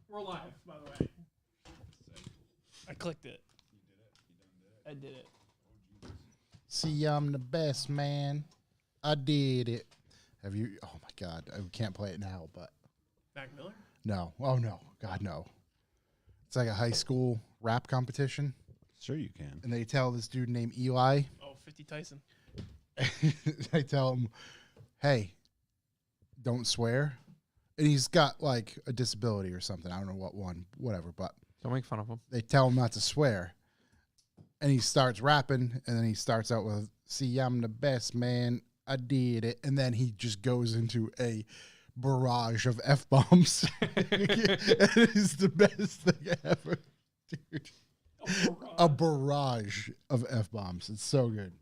We're live, by the way. I clicked it. I did it. See, I'm the best, man. I did it. Have you? Oh my God, I can't play it now. But Mac Miller? no. Oh no, God no. It's like a high school rap competition, Sure you can. and they tell this dude named Eli. Oh, 50 Tyson. They tell him, "Hey, don't swear," and he's got like a disability or something. I don't know what one, whatever. But Don't make fun of him. they tell him not to swear, and he starts rapping, and then he starts out with, "See, I'm the best, man. I did it," and then he just goes into a barrage of f-bombs. It is the best thing ever, dude. A barrage of f-bombs. It's so good.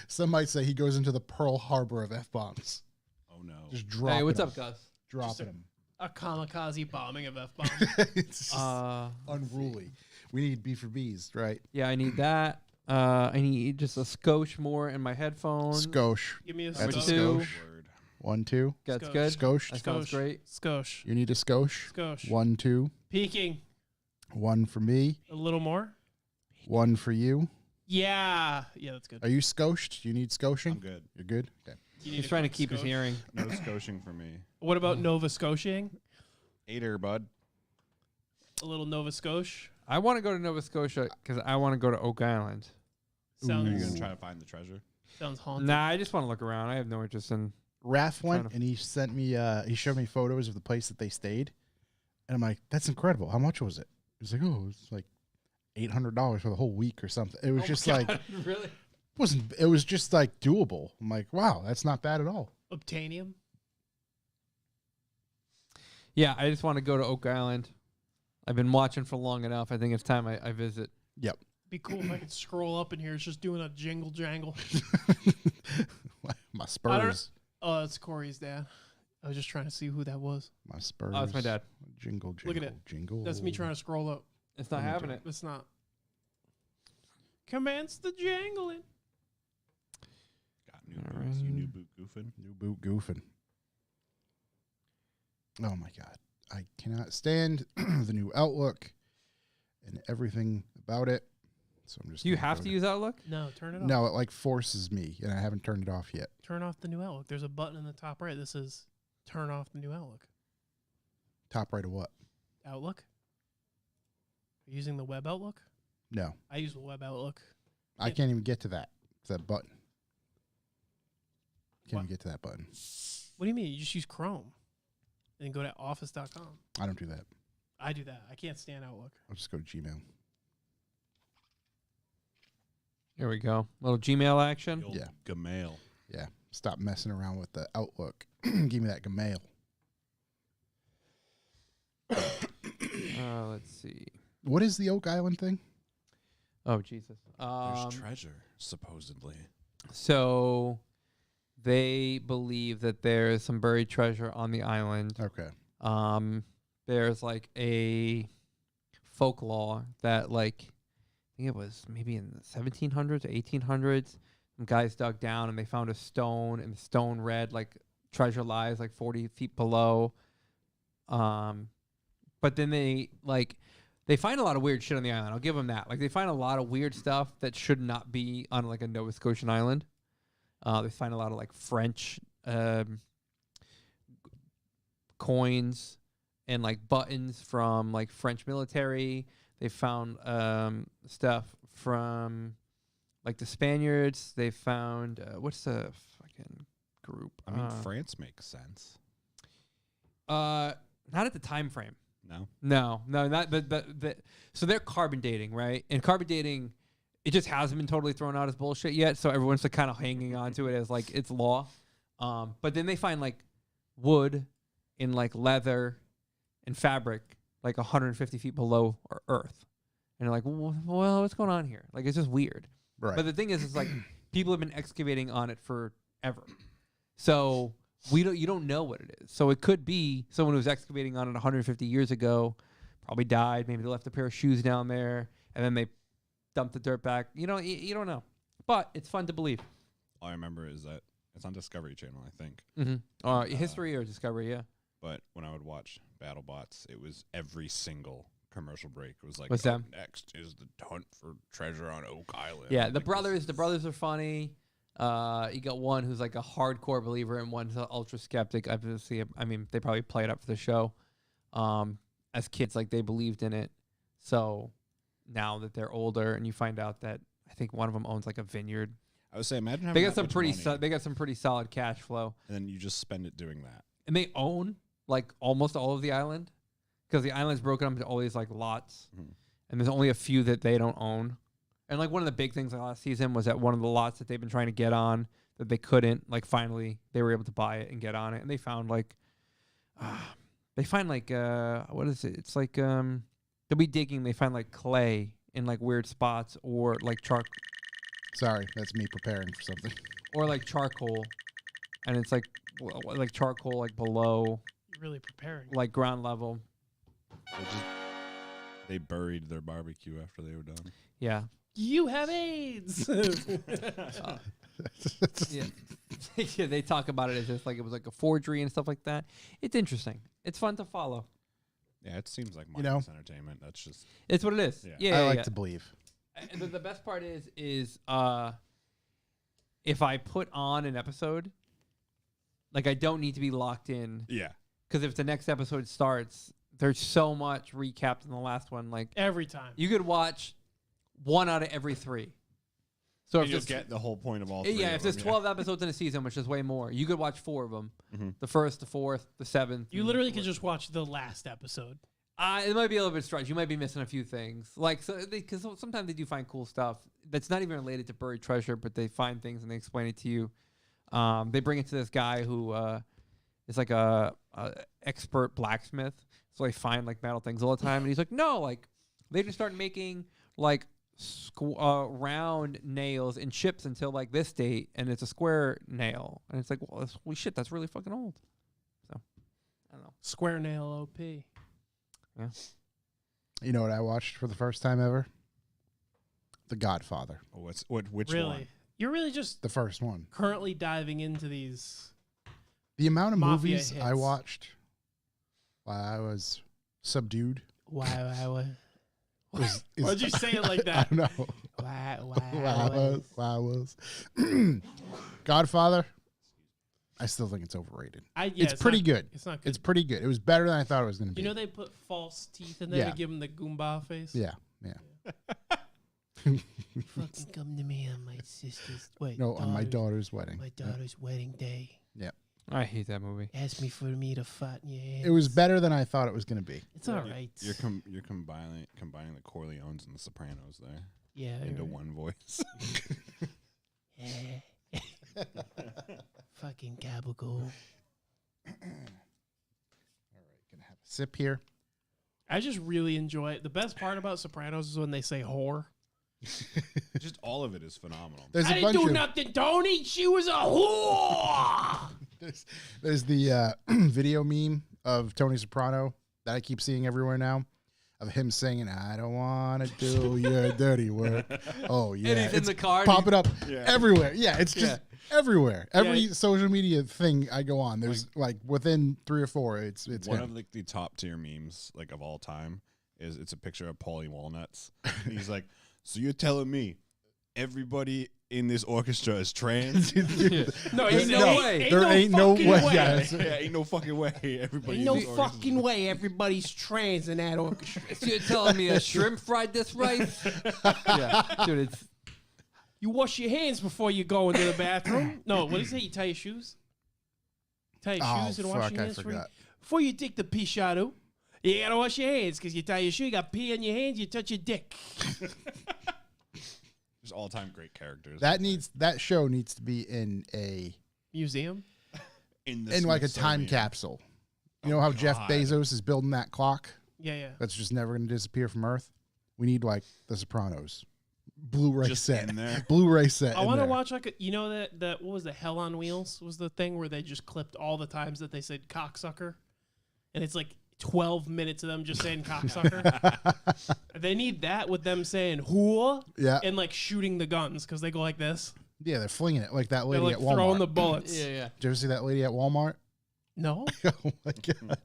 Some might say he goes into the Pearl Harbor of f-bombs. Oh no. Just dropping Hey, what's them, up, Gus? dropping them. A kamikaze bombing of F-bombs. It's just unruly. We need B for B's, right? Yeah, I need that. I need just a skosh more in my headphones. Skosh. Give me a That's a skosh. two. Word. 1, 2. That's Skosh. good. Skosh. That sounds Skosh. great. Skosh. You need a skosh. Skosh. 1, 2. Peeking. 1 for me. A little more. 1 for you. Yeah. Yeah, that's good. Are you skoshed? Do you need skoshing? I'm good. You're good? Okay. You need He's a trying to quick keep his skosh. hearing. No skoshing for me. What about Nova Scotiaing? 8er, bud. A little Nova Scotia? I want to go to Nova Scotia because I want to go to Oak Island. Are you Sounds, gonna try to find the treasure? sounds haunted. Nah, I just want to look around. I have no interest in. Raph went Trying to- and he sent me, he showed me photos of the place that they stayed. And I'm like, that's incredible. How much was it? He was like, oh, it was like $800 for the whole week or something. It was just like, really? it was just like doable. I'm like, wow, that's not bad at all. Obtanium? Yeah, I just want to go to Oak Island. I've been watching for long enough. I think it's time I visit. Yep. Be cool if I could scroll up in here. It's just doing a jingle jangle. My I don't. Spurs. Oh, that's Corey's dad. I was just trying to see who that was. My Spurs. Oh, it's my dad. Jingle, jingle, Look at it. jingle. That's me trying to scroll up. It's not Let me having do it. It's not. Commence the jangling. Got new All boots. You right. new boot goofing. New boot goofing. Oh my God. I cannot stand the new Outlook and everything about it. So I'm just. Do you gonna have go to use Outlook? No, turn it off. No, it like forces me, and I haven't turned it off yet. Turn off the new Outlook. There's a button in the top right that says turn off the new Outlook. Top right of what? Outlook? Are you using the web Outlook? No, I use the web Outlook. I can't even get to that. It's that button. Can't What? even get to that button. What do you mean? You just use Chrome and then go to office.com. I don't do that. I do that. I can't stand Outlook. I'll just go to Gmail. Here we go. Little Gmail action. The old Yeah. Gmail. Yeah. Stop messing around with the Outlook. Give me that Gmail. Let's see. What is the Oak Island thing? Oh, Jesus. There's treasure, supposedly. So they believe that there's some buried treasure on the island. Okay. There's like a folklore that like I think it was maybe in the 1700s or 1800s. Some guys dug down and they found a stone, and the stone read like treasure lies like 40 feet below. But then they find a lot of weird shit on the island. I'll give them that. Like they find a lot of weird stuff that should not be on like a Nova Scotian island. They find a lot of like French coins and like buttons from like French military. They found stuff from like the Spaniards. They found what's the fucking group? I mean, France makes sense. Not at the time frame. No. No, not the. So they're carbon dating, right? And carbon dating, it just hasn't been totally thrown out as bullshit yet. So everyone's like kind of hanging on to it as like it's law. But then they find like wood and like leather and fabric like 150 feet below Earth, and they're like, well, what's going on here? Like it's just weird. Right. But the thing is, it's like people have been excavating on it forever. So you don't know what it is. So it could be someone who was excavating on it 150 years ago, probably died. Maybe they left a pair of shoes down there, and then they dumped the dirt back. You know, you don't know. But it's fun to believe. All I remember is that it's on Discovery Channel, I think. History or Discovery, yeah. but when I would watch BattleBots, it was every single commercial break. It was like, What's that? Next is the hunt for treasure on Oak Island. Yeah, I'm the like, brothers are funny. You got one who's like a hardcore believer and one's an ultra skeptic. Obviously, I mean, they probably play it up for the show. As kids, like they believed in it. So now that they're older, and you find out that I think one of them owns like a vineyard. I would say, imagine having They got that some much pretty. money, They got some pretty solid cash flow, and then you just spend it doing that. and they own like almost all of the island, because the island's broken up into all these like lots, Mhm. and there's only a few that they don't own. And like one of the big things like last season was that one of the lots that they've been trying to get on that they couldn't, like finally they were able to buy it and get on it, and they found like, what is it? It's like they'll be digging, they find like clay in like weird spots, or like Sorry, that's me preparing for something. or like charcoal, and it's like like charcoal like below You're really preparing. like ground level. They buried their barbecue after they were done. Yeah. You have AIDS. Yeah. Yeah, they talk about it as if like it was like a forgery and stuff like that. It's interesting. It's fun to follow. Yeah, it seems like You know? mindless entertainment. That's just It's what it is. Yeah. Yeah. I like yeah. to believe. And the best part is if I put on an episode, like I don't need to be locked in, yeah. because if the next episode starts, there's so much recapped in the last one. Like Every time. you could watch 1 out of every 3. So And if you'll there's get the whole point of all three. yeah, of if there's them, 12 episodes in a season, which is way more, you could watch 4 of them. Mhm. The first, the fourth, the 7th. You and literally the could 4th. just watch the last episode. It might be a little bit strange. You might be missing a few things, like so because sometimes they do find cool stuff that's not even related to buried treasure, but they find things and they explain it to you. They bring it to this guy who is like a expert blacksmith, so they find like metal things all the time, and he's like, no, like they just start making like round nails and chips until like this date, and it's a square nail, and it's like, well, holy shit, that's really fucking old. So I don't know. Square nail OP. You know what I watched for the first time ever? The Godfather, Oh, which Really? one? You're really just the first one. currently diving into these. The amount of Mafia movies I hits. watched while I was subdued Why? is Why'd you say it like I that? don't know. Why? While I was Godfather. I still think it's overrated. It's pretty not, good. It's not good. It's pretty good. It was better than I thought it was going to be. You know they put false teeth in there Yeah. to give him the Goomba face? Yeah. Fucking come to me on my sister's No, on my daughter's wedding. my daughter's wedding day. I hate that movie. Ask me for me to fight in your hands. It was better than I thought it was going to be. It's all right. You're combining the Corleones and the Sopranos there Yeah. into right. one voice. Yeah. Fucking gabagool. All right, gonna have a sip here. I just really enjoy it. The best part about Sopranos is when they say whore. Just all of it is phenomenal. There's I a didn't bunch do of nothing, Tony. She was a whore. there's the video meme of Tony Soprano that I keep seeing everywhere now, of him singing, "I don't want to do your dirty work." Oh yeah, And he's in it's the car. and popping up Yeah. everywhere. Yeah, it's just everywhere. Every Yeah. social media thing I go on, there's like within 3 or 4, it's One him. of like the top tier memes like of all time is it's a picture of Paulie Walnuts. And he's like, "So you're telling me everybody in this orchestra is trans?" No, Ain't no way. There ain't no fucking way. Yeah, yeah, ain't no fucking way. Everybody. Ain't in no this orchestra is fucking way everybody's trans in that orchestra. So you're telling me a shrimp fried this rice? Yeah, dude, it's You wash your hands before you go into the bathroom. No, what is it? You tie your shoes? Tie your Oh shoes and wash fuck, your I hands forgot. before you take the pee shot. You gotta wash your hands because you tie your shoe, you got pee on your hands, you touch your dick. Just all time great characters. That show needs to be in a Museum? in like a time Smithsonian. capsule. You know Oh, how Jeff God. Bezos is building that clock Yeah. that's just never going to disappear from Earth? We need like The Sopranos, Blu-ray Just set, in there. Blu-ray set. I in want to there. watch like that what was the Hell on Wheels was the thing where they just clipped all the times that they said cocksucker, and it's like 12 minutes of them just saying cocksucker. They need that with them saying whore Yeah, and like shooting the guns because they go like this. yeah, they're flinging it like that They're lady like at Walmart. throwing the bullets. yeah. Did you ever see that lady at Walmart? No. Oh my god!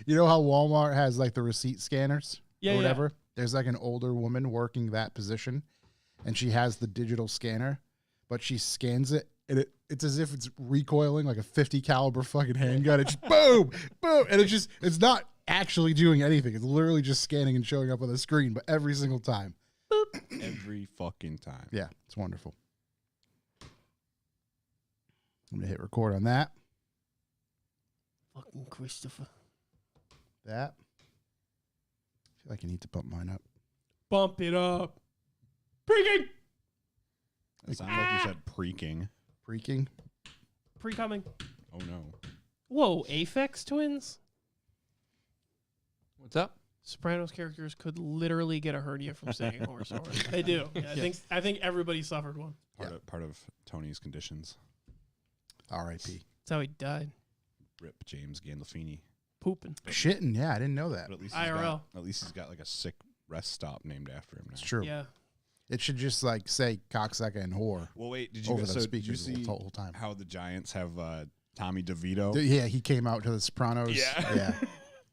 You know how Walmart has like the receipt scanners Yeah, or yeah. whatever? There's like an older woman working that position, and she has the digital scanner, but she scans it, and it's as if it's recoiling like a 50 caliber fucking handgun. It's just boom, boom, and it's not actually doing anything. It's literally just scanning and showing up on the screen, but every single time. Every fucking time. Yeah, it's wonderful. I'm gonna hit record on that. Fucking Christopher. That. I feel like I need to bump mine up. Bump it up. Pre-king. It sounded like you said preking. Freaking. Pre-coming. Oh no. Whoa, Aphex Twins? What's up? Sopranos characters could literally get a hernia from saying horse horn. They do. Yeah, I think everybody suffered one. Part of Tony's conditions. R.I.P. That's how he died. Rip James Gandolfini. Pooping. Shitting. Yeah, I didn't know that. But at least IRL. he's got like a sick rest stop named after him now. It's true. Yeah. It should just like say cocksucker and whore Well, wait, did you over the did you speakers the see whole time. how the Giants have Tommy DeVito? Yeah, he came out to the Sopranos. Yeah. Yeah.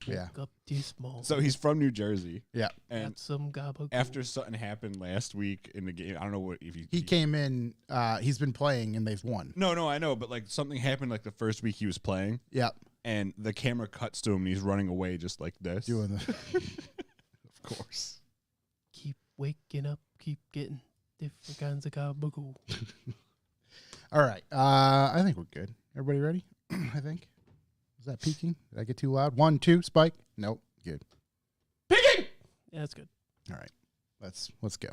Yeah. Woke up this morning. So he's from New Jersey. Yeah. And Got some gabagool. after something happened last week in the game, I don't know what if He came in, he's been playing and they've won. No, I know, but like something happened like the first week he was playing, Yep. and the camera cuts to him and he's running away just like this. Doing the. Of course. Keep waking up. Keep getting different kinds of gabagool. All right. I think we're good. Everybody ready? I think. Is that peaking? Did I get too loud? 1, 2, spike. Nope. Good. Picking! Yeah, that's good. All right. Let's go.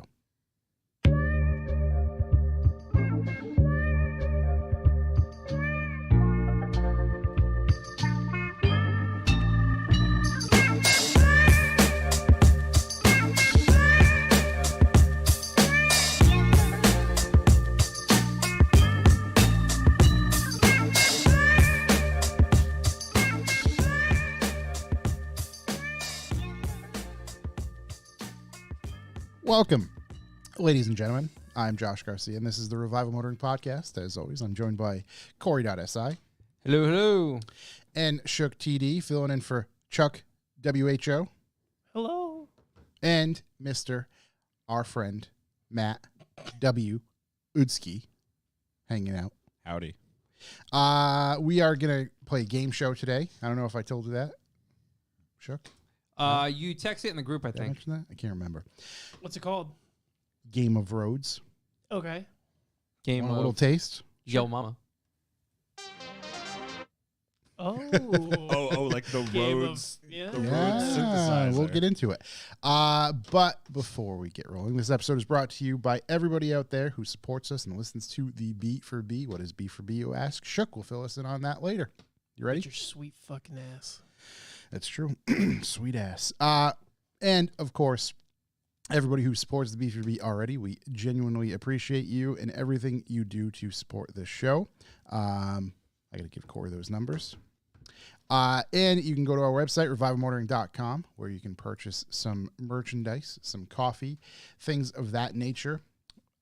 Welcome, ladies and gentlemen. I'm Josh Garcia, and this is the Revival Motoring Podcast. As always, I'm joined by Corey.si Hello, hello. and Shook TD, filling in for Chuck WHO, Hello. and Mr. our friend Matt W. Udsky, hanging out. Howdy. We are going to play a game show today. I don't know if I told you that. Shook? You text it in the group, I Did I think. mention that? I can't remember. What's it called? Game of Roads. Okay. Game Want a little of taste? Yo Mama. Oh. Oh, like the Game of- roads. yeah. The road Yeah, synthesizer. we'll get into it. But before we get rolling, this episode is brought to you by everybody out there who supports us and listens to the B for B. What is B for B, you ask? Shook will fill us in on that later. You ready? Get your sweet fucking ass. That's true. Sweet ass. And of course, everybody who supports the B for B already, we genuinely appreciate you and everything you do to support this show. I got to give Corey those numbers. And you can go to our website, revivalmotoring.com, where you can purchase some merchandise, some coffee, things of that nature.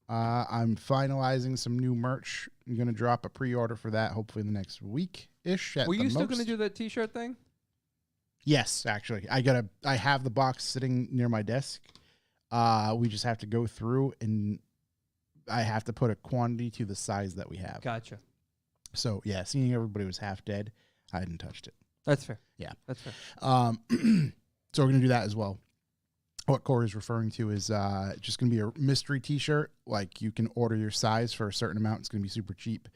I'm finalizing some new merch. I'm going to drop a pre-order for that hopefully in the next week-ish at Were the you still most. going to do that T-shirt thing? Yes, actually. I have the box sitting near my desk. We just have to go through and I have to put a quantity to the size that we have. Gotcha. So yeah, seeing everybody was half dead, I hadn't touched it. That's fair. Yeah. That's fair. So we're gonna do that as well. What Corey's referring to is just gonna be a mystery T-shirt. Like you can order your size for a certain amount. It's gonna be super cheap,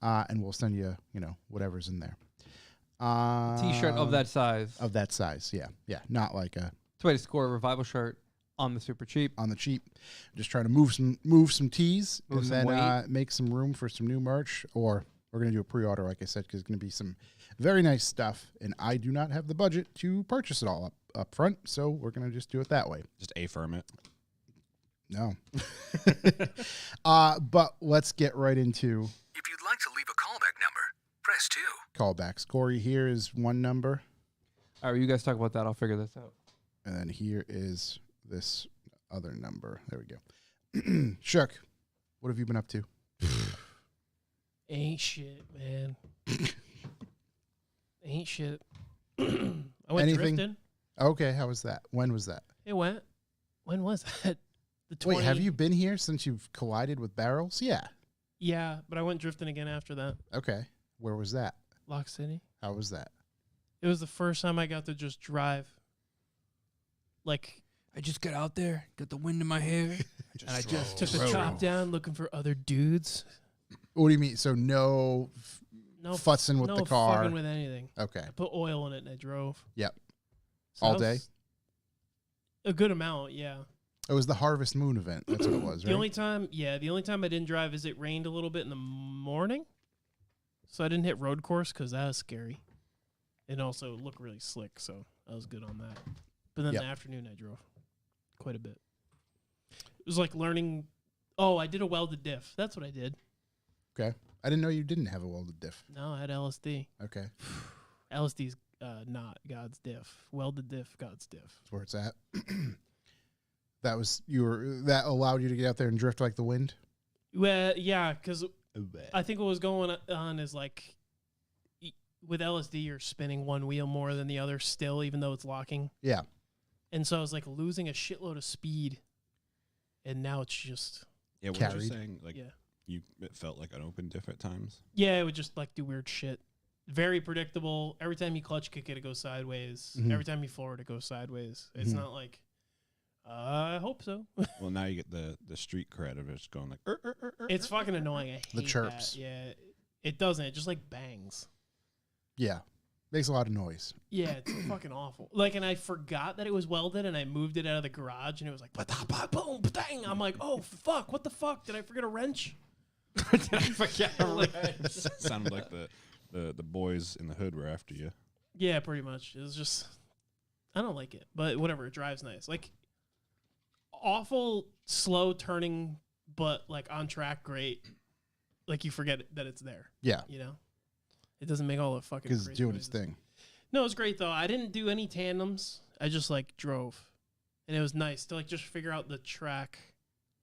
and we'll send you, whatever's in there. T-shirt of that size. Of that size, yeah, not like a It's a way to score a Revival shirt on the super cheap. on the cheap. Just trying to move some tees Move and some then weight. make some room for some new merch. Or we're gonna do a pre-order, like I said, because it's gonna be some very nice stuff, and I do not have the budget to purchase it all up front, so we're gonna just do it that way. Just affirm it. No. But let's get right into If you'd like to leave a callback number, press 2. callbacks. Corey, here is one number, All right, you guys talk about that. I'll figure this out. and then here is this other number. There we go. Shook, what have you been up to? Ain't shit, man. Ain't shit. I went Anything? drifting. Okay, how was that? When was that? It went. When was that? The 20. Wait, have you been here since you've collided with barrels? Yeah. Yeah, but I went drifting again after that. Okay. Where was that? Lock City. How was that? It was the first time I got to just drive. Like, I just got out there, got the wind in my hair, and I just took the top down looking for other dudes. What do you mean? So no, No, futzing with no the car. fucking with anything. Okay. I put oil in it and I drove. Yep. So All that day? was a good amount, yeah. It was the Harvest Moon event. That's what it was, right? The only time I didn't drive is it rained a little bit in the morning. So I didn't hit road course because that was scary. And also it looked really slick, so I was good on that. But then Yep. the afternoon I drove quite a bit. It was like learning. Oh, I did a welded diff. That's what I did. Okay. I didn't know you didn't have a welded diff. No, I had LSD. Okay. LSD's not God's diff. Welded diff, God's diff. That's where it's at. That allowed you to get out there and drift like the wind? Well, yeah, because I think what was going on is like with LSD, you're spinning one wheel more than the other still, even though it's locking. Yeah. And so I was like losing a shitload of speed. And now it's just, Yeah, what you Carried. saying? Like, yeah. it felt like an open diff at times. Yeah, it would just like do weird shit. Very predictable. Every time you clutch kick it, it goes sideways. Mhm. Every time you floor it, it goes sideways. It's Mhm. not like, I hope so. Well, now you get the street cred of it just going like. It's fucking annoying. I hate The chirps. That. Yeah, it doesn't. It just like bangs. Yeah. Makes a lot of noise. Yeah, it's fucking awful. Like, and I forgot that it was welded, and I moved it out of the garage, and it was like, boom, bang. I'm like, oh fuck, what the fuck? Did I forget a wrench? Did I forget a Like- wrench? Sounded like the boys in the hood were after you. Yeah, pretty much. It was just, I don't like it, but whatever. It drives nice. Like, awful slow turning, but like on track, great. Like you forget that it's there. Yeah. You know, it doesn't make all the fucking. Because it's crazy doing its noises. thing. No, it was great though. I didn't do any tandems. I just like drove, and it was nice to like just figure out the track,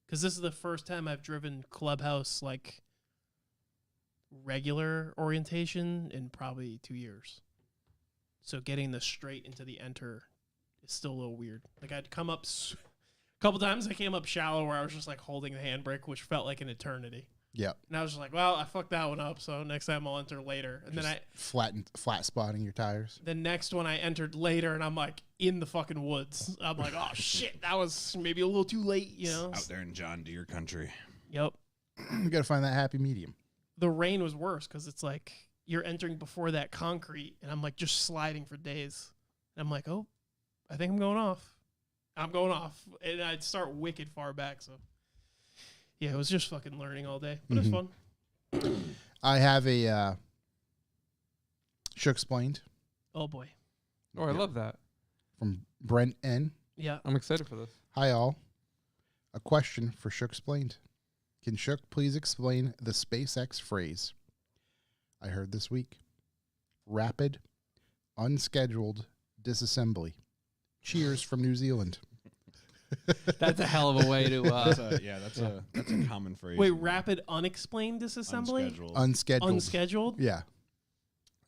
because this is the first time I've driven clubhouse like regular orientation in probably 2 years. So getting the straight into the enter is still a little weird. Like I'd come up a couple times. I came up shallow where I was just like holding the handbrake, which felt like an eternity. Yeah. And I was just like, well, I fucked that one up. So next time I'll enter later. And then Flat spotting your tires. the next one I entered later, and I'm like in the fucking woods. I'm like, oh shit, that was maybe a little too late, you know? Out there in John Deere country. Yep. You got to find that happy medium. The rain was worse because it's like you're entering before that concrete, and I'm like just sliding for days. And I'm like, oh, I think I'm going off. I'm going off. And I'd start wicked far back. So, yeah, it was just fucking learning all day. But it was fun. I have a Shook Explained Oh, boy. Oh, I love that. from Brent N. Yeah. I'm excited for this. Hi, all. A question for Shook Explained. Can Shook please explain the SpaceX phrase I heard this week? Rapid, unscheduled disassembly. Cheers from New Zealand. That's a hell of a way to. That's a common phrase. Wait, rapid unexplained disassembly? Unscheduled. Unscheduled. Unscheduled? Yeah.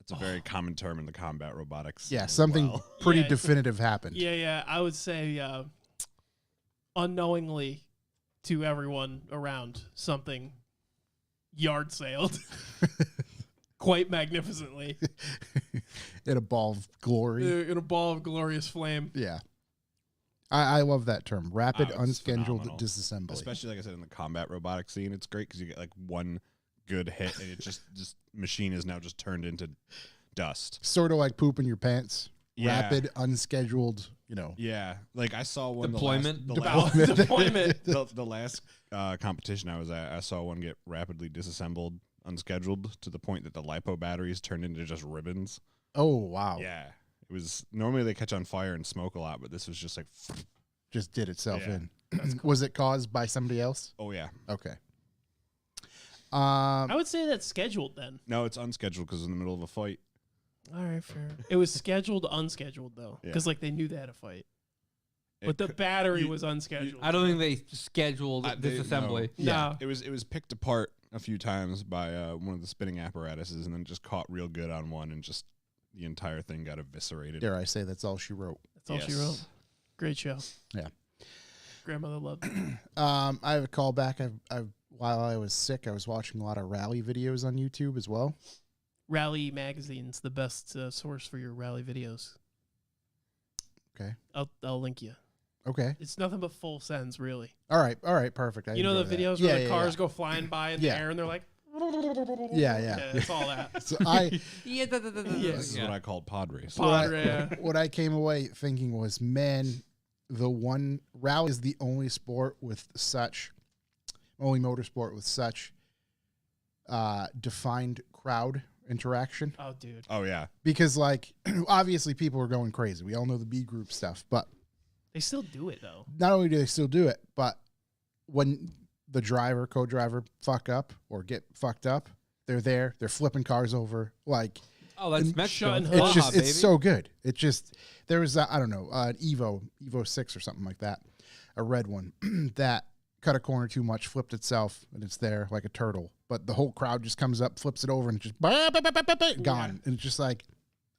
It's a very common term in the combat robotics. Yeah, as something well. pretty Yeah. definitive happened. Yeah. I would say unknowingly to everyone around, something yard sailed quite magnificently In a ball of glory. in a ball of glorious flame. Yeah. I love that term. Rapid, It's unscheduled phenomenal. disassembly. Especially like I said in the combat robotics scene, it's great because you get like one good hit and it just machine is now just turned into dust. Sort of like pooping your pants. Yeah. Rapid, unscheduled, Yeah, like I saw one Deployment? Deployment. the last competition I was at, I saw one get rapidly disassembled, unscheduled to the point that the lipo batteries turned into just ribbons. Oh, wow. Yeah, it was normally they catch on fire and smoke a lot, but this was just like, Just did itself Yeah. in. Was it caused by somebody else? oh yeah, Okay. I would say that's scheduled then. no, it's unscheduled because in the middle of a fight. All right, fair. It was scheduled, unscheduled though, Yeah. because like they knew they had a fight, It but the could- battery you- was unscheduled. I don't think they scheduled They- disassembly. no. Yeah. It was picked apart a few times by one of the spinning apparatuses, and then just caught real good on one and just the entire thing got eviscerated. Dare I say that's all she wrote. That's all she Yes. wrote. Great show. Yeah. Grandmother loved it. I have a callback. While I was sick, I was watching a lot of rally videos on YouTube as well. Rally Magazine's the best source for your rally videos. Okay. I'll link you. Okay. It's nothing but full sends, really. All right. Perfect. I You know the enjoy that. videos Yeah, where the yeah, cars go flying by in the Yeah. air and they're like, Yeah. it's all that. So Yeah, This is what I called pod race. what I came away thinking was, man, the one rally is the only motorsport with such defined crowd interaction. Oh, dude. Oh yeah, Because like obviously people are going crazy. We all know the B group stuff, but They still do it, though. not only do they still do it, but when the driver, co-driver fuck up or get fucked up, they're there, they're flipping cars over. Like Oh, that's And Mexico. shutting it's Baja, just baby. it's so good. It just there was I don't know, an Evo 6 or something like that, a red one that cut a corner too much, flipped itself, and it's there like a turtle. But the whole crowd just comes up, flips it over, and it's just gone. And it's just like,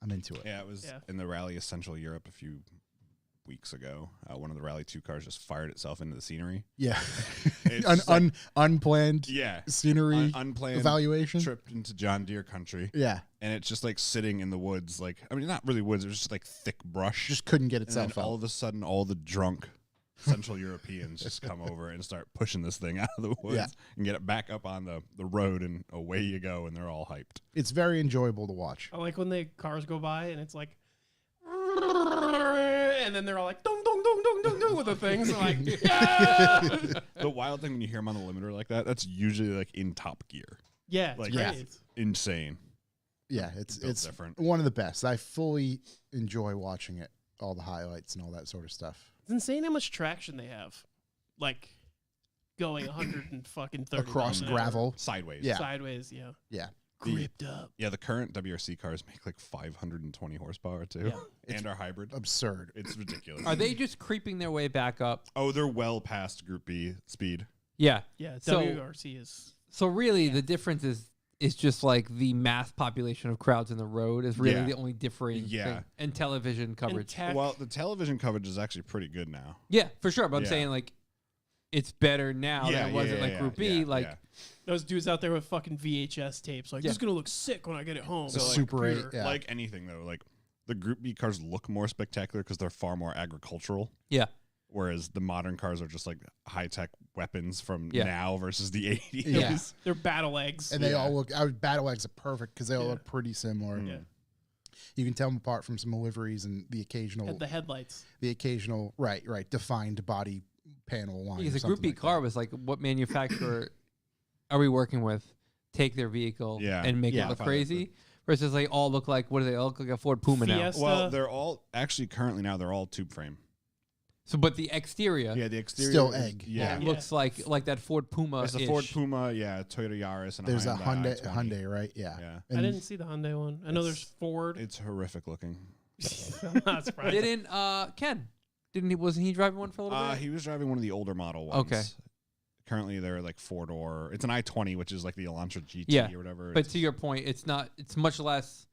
I'm into it. yeah. It was Yeah. in the Rally of Central Europe a few weeks ago. One of the Rally 2 cars just fired itself into the scenery. Yeah, It's just like- unplanned Yeah, scenery unplanned evaluation. trip into John Deere country, Yeah, and it's just like sitting in the woods. Like, I mean, not really woods. It was just like thick brush. just couldn't get and then itself all out. of a sudden, all the drunk Central Europeans just come over and start pushing this thing out of the woods Yeah. and get it back up on the road, and away you go, and they're all hyped. It's very enjoyable to watch. I like when the cars go by and it's like, and then they're all like, dong, dong, dong, dong, dong, dong, with the things. I'm like, yeah. The wild thing when you hear them on the limiter like that, that's usually like in top gear. Yeah, it's Like, great. yeah. Insane. Yeah, it's Built different. one of the best. I fully enjoy watching it, all the highlights and all that sort of stuff. It's insane how much traction they have. Like, going 130 Across miles an hour. gravel. Sideways. Yeah. Sideways, yeah. Yeah. Gripped up. Yeah, the current WRC cars make like 520 horsepower too, and are hybrid. Absurd. It's ridiculous. Are they just creeping their way back up? Oh, they're well past Group B speed. Yeah. Yeah, So- WRC is. So really, the difference is just like the mass population of crowds in the road is really Yeah. the only differing Yeah. thing. And television coverage. tech. Well, the television coverage is actually pretty good now. Yeah, for sure. But I'm Yeah. saying like it's better now than it was at like Group B. Like Those dudes out there with fucking VHS tapes, like, Yeah. this is going to look sick when I get it home. The on my Super 8, computer. yeah. Like anything though, like the Group B cars look more spectacular because they're far more agricultural. yeah. Whereas the modern cars are just like high tech weapons from Yeah. now versus the 80s. Yeah. They're battle eggs. And they Yeah. all look, Battle Eggs are perfect because they all Yeah. look pretty similar. Mm. Yeah. You can tell them apart from some liveries and the occasional, Had the headlights. right, defined body panel line. Because or a Group B something like car that. was like, what manufacturer are we working with? Take their vehicle Yeah. and make Yeah. it look Find it, crazy. Versus they all look like, what do they all look like? A Ford Puma now. Fiesta. Well, they're all actually currently now they're all tube frame. So, but the exterior Yeah, the exterior Still is- egg. Yeah, Yeah. looks like that Ford Puma. it's a Ford Puma. Yeah, Toyota Yaris, and There's a Hyundai Hyundai, i20. right? Yeah. Yeah, And I didn't see the Hyundai one. I know there's Ford. it's horrific looking. I'm not surprised. Didn't Ken? Wasn't he driving one for a little bit? He was driving one of the older model ones. Okay. Currently, they're like 4-door. It's an i20, which is like the Elantra GT Yeah, or whatever. But to your point, it's not. It's much less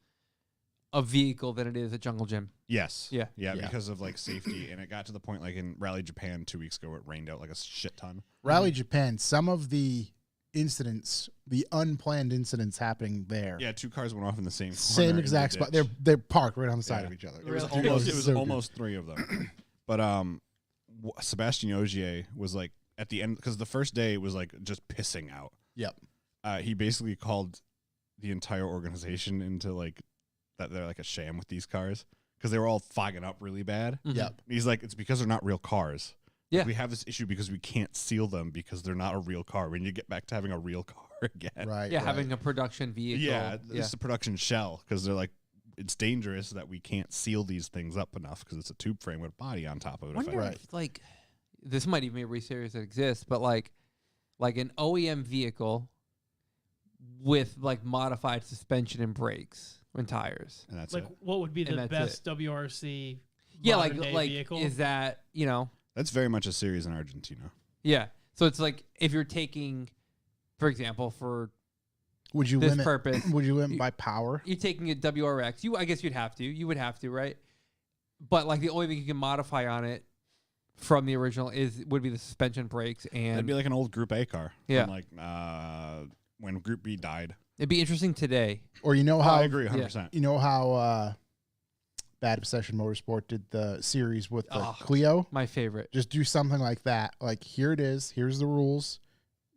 a vehicle than it is a Jungle Gym. yes, Yeah. yeah, Yeah. because of like safety, and it got to the point like in Rally Japan 2 weeks ago, it rained out like a shit ton. Rally Japan, some of the incidents, the unplanned incidents happening there. Yeah, 2 cars went off in the same corner Same in the exact spot. ditch. They're parked right on the side Yeah. of each other. It was Really? almost. Dude, It was so good. almost 3 of them. But Sebastian Ogier was like at the end because the first day it was like just pissing out. Yep. He basically called the entire organization into like that they're like a sham with these cars because they were all fogging up really bad. Mhm. Yep. And he's like, it's because they're not real cars. Yeah. We have this issue because we can't seal them because they're not a real car. We need to get back to having a real car again. Right. Yeah, right. having a production vehicle. Yeah, it's a production shell because they're like, it's dangerous that we can't seal these things up enough because it's a tube frame with a body on top of it. Wonder Right. if like this might even be a re-series that exists, but like an OEM vehicle with like modified suspension and brakes and tires. And that's Like, it. what would be And the that's best WRC? Yeah, modern day like vehicle? is that That's very much a series in Argentina. Yeah. So it's like if you're taking, for example, for Would you this limit? purpose. Would you limit by power? You're taking a WRX. I guess you'd have to. You would have to, right? But like the only thing you can modify on it from the original would be the suspension brakes, It'd and be like an old Group A car. Yeah. From like when Group B died. it'd be interesting today. Or you know Oh, how I agree 100%. you know how Bad Obsession Motorsport did the series with the Oh. Clio? My favorite. Just do something like that. Like, here it is. Here's the rules.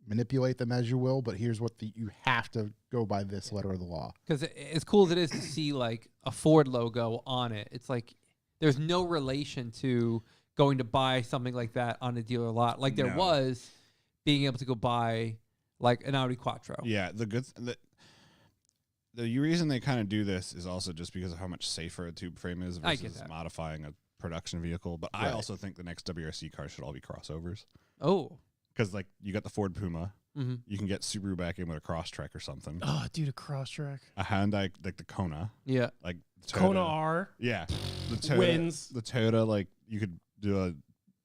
Manipulate them as you will, but here's what you have to go by this letter of the law. Because as cool as it is to see like a Ford logo on it, it's like there's no relation to going to buy something like that on a dealer lot. Like there No. was being able to go buy like an Audi Quattro. Yeah, the reason they kind of do this is also just because of how much safer a tube frame is I get versus that. modifying a production vehicle. But I Right. also think the next WRC cars should all be crossovers Oh. because like you got the Ford Puma, Mm-hmm. you can get Subaru back in with a Crosstrek or something. Oh, dude, a Crosstrek. A Hyundai like the Kona, Yeah. like the Kona Toyota- R Yeah, the Toyota, wins. The Toyota, like you could do a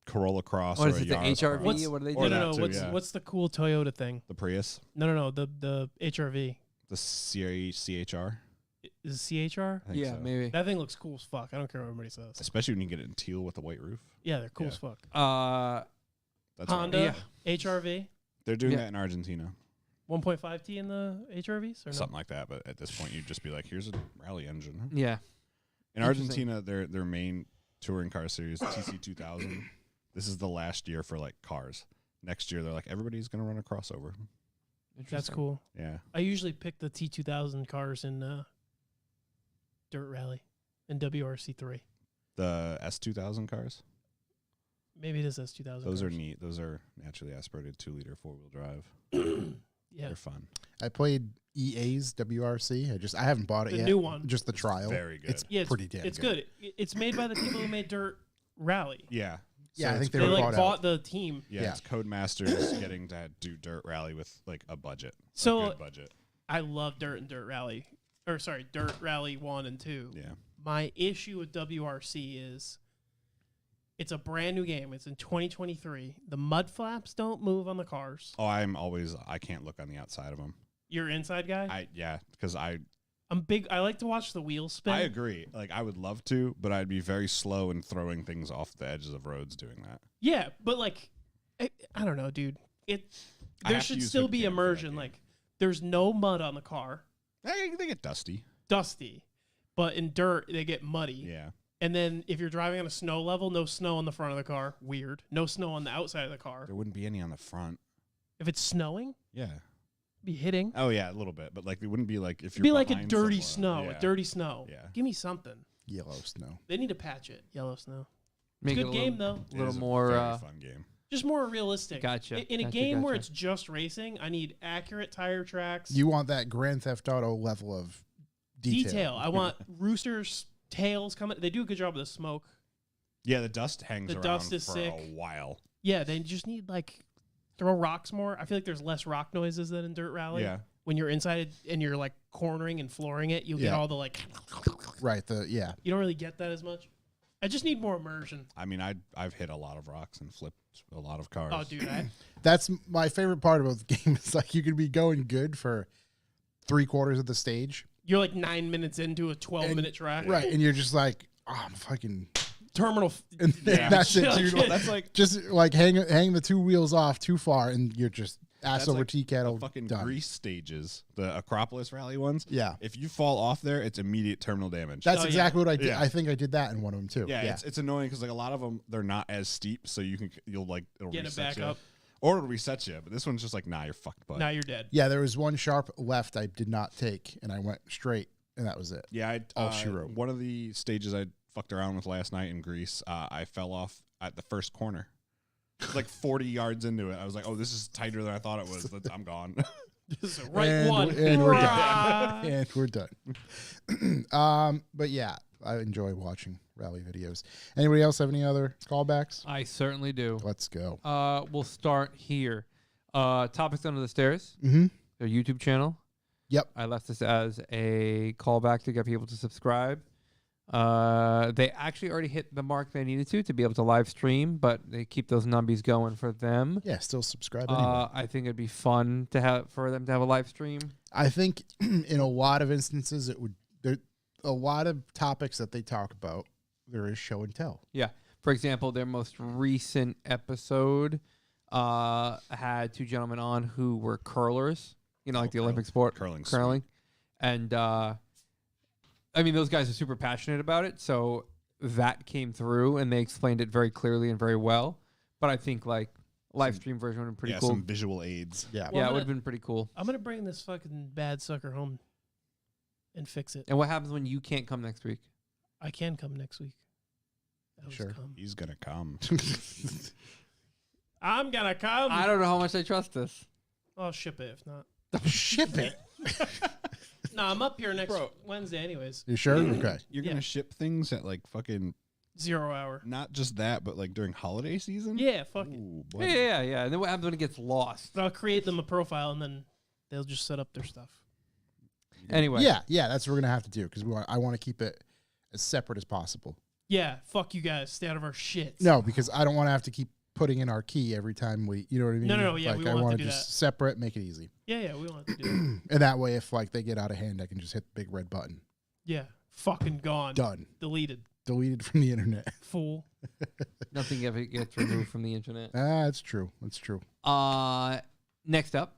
Corolla Cross What or is a it? The Yaris HRV? Cross. What do they Or do? that No, too, what's yeah. what's the cool Toyota thing? The Prius, No, the HRV. the CHR. Is it CHR? I think Yeah, so. maybe. That thing looks cool as fuck. I don't care what everybody says. Especially when you get it in teal with a white roof. Yeah, they're cool Yeah. as fuck. That's what- Honda HRV, They're doing Yeah. that in Argentina. 1.5T in the HRVs or no? Something like that. But at this point, you'd just be like, "Here's a rally engine." Yeah. In Interesting. Argentina, their main touring car series, TC2000. This is the last year for like cars. Next year, they're like, everybody's gonna run a crossover. That's Interesting. cool. Yeah, I usually pick the T2000 cars in Dirt Rally and WRC3. the S2000 cars. Maybe it is S2000. Those are cars. neat. Those are naturally aspirated 2-liter 4-wheel drive. Yeah, They're fun. I played EA's WRC. I haven't bought it the yet. new one. Just the trial. Very good. It's Yeah, pretty damn it's good. It's made by the people who made Dirt Rally. Yeah. Yeah, I it's think they They were like bought bought out. the team. Yeah, Yeah. it's Codemasters getting to do Dirt Rally with like a budget. So- a good budget. I love Dirt and Dirt Rally, or sorry, Dirt Rally 1 and 2. Yeah. My issue with WRC is it's a brand new game. It's in 2023. The mud flaps don't move on the cars. Oh, I can't look on the outside of them. You're an inside guy. Because I I'm big. I like to watch the wheels spin. I agree. Like I would love to, but I'd be very slow in throwing things off the edges of roads doing that. Yeah, but like, I don't know, dude. I There have to should use still hood be cam for that immersion. game. Like, there's no mud on the car, They get dusty. dusty, but in dirt they get muddy. Yeah. And then if you're driving on a snow level, no snow on the front of the car. Weird. No snow on the outside of the car. There wouldn't be any on the front. If it's snowing, Yeah. it'd be hitting. Oh yeah, a little bit, but like it wouldn't be like if It'd you're be like a behind dirty someone. snow. Yeah. A dirty snow. Yeah. Give me something. Yellow snow. They need to patch it. Yellow snow. Make It's it a a good game little, though. It little is a more. very fun game. Just more realistic. Gotcha. In a Gotcha, game where gotcha. it's just racing, I need accurate tire tracks. You want that Grand Theft Auto level of detail. I want roosters' tails coming. They do a good job of the smoke. Yeah, the dust hangs The around dust is for sick. a while. Yeah, they just need like throw rocks more. I feel like there's less rock noises than in Dirt Rally. Yeah. When you're inside it and you're like cornering and flooring it, you'll get Yeah. all the like. Right. You don't really get that as much. I just need more immersion. I mean, I've hit a lot of rocks and flipped a lot of cars. Oh, dude, That's my favorite part about the game. It's like you could be going good for 3/4 of the stage. you're like 9 minutes into a 12-minute track. Right. And you're just like, oh, I'm fucking. Terminal. And Yeah. that's it, dude. Well, that's like Just like hang the two wheels off too far and you're just ass that's over like tea kettle. the fucking done. Grease stages, the Acropolis rally ones. Yeah. If you fall off there, it's immediate terminal damage. That's Oh, yeah. exactly what I did. Yeah. I think I did that in one of them too. yeah, it's annoying because like a lot of them they're not as steep, so you'll like it'll Get it reset back you. up. Or it'll reset you. But this one's just like, nah, you're fucked, bud. Now you're dead. Yeah, there was one sharp left I did not take, and I went straight, and that was it. Yeah, All she wrote. one of the stages I fucked around with last night in Greece, I fell off at the first corner. Like 40 yards into it. I was like, oh, this is tighter than I thought it was. I'm gone. Just a right And one. we're- and we're done. Rah! And we're done. But yeah, I enjoy watching rally videos. Anybody else have any other callbacks? I certainly do. Let's go. We'll start here. Topics Under the Stairs, Mm-hmm. their YouTube channel. Yep. I left this as a callback to get people to subscribe. They actually already hit the mark they needed to be able to live stream, but they keep those numbies going for them. Yeah, still subscribe anyway. I think it'd be fun to have for them to have a live stream. I think in a lot of instances, it would. There a lot of topics that they talk about. There is show and tell. Yeah. For example, their most recent episode had two gentlemen on who were curlers. Like the Olympic sport, Curling. And I mean, those guys are super passionate about it, so that came through, and they explained it very clearly and very well. But I think live stream version would have been pretty cool. Some visual aids. Yeah. Well, Yeah, it would have been pretty cool. I'm gonna bring this fucking bad sucker home and fix it. And what happens when you can't come next week? I can come next week. I was Sure. come. He's gonna come. I'm gonna come. I don't know how much I trust this. I'll ship it if not. Ship it. No, I'm up here next Wednesday anyways. You sure? Okay. You're Yeah. gonna ship things at like fucking 0 hour. not just that, but like during holiday season. Yeah, fuck it. Ooh, Yeah, buddy. yeah. And then what happens when it gets lost? But I'll create them a profile and then they'll just set up their stuff. Anyway. Yeah. That's what we're gonna have to do because I want to keep it as separate as possible. Yeah, fuck you guys. Stay out of our shit. No, because I don't want to have to keep putting in our key every time we. You know what I mean? No, yeah, we I won't have want to do just that. separate, make it easy, Yeah, we won't have to do that. and that way, if they get out of hand, I can just hit the big red button. Yeah, fucking gone. Done. Deleted. Deleted from the internet. Fool. Nothing ever gets removed from the internet. That's true. That's true. Next up,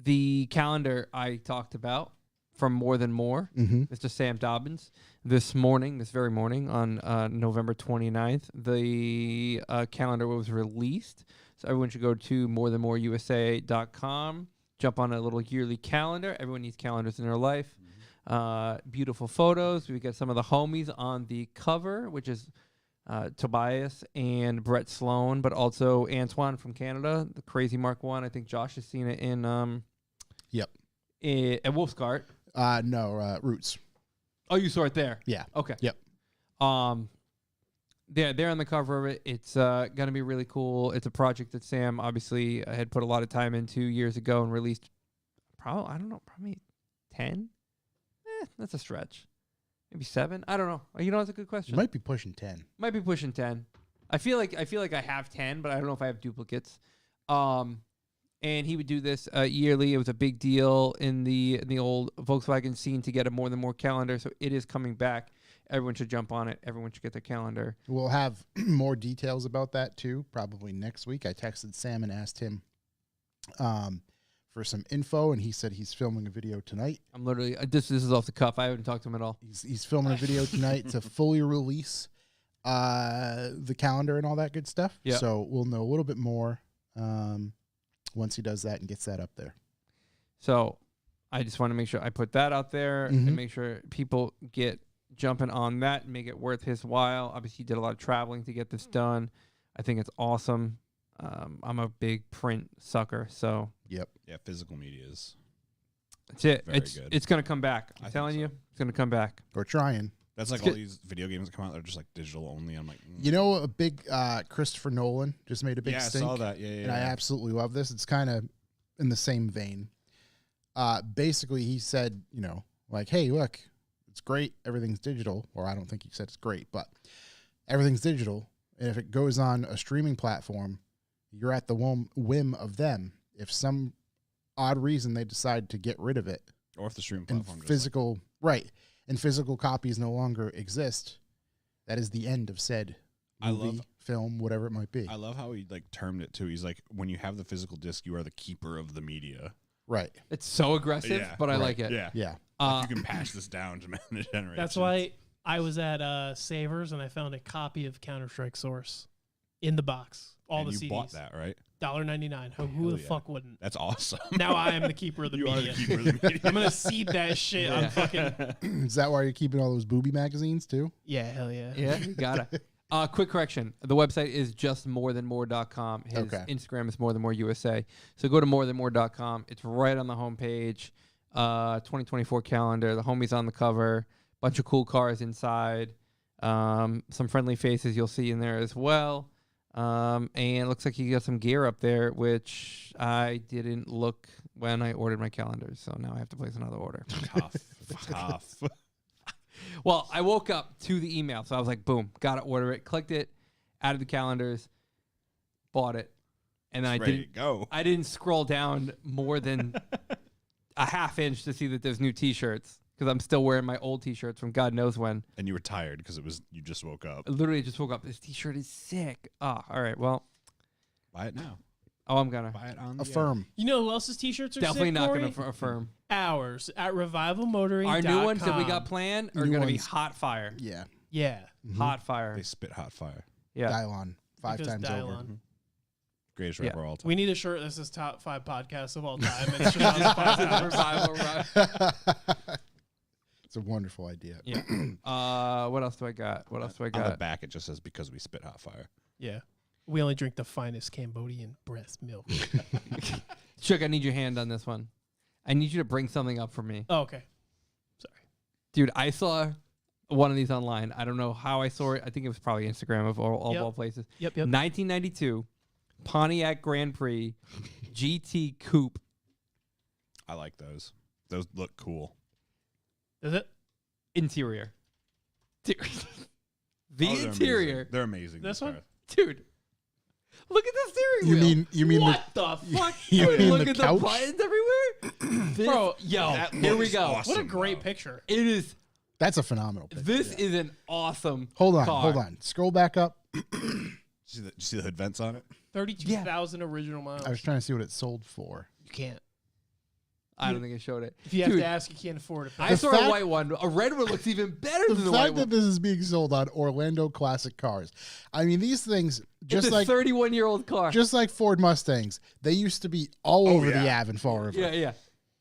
the calendar I talked about from More Than More, Mm-hmm. Mr. Sam Dobbins. This very morning on November 29th, the calendar was released. So everyone should go to morethanmoreusa.com, jump on a little yearly calendar. Everyone needs calendars in their life. Beautiful photos. We got some of the homies on the cover, which is Tobias and Brett Sloan, but also Antoine from Canada, the Crazy Mark 1. I think Josh has seen it in Yep. At Wolfscart. No, Roots. Oh, you saw it there. Yeah. Okay. Yep. They're on the cover of it. It's gonna be really cool. It's a project that Sam obviously had put a lot of time into years ago and released. Probably 10. That's a stretch. Maybe 7. I don't know. It's a good question. Might be pushing 10. Might be pushing 10. I feel like I have 10, but I don't know if I have duplicates. And he would do this yearly. It was a big deal in the old Volkswagen scene to get a More Than More calendar. So it is coming back. Everyone should jump on it. Everyone should get their calendar. We'll have more details about that too, probably next week. I texted Sam and asked him for some info, and he said he's filming a video tonight. I'm literally this is off the cuff. I haven't talked to him at all. He's filming a video tonight to fully release the calendar and all that good stuff. Yeah. So we'll know a little bit more once he does that and gets that up there. So I just want to make sure I put that out there Mhm. and make sure people get jumping on that and make it worth his while. Obviously, he did a lot of traveling to get this done. I think it's awesome. I'm a big print sucker, so Yep. Yeah, physical media is. that's it. Very It's good. it's gonna come back. I I'm think telling so. you, it's gonna come back. We're trying. That's like It's all good. these video games that come out that are just like digital only. I'm like, You know, a big Christopher Nolan just made a big yeah, stink. I saw that. Yeah, yeah. And I absolutely love this. It's kind of in the same vein. Basically, he said, like, hey, look, it's great. Everything's digital. Or I don't think he said it's great, but everything's digital. And if it goes on a streaming platform, you're at the whim of them. If some odd reason they decide to get rid of it or if the stream and platform just physical, right, and physical copies no longer exist, that is the end of said I movie, love- film, whatever it might be. I love how he like termed it too. He's like, when you have the physical disc, you are the keeper of the media. Right. It's so aggressive, Yeah, but I right. like it. Yeah, Yeah. Like, you can pass this down to the generation. That's why I was at Savers and I found a copy of Counter-Strike Source in the box. All and the you CDs. bought that, right? $1.99. Who Hell the yeah. fuck wouldn't? That's awesome. Now I am the keeper of the You are media. the keeper of the media. I'm gonna seed that shit Yeah. on fucking. Is that why you're keeping all those booby magazines too? Yeah, hell yeah. Yeah, you gotta. Quick correction. The website is just morethanmore.com. His Okay. Instagram is morethanmoreusa. So go to morethanmore.com. It's right on the homepage. 2024 calendar. The homie's on the cover. Bunch of cool cars inside. Some friendly faces you'll see in there as well. And it looks like you got some gear up there, which I didn't look when I ordered my calendar. So now I have to place another order. Tough. Well, I woke up to the email, so I was like, boom, gotta order it. Clicked it, added the calendars, bought it, and then Ready to go. I didn't scroll down more than a half inch to see that there's new T-shirts because I'm still wearing my old T-shirts from God knows when. And you were tired because you just woke up. I literally just woke up. This T-shirt is sick. Oh, all right. Well, Buy it now. oh, I'm gonna Buy it on the Affirm. You know who else's t-shirts are definitely sick, not Corey? gonna affirm. Ours at revivalmotoring.com. Our new ones that we got planned are New gonna be ones. hot fire. Yeah. Yeah. Hot fire. They spit hot fire. Yeah. Dylon. 5 because times Dylon. over. Greatest Yeah. rapper of all time. We need a shirt that says top 5 podcasts of all time. And it's just us 5 times. Revival, right? It's a wonderful idea. Yeah. What else do I got? What else do I On the got? back, it just says because we spit hot fire. Yeah. We only drink the finest Cambodian breast milk. Chuck, I need your hand on this one. I need you to bring something up for me. Oh, okay. Sorry. Dude, I saw one of these online. I don't know how I saw it. I think it was probably Instagram of all Yep. places. Yep. 1992 Pontiac Grand Prix GT Coupe. I like those. Those look cool. Is it? Interior. Dude. The Oh, they're interior. amazing. They're amazing. This these one? cars. Dude. Look at the steering wheel. You mean What the fuck? You Dude, mean look the at couch? the buttons everywhere. This, Bro, yo, that here we looks go. awesome. What a great Bro. picture. It is. That's a phenomenal picture. This is an awesome. Hold on, car. hold on. Scroll back up. Did you see the hood vents on it? 32,000 original miles. I was trying to see what it sold for. You can't. I don't think it showed it. If you have Dude, to ask, you can't afford it. I The saw fact- a white one. A red one looks even better The than the white fact that one. this is being sold on Orlando Classic Cars. I mean, these things, just It's a like 31-year-old car. just like Ford Mustangs, they used to be all over the yeah. Ave and Fall River. yeah.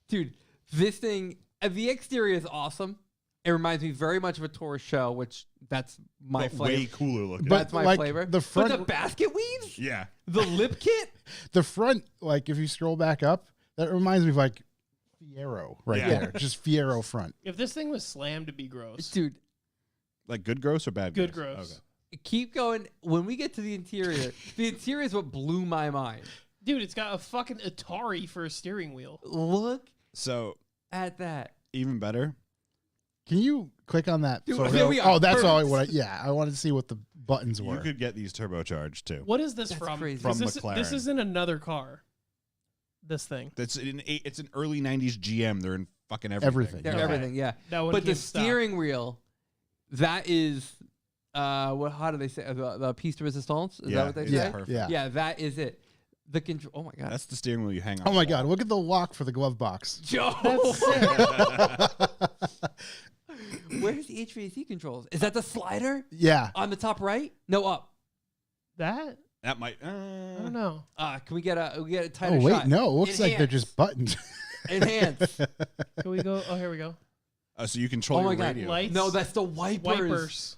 Dude, this thing, the exterior is awesome. It reminds me very much of a Taurus show, which that's my But flavor. way cooler looking. But That's my like flavor. the but front, the basket weaves, yeah. the lip kit, the front, like if you scroll back up, that reminds me of like Fiero right Yeah. there, just Fiero front. If this thing was slammed, it'd be gross. dude. Like good gross or bad Good gross? gross. Okay. Keep going. When we get to the interior is what blew my mind. Dude, it's got a fucking Atari for a steering wheel. Look So at that. even better. Can you click on that Dude, photo? there we are. Oh, that's all. Perfect. I wanted to see what the buttons You were. could get these turbocharged too. What is this That's from? crazy. 'Cause From this McLaren. isn't another car. This thing. It's an early '90s GM. They're in fucking everything. Everything. They're Okay. everything, yeah. That one But the came stock. steering wheel, that is, how do they say the piece de resistance? Is Yeah, that what they it's say? perfect. Yeah. Yeah, that is it. The control. Oh my god, That's the steering wheel you hang on. Oh my the wall. God! Look at the lock for the glove box. Joe. That's sick. Where's the HVAC controls? Is that the slider Yeah. on the top right? No, up. That? That might. I don't know. Can we get a tighter Oh wait, shot? no. It looks like they're Enhance. just buttons. Enhance. Can we go? Oh, here we go. So you control Oh my your God. radio. Lights. No, that's the wipers. Wipers.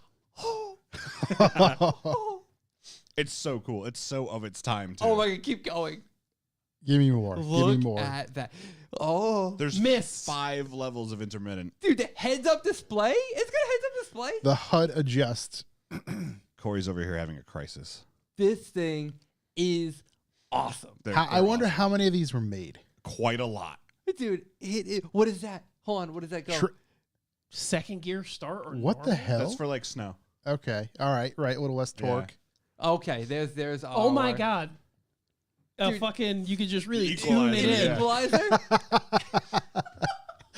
It's so cool. It's so of its time too. Oh my god, keep going. Give me more. Give Look me more. at that. Oh, There's Miss. 5 levels of intermittent. dude, the heads-up display. It's got a heads-up display. The HUD adjust. Corey's over here having a crisis. This thing is awesome, I wonder how many of these were made. Quite a lot. dude. What is that? Hold on, what does that go? Tr- Second gear start or what the normal? hell? That's for like snow. Okay. All right. Right. A little less Yeah. torque. Okay, there's. Oh my our- god. Dude. Fucking, you could just really The tune it equalizer, in. yeah. Equalizer.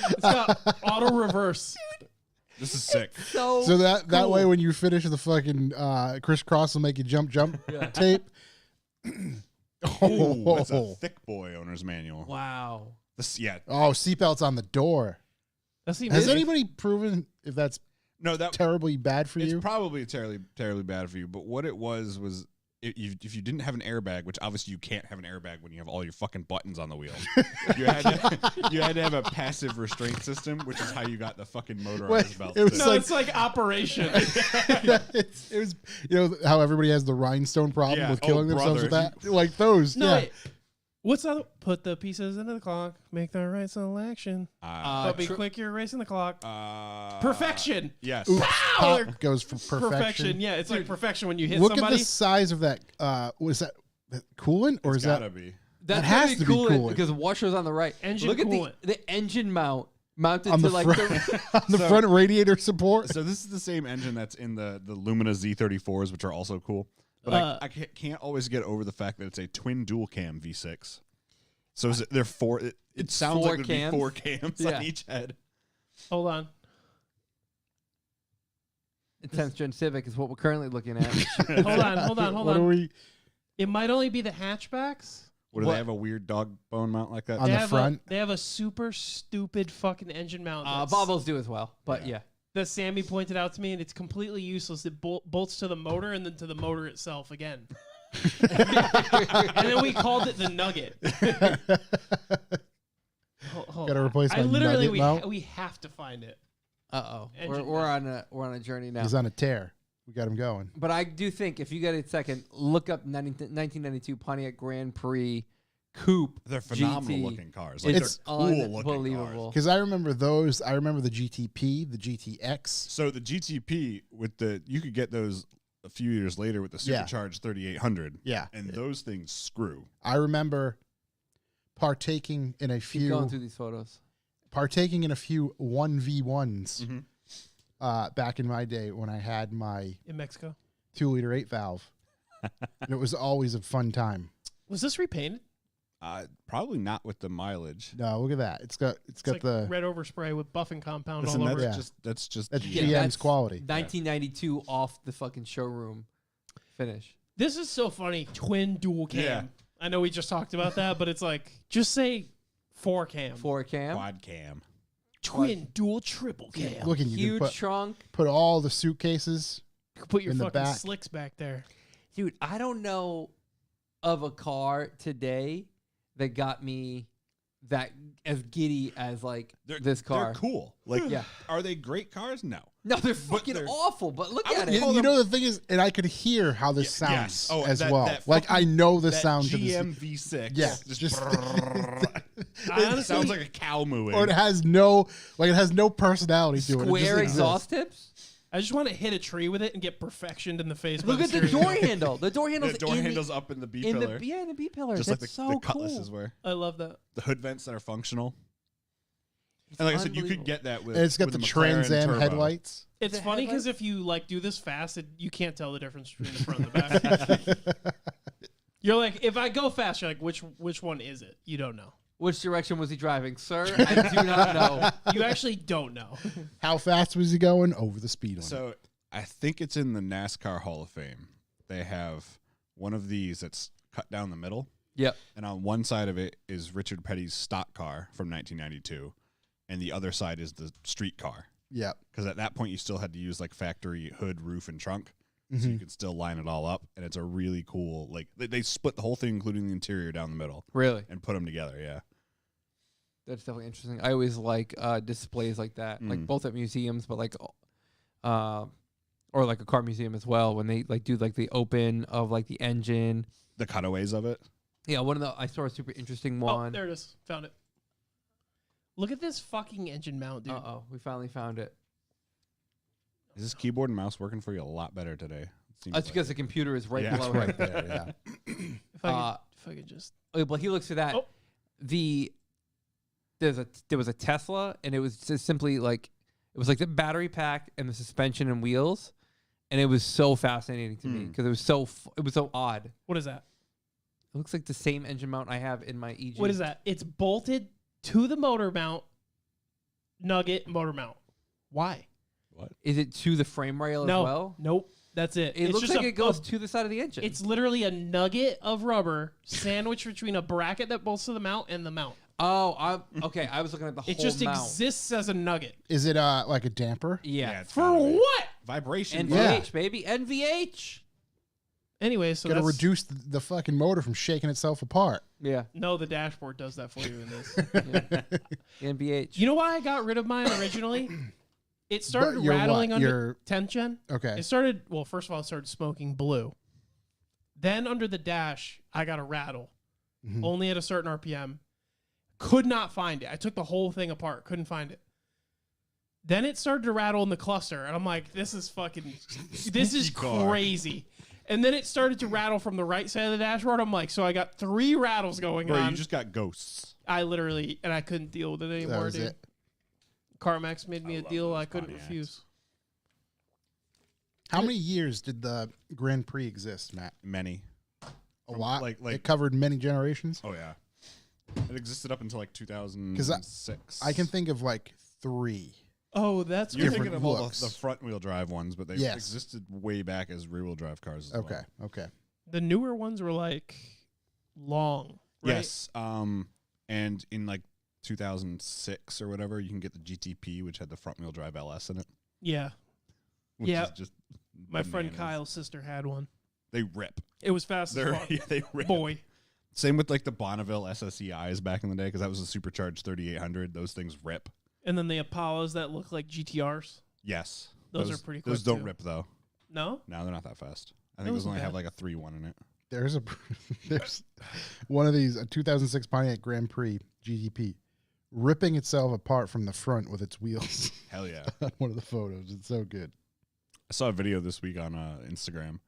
It's got auto reverse. This is sick. So that cool. way, when you finish the fucking crisscross will make you jump tape. Ooh, that's a thick boy owner's manual. Wow. This, yeah. Oh, seatbelts on the door. That's the Has anybody proven if that's No, that terribly bad for it's you? probably terribly bad for you. But what it was if you didn't have an airbag, which obviously you can't have an airbag when you have all your fucking buttons on the wheel, you had to have a passive restraint system, which is how you got the fucking motorized belt. it was too. No, like- it's like Operation. it was, you know, how everybody has the rhinestone problem Yeah. with Oh, killing themselves with brother. that? Like those. No, yeah. wait. What's that? Put the pieces into the clock. Make the right selection. But be quick, you're erasing the clock. Perfection. Yes. Oops. Pow! Pop goes for perfection. Yeah, it's like perfection when you hit Look somebody. at the size of that. Was that coolant or It's is gotta that? be. That's has gonna to be be coolant coolant. because washer's on the right. Engine Look coolant. at the engine mount mounted on to the like front, on the front radiator support. So this is the same engine that's in the Lumina Z34s, which are also cool. But I can't always get over the fact that it's a twin dual cam V6. So is it, they're four? It sounds four like there'd be cams? 4 cams Yeah. on each head. Hold on. a 10th gen Civic is what we're currently looking at. Hold on. What are we It might only be the hatchbacks. What do What? they have a weird dog bone mount like that? On the have front? they have a super stupid fucking engine mount. that's- Volvos do as well, but yeah. that Sammy pointed out to me, and it's completely useless. It bolts to the motor and then to the motor itself again. And then we called it the Nugget. Hold Gotta on. replace I my literally Nugget mount? we have to find it. We're Engine on a journey now. He's on a tear. We got him going. But I do think if you get a second, look up 1992 Pontiac Grand Prix Coupe. They're phenomenal GT. looking cars. Like, It's they're cool looking cars. unbelievable. Because I remember those. I remember the GTP, the GTX. So the GTP with you could get those a few years later with the Yeah. supercharged 3800. Yeah. And those things screw. I remember partaking in a Keep going few through these photos. 1v1s Mhm. back in my day when I had my In Mexico. 2-liter 8 valve. And it was always a fun time. Was this repainted? Probably not with the mileage. No, look at that. It's got It's got like the red overspray with buffing compound Listen, all that's over. Yeah. just that's that's GM. GM's that's quality. 1992 off the fucking showroom finish. This is so funny. Twin dual cam. Yeah. I know we just talked about that, but it's like just say 4 cam. 4 cam, quad cam. Twin dual triple cam. Look, and you huge can put, trunk. put all the suitcases. Put your in the fucking back. slicks back there. Dude, I don't know of a car today that got me that as giddy as like this car. They're cool. Like, Yeah. Are they great cars? No. No, they're fucking they're- awful. But look I at would it. call You them- know the thing is, and I could hear how this Yeah, sounds yes. Oh, as that- well. that Like I fucking- know the That sound to the GM V6. Yeah, Just, just- I it honestly- sounds like a cow mooing. or it has no personality to it. It just Square exists. exhaust tips. I just want to hit a tree with it and get perfectioned in the face. by Look at the steering door wheel. handle. The door handle's the door in handles up in the B in pillar. the in the B pillar. just That's like the, so the cutlasses cool. were. I love that. The hood vents that are functional. And like I said, you could unbelievable. get that with And it's got with the a McLaren Trans Am Turbo. headlights. It's The funny because headlights? if you like do this fast, you can't tell the difference between the front and the back. You're like, if I go fast, you're like, which one is it? You don't know. Which direction was he driving, sir? I do not know. You actually don't know. How fast was he going? Over the speed limit. So I think it's in the NASCAR Hall of Fame. They have one of these that's cut down the middle, Yep. and on one side of it is Richard Petty's stock car from 1992, and the other side is the street car. yeah. Because at that point, you still had to use like factory hood, roof, and trunk, so Mm-hmm. you could still line it all up. And it's a really cool, like they split the whole thing, including the interior, down the middle, Really? and put them together. Yeah, That's definitely interesting. I always like displays like that, like both at museums, but like, or like a car museum as well, when they like do like the open of like the engine. the cutaways of it. Yeah, I saw a super interesting Oh, one. there it is. Found it. Look at this fucking engine mount, dude. We finally found it. Is this keyboard and mouse working for you a lot better today? It seems That's like because it. the computer is right Yeah, below it's him. Right there. Yeah. If I could just. Well, he looks for that. Oh. There was a Tesla, and it was just simply like it was like the battery pack and the suspension and wheels, and it was so fascinating to me because it was so odd. What is that? It looks like the same engine mount I have in my EG. What is that? It's bolted to the motor mount. Nugget motor mount. Why? What? Is it to the frame rail No. as well? Nope. That's it. It It's looks just like a- it goes to the side of the engine. It's literally a nugget of rubber sandwiched between a bracket that bolts to the mount and the mount. Okay. I was looking at the It whole just mount. exists as a nugget. Is it like a damper? Yeah. it's For gotta be. what? Vibration. NVH, baby. NVH. Anyway, so Got to that's reduce the fucking motor from shaking itself apart. Yeah. no, the dashboard does that for you in this. NVH. You know why I got rid of mine originally? It started But your rattling what? under Your- 10th gen. Okay. It started, well, first of all, it started smoking blue. Then under the dash, I got a rattle. Mhm. Only at a certain RPM. Could not find it. I took the whole thing apart. Couldn't find it. Then it started to rattle in the cluster. And I'm like, this is fucking, this is car. crazy. And then it started to rattle from the right side of the dashboard. I'm like, so I got 3 rattles going Bro, on. you just got ghosts. I literally, and I couldn't deal with it That anymore, was dude. it. CarMax made me I a love deal those I couldn't Pontiacs. refuse. How many years did the Grand Prix exist, Matt? Many. A From, lot. like- It covered many generations. Oh yeah. It existed up until like 2006. I can think of like 3. Oh, that's You're different thinking of all looks. the front wheel drive ones, but they Yes. existed way back as rear wheel drive cars as Okay. well. Okay. the newer ones were like long. Right? Yes. And in like 2006 or whatever, you can get the GTP, which had the front wheel drive LS in it. Yeah. Which Yeah. is just My friend bananas. Kyle's sister had one. They rip. It was fast as They're fuck. yeah, they rip. Boy. Same with like the Bonneville SSEIs back in the day, because that was a supercharged 3800. Those things rip. And then the Apollos that look like GTRs. Yes. Those are pretty Those quick, don't too. rip though. No? No, they're not that fast. I think Those those only are have bad. like a 3.1 in it. There's one of these, a 2006 Pontiac Grand Prix GTP, ripping itself apart from the front with its wheels. Hell yeah. On one of the photos. It's so good. I saw a video this week on Instagram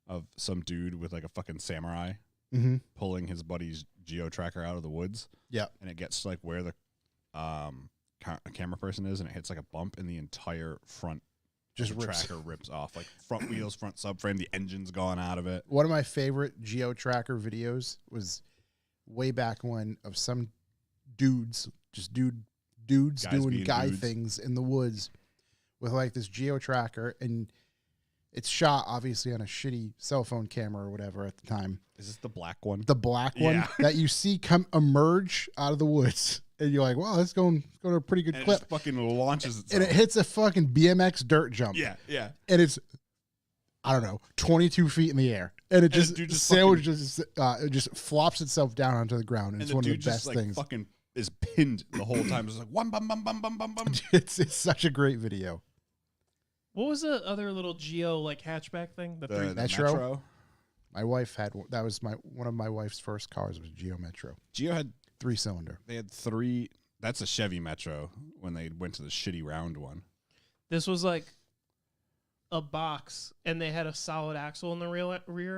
of some dude with like a fucking samurai Mm-hmm. pulling his buddy's geo tracker out of the woods. Yeah. And it gets to like where the camera person is, and it hits like a bump, and the entire front Just of the rips. tracker rips off. Like front wheels, front subframe, the engine's gone out of it. One of my favorite Geo Tracker videos was way back when, of some dudes, just dudes Guys doing being guy dudes. things in the woods with like this Geo Tracker, and it's shot obviously on a shitty cell phone camera or whatever at the time. Is this the black one? The black one Yeah. that you see come emerge out of the woods, and you're like, "Wow, that's going at a pretty good And it clip." just fucking launches itself. And it hits a fucking BMX dirt jump. Yeah, yeah. And it's, I don't know, 22 feet in the air, and it the just dude just sandwiches, it just flops itself down onto the ground, and And it's the one of the dude best just like things. fucking is pinned the whole time. Just like one bum bum bum bum bum bum. It's such a great video. What was the other little Geo like hatchback thing? The three. The Metro? My wife had one. That was one of my wife's first cars was Geo Metro, Geo had 3-cylinder. they had 3. That's a Chevy Metro when they went to the shitty round one. This was like a box, and they had a solid axle in the rear,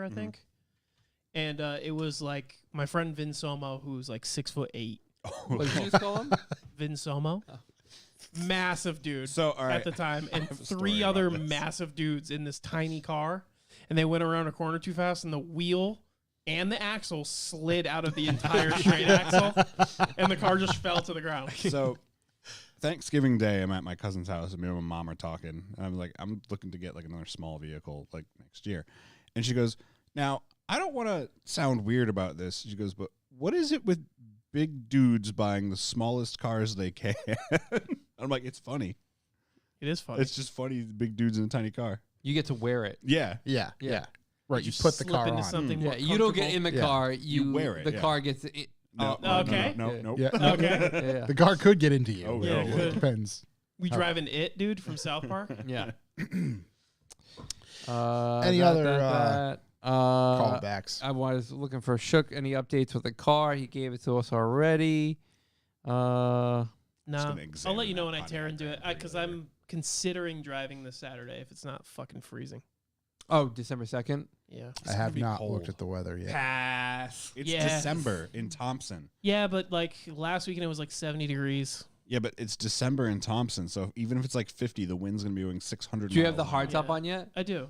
I Mm-hmm. think. And it was like my friend Vin Somo, who's like 6'8". What did you just call him? Vin Somo, massive dude. So all right, at the time, and have a story 3 about other this. massive dudes in this tiny car, and they went around a corner too fast, and the wheel and the axle slid out of the entire straight axle, and the car just fell to the ground. So Thanksgiving Day, I'm at my cousin's house, and me and my mom are talking, and I'm like, I'm looking to get like another small vehicle like next year, and she goes, "Now I don't want to sound weird about this." She goes, "But what is it with big dudes buying the smallest cars they can?" I'm like, "It's funny. It is funny. It's just funny, big dudes in a tiny car." You get to wear it. Yeah, Yeah, Yeah. yeah. Right, you just put the slip car into on. something Yeah, more you don't get comfortable. in the Yeah. car. You wear it, The yeah. car gets it. no, Oh, okay. no. Yeah. Okay. Yeah. The car could get into you. Oh, yeah, it could. depends. We driving it, dude, from South Park. Yeah. Any other, Callbacks. I was looking for Shook. Any updates with the car? He gave it to us already. No, gonna I'll examine let you know that when I Pontiac tear into it Grand Prix because later. I'm considering driving this Saturday if it's not fucking freezing. Oh, December 2nd. Yeah. I have gonna be not cold. looked at the weather yet. Pass. It's Yeah. December in Thompson. Yeah, but like last weekend it was like 70 degrees. Yeah, but it's December in Thompson, so even if it's like 50, the wind's gonna be going 600. Do you have the miles an hard hour. top Yeah. on yet? I do.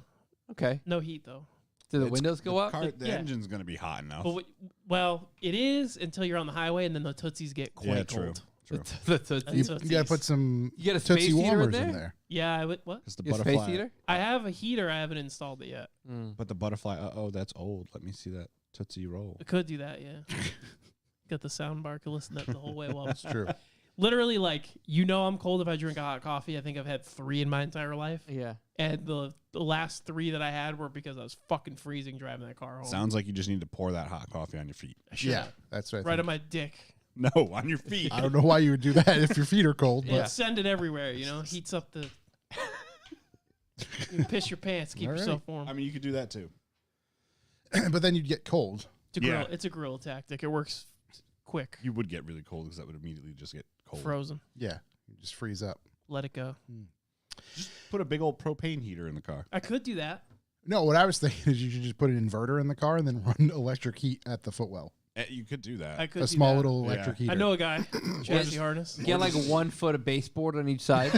Okay. No heat though. Do the It's- windows go up? The Yeah. engine's gonna be hot enough. But well, it is until you're on the highway and then the tootsies get quite Yeah, true. cold. True. That's You, what you gotta these- put some You get a Tootsie space heater in warmers there? in there. Yeah, I would. What? Because the Your butterfly. space heater? I have a heater. I haven't installed it yet. Mm. But the butterfly. That's old. Let me see that Tootsie Roll. I could do that. Yeah. Got the sound bar. Could listen to that the whole way while I'm True. literally like I'm cold if I drink a hot coffee. I think I've had 3 in my entire life, Yeah. and the last 3 that I had were because I was fucking freezing driving that car home. Sounds like you just need to pour that hot coffee on your feet. I should Yeah, have. that's what I Right think. on my dick. No, on your feet. I don't know why you would do that if your feet are cold, Yeah. but Send it everywhere. Heats up the. You piss your pants. Keep All right. yourself warm. I mean, you could do that too. but then you'd get cold. Yeah. It's a grill tactic. It works quick. You would get really cold because that would immediately just get cold. Frozen. Yeah, you just freeze up. Let it go. Just put a big old propane heater in the car. I could do that. No, what I was thinking is you should just put an inverter in the car and then run electric heat at the footwell. You could do that. I could A do small that. little electric heater. I know a guy. Chassis harness. Get like 1 foot of baseboard on each side.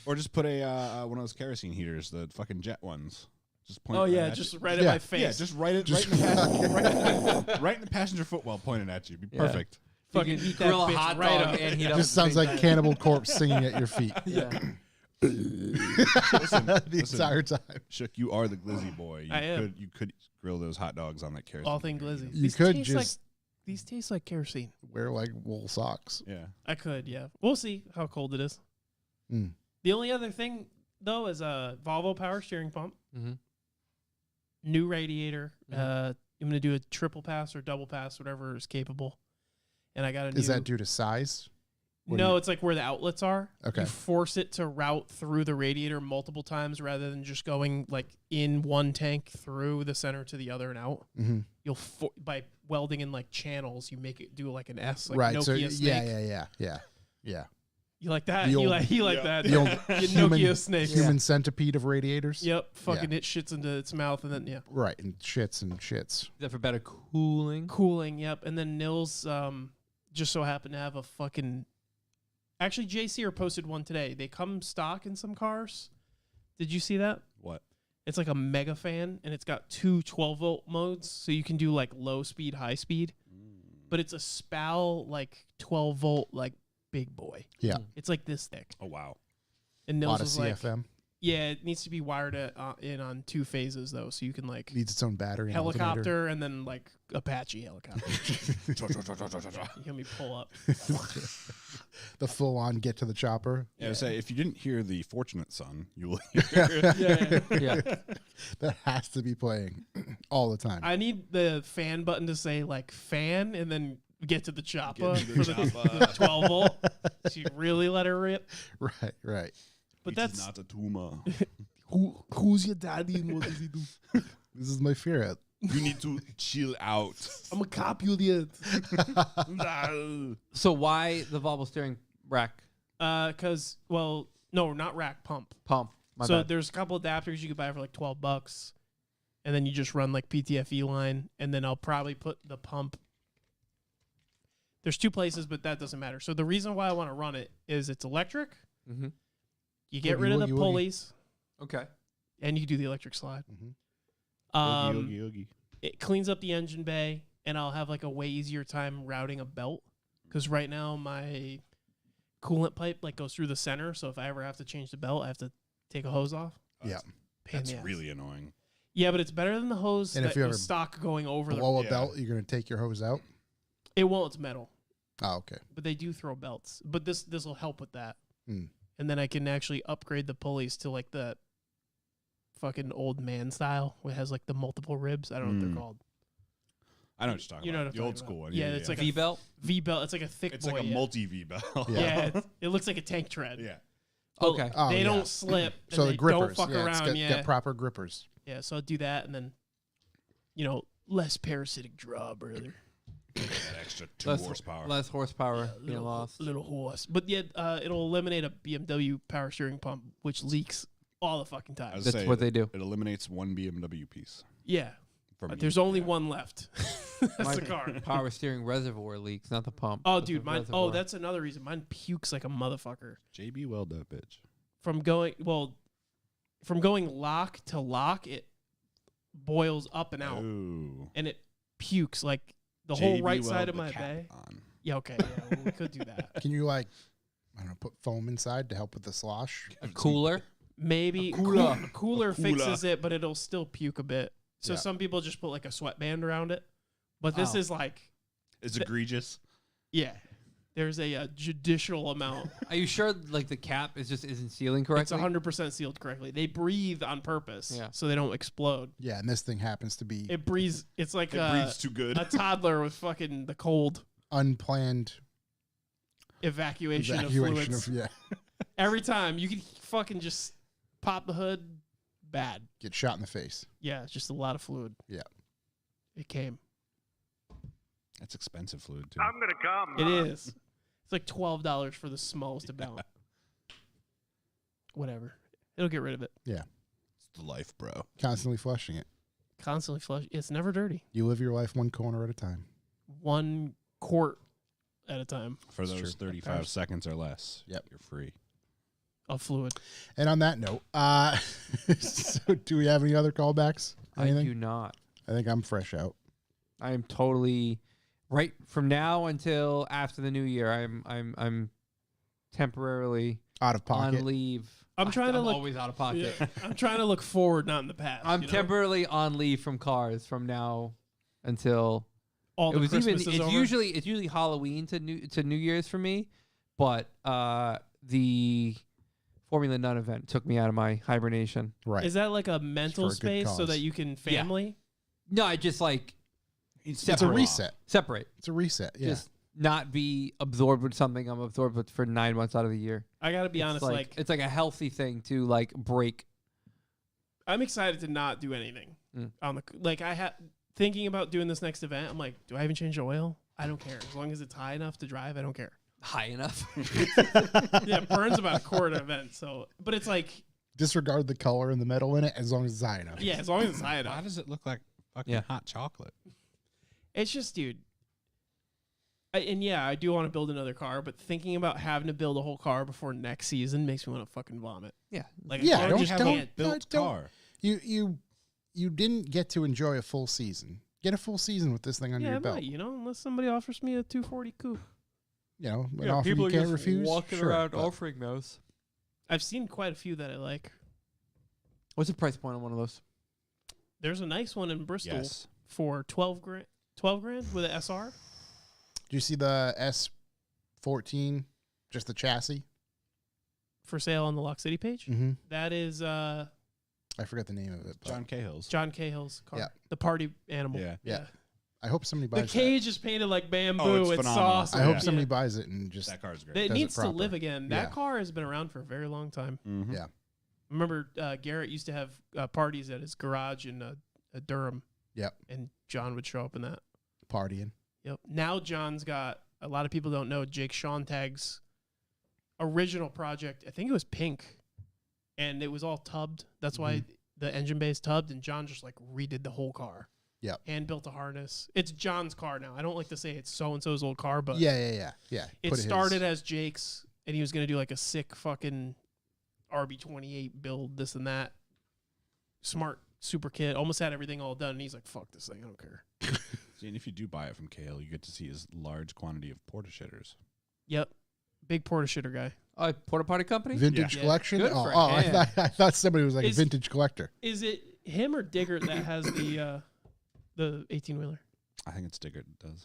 Or just put a one of those kerosene heaters, the fucking jet ones. Just point. Oh it yeah, at just you. right at my face. Yeah, just right in the passenger foot while pointing at you. Be Yeah. perfect. fucking You can heat that grill a bitch hot right dog up. and heat It up. just at the sounds same like time. Cannibal Corpse singing at your feet Yeah. the entire time. Shook, you are the glizzy boy. I am. You could grill those hot dogs on that kerosene. All thing heater. glizzy. You These could taste just these taste like kerosene. wear like wool socks. Yeah. I could, yeah. We'll see how cold it is. Mm. The only other thing though is a Volvo power steering pump, Mhm. new radiator. Mhm. I'm gonna do a triple pass or double pass, whatever is capable. And I got a new. Is that due to size? What do No, you- it's like where the outlets are. Okay. You force it to route through the radiator multiple times rather than just going like in one tank through the center to the other and out. Mm-hmm. You'll by welding in like channels, you make it do like an S, like Right. Nokia So Snake. yeah. You like that? The You old- like that? The old Your human, Nokia Snake. human centipede of radiators. Yep. Fucking it shits into its mouth and then yeah. Right, and shits. Is that for better cooling? Cooling. Yep. And then Nils just so happened to have a fucking. Actually, JCR posted one today. They come stock in some cars. Did you see that? What? It's like a mega fan, and it's got two 12-volt modes, so you can do like low speed, high speed. But it's a SPAL like 12-volt like big boy. Yeah. It's like this thick. Oh wow. And A Nils lot of was like, CFM. yeah, it needs to be wired in on 2 phases though, so you can like Needs its own battery. and alternator. helicopter and then like Apache helicopter. You hear me pull up. The full on get to the chopper. Yeah, I would say if you didn't hear the Fortunate Son, you will. Yeah. Yeah. That has to be playing all the time. I need the fan button to say like fan and then get to the chopper Get to for the the chopper. 12 volt. So you really let her rip. Right. But It that's is not a tumor. who's your daddy and what does he do? This is my fear. You need to chill out. I'm a cop, you idiot. So why the Volvo steering rack Because well, no, not rack pump. pump? My So bad. there's a couple adapters you could buy for like $12, and then you just run like PTFE line, and then I'll probably put the pump. There's 2 places, but that doesn't matter. So the reason why I want to run it is it's electric. Mm-hmm. You get Oogie, rid of the oogie, oogie. pulleys, Okay. and you can do the electric slide. Mhm. Oogie. It cleans up the engine bay, and I'll have like a way easier time routing a belt. Because right now my coolant pipe like goes through the center, so if I ever have to change the belt, I have to take a hose off. Yeah. Pain in That's the ass. really annoying. Yeah, but it's better than the hose And if that you was ever stock going over Below a Yeah. belt, you're gonna take your hose out. It won't. It's metal, Oh, okay. but they do throw belts. But this will help with that. Hmm. And then I can actually upgrade the pulleys to like the fucking old man style, where it has like the multiple ribs. I don't know what Mm. th're called. I know what you're talking You know about. what I'm The old talking school about. one. Yeah, it's like V belt. V belt. It's like a thick it's boy. like a yeah. multi V belt. Yeah. Yeah, it looks like a tank tread. Yeah. But Okay. Oh, they yeah. don't slip. And So they the grippers, don't fuck yeah, it's around. got, Yeah, got proper grippers. yeah. So I'll do that, and then, less parasitic draw, brother. That extra 2 horsepower. Less horsepower being Little, lost. little horse. But yeah, it'll eliminate a BMW power steering pump, which leaks all the fucking time. I was That's say, what they do. It eliminates one BMW piece. Yeah. From But you. there's only Yeah. one left. That's My the car. power steering reservoir leaks, not the pump. Oh, but the dude, mine. reservoir. Oh, that's another reason. Mine pukes like a motherfucker JB Weld that bitch. from going lock to lock. It boils up and out, Ooh. and it pukes like the whole JB right side Weld of the my cap bay. on. Yeah, okay, yeah, well, we could do that. Can you I don't know, put foam inside to help with the slosh? a cooler. Maybe A cooler. a cooler A cooler. fixes it, but it'll still puke a bit. So Yeah. some people just put like a sweatband around it, but this Oh. is like, It's egregious. yeah, there's a judicial amount. Are you sure like the cap isn't sealing It's correctly? 100% sealed correctly. They breathe on purpose, Yeah. so they don't explode. Yeah, and this thing happens to be It breathes. It's like It breathes too good. a toddler with fucking the cold unplanned evacuation of evacuation fluids. of Every time you can fucking just pop the hood, bad. get shot in the face. Yeah, it's just a lot of fluid. Yeah. It came. That's expensive fluid too. I'm gonna come. It is. It's like $12 for the smallest amount. Whatever. It'll get rid of it. It's the life, bro. Constantly flushing it. Constantly flush. It's never dirty. You live your life one corner at a time. 1 quart at a time For That's those true. 35 seconds or less, Yep. you're free. of fluid. And on that note, so do we have any other callbacks? I Anything? do not. I think I'm fresh out. I am totally right from now until after the new year. I'm temporarily Out of pocket. on leave. I'm trying to look. always out of pocket. Yeah, I'm trying to look forward, not in the past. I'm you know? temporarily on leave from cars from now until All it the was Christmas even. is It's over. usually Halloween to New Year's for me, but the Formula None event took me out of my hibernation. Right. Is that like a mental for a good space so cause. that you can family? No, I just like It's a separate. reset. Separate. It's a reset. Yeah. Just not be absorbed with something I'm absorbed with for 9 months out of the year. I gotta be honest. Like it's like a healthy thing to like break. I'm excited to not do anything on the like. I had thinking about doing this next event. I'm like, do I even change the oil? I don't care as long as it's high enough to drive. I don't care. High enough. Yeah, it burns about a quart an event. So, but it's like, Disregard the color and the metal in it as long as it's high enough. yeah, as long as it's high Why enough. does it look like fucking Yeah. hot chocolate? It's just, dude. And yeah, I do want to build another car, but thinking about having to build a whole car before next season makes me want to fucking vomit. Yeah. Like, Yeah, I don't- just have don't- a can't. built don't- car. You didn't get to enjoy a full season. Get a full season with this thing under Yeah, I your belt. might, you know, unless somebody offers me a 240 coupe. You know, an offer you can't refuse. Sure, but offering those. I've seen quite a few that I like. What's the price point on one of those? There's a nice one in Bristol Yes. for 12 grand. 12 grand with an SR. Do you see the S14? Just the chassis. For sale on the Lock City page. Mm-hmm. That is I forget the name of it. But John Cahill's. John Cahill's car. Yeah. The party animal. Yeah. Yeah. I hope somebody The buys that. cage is painted like bamboo. Oh, it's it's phenomenal. awesome. I hope Yeah. somebody buys it and just That car's great. It does it needs to proper. live again. That Yeah. car has been around for a very long time. Mhm. Yeah. Remember, Garrett used to have parties at his garage in Durham. Yep. And John would show up in that. partying. Yep. Now John's got, a lot of people don't know, Jake Schontag's original project. I think it was pink. And it was all tubbed. That's why the engine bay is tubbed. And John just like redid the whole car. Yep. And built a harness. It's John's car now. I don't like to say it's so-and-so's old car, but Yeah. it Put his- started as Jake's. And he was going to do like a sick fucking RB28 build, this and that. Smart, super kid. Almost had everything all done. And he's like, fuck this thing. I don't care. See, and if you do buy it from Cahill, you get to see his large quantity of porta shitters. Yep. Big porta shitter guy. Porta potty company. vintage Yeah. collection. Good Oh, for I him. thought somebody was like Is- a vintage collector. Is it him or Diggert that has the 18-wheeler? I think it's Diggert that does.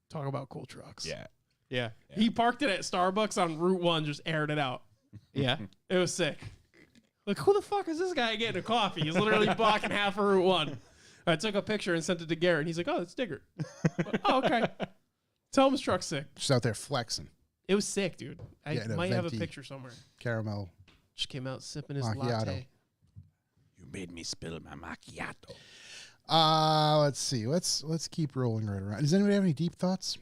Talk about cool trucks. Yeah. Yeah. He parked it at Starbucks on Route 1, just aired it out. Yeah. It was sick. Like, who the fuck is this guy getting a coffee? He's literally blocking half of Route 1. I took a picture and sent it to Garrett, and he's like, oh, it's Diggert. Oh, okay. Tell him his truck's sick. Just out there flexing. It was sick, dude. I Yeah, in a might have a venti. picture somewhere. Caramel. Just came out sipping his Macchiato. latte. You made me spill my macchiato. Let's see. Let's keep rolling right around. Does anybody have any deep thoughts?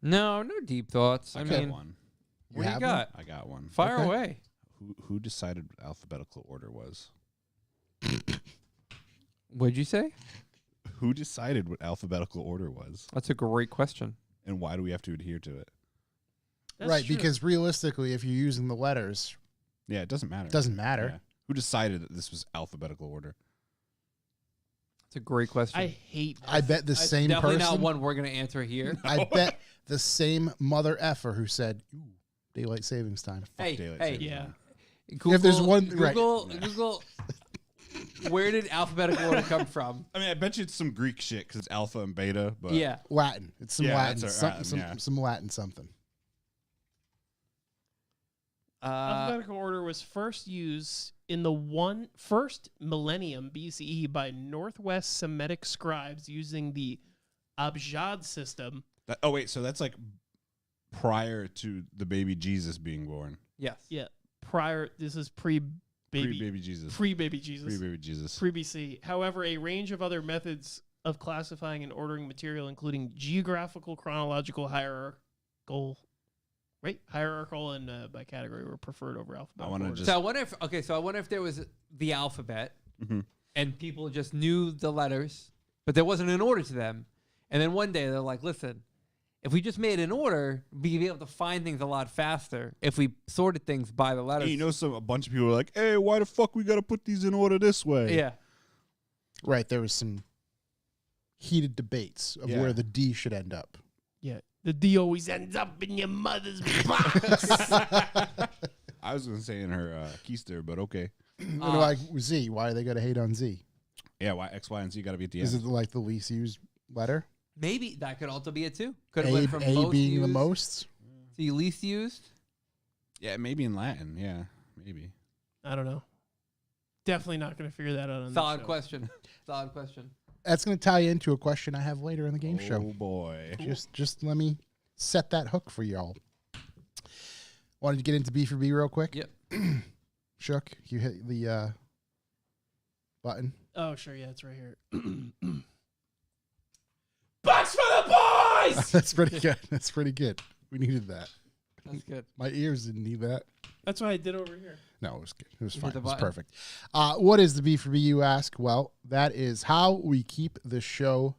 No deep thoughts. I got mean, one. what do you have got? I got one. Fire Okay. away. Who decided what alphabetical order was? What'd you say? Who decided what alphabetical order was? That's a great question. And why do we have to adhere to it? That's right, true. because realistically, if you're using the letters, Yeah, it doesn't matter. it doesn't matter. Yeah. Who decided that this was alphabetical order? That's a great question. I hate I bet the same Definitely person. not one we're gonna answer here. I bet the same mother effer who said, "Ooh, daylight savings time." hey, daylight hey, savings Yeah. time. Google, If there's one- right. Google. Where did alphabetical order come from? I mean, I bet you it's some Greek shit because it's alpha and beta. But Yeah. Latin. It's some Yeah, Latin. that's Some, Latin, some, yeah. some Latin something. Alphabetical order was first used in the first millennium BCE by Northwest Semitic scribes using the Abjad system. oh wait, so that's like prior to the baby Jesus being born. Yes. Yeah, this is pre-baby Pre-baby Jesus. pre-baby Jesus, Pre-baby Jesus. pre-BC. However, a range of other methods of classifying and ordering material, including geographical, chronological, hierarchical, Right? Hierarchical and by category were preferred over alphabetical. I wanna order. just- So I wonder if there was the alphabet and people just knew the letters, but there wasn't an order to them. And then one day they're like, listen, if we just made an order, we'd be able to find things a lot faster if we sorted things by the letters. Hey, you know, a bunch of people are like, "Hey, why the fuck we gotta put these in order this way?" Yeah. Right. There was some heated debates of Yeah. where the D should end up. Yeah. The D always ends up in your mother's box. I was gonna say in her keister, but okay. What do like Z? Why are they got to hate on Z? Yeah, why X, Y, and Z gotta be at the Is end? it like the least used letter? Maybe that could also be it too. Could A, have went from A most being used the most? to least used. Yeah, maybe in Latin. Yeah, maybe. I don't know. Definitely not going to figure that out on Solid the show. question. Solid question. That's going to tie into a question I have later in the game Oh show. boy. Just let me set that hook for y'all. Wanted to get into B for B real quick. Yep. Shook, you hit the button. Oh, sure. Yeah, it's right here. Bucks for the boys! That's pretty good. That's pretty good. We needed that. That's good. My ears didn't need that. That's what I did over here. No, it was good. It was You fine. hit It the was button. perfect. What is the B for B, you ask? Well, that is how we keep the show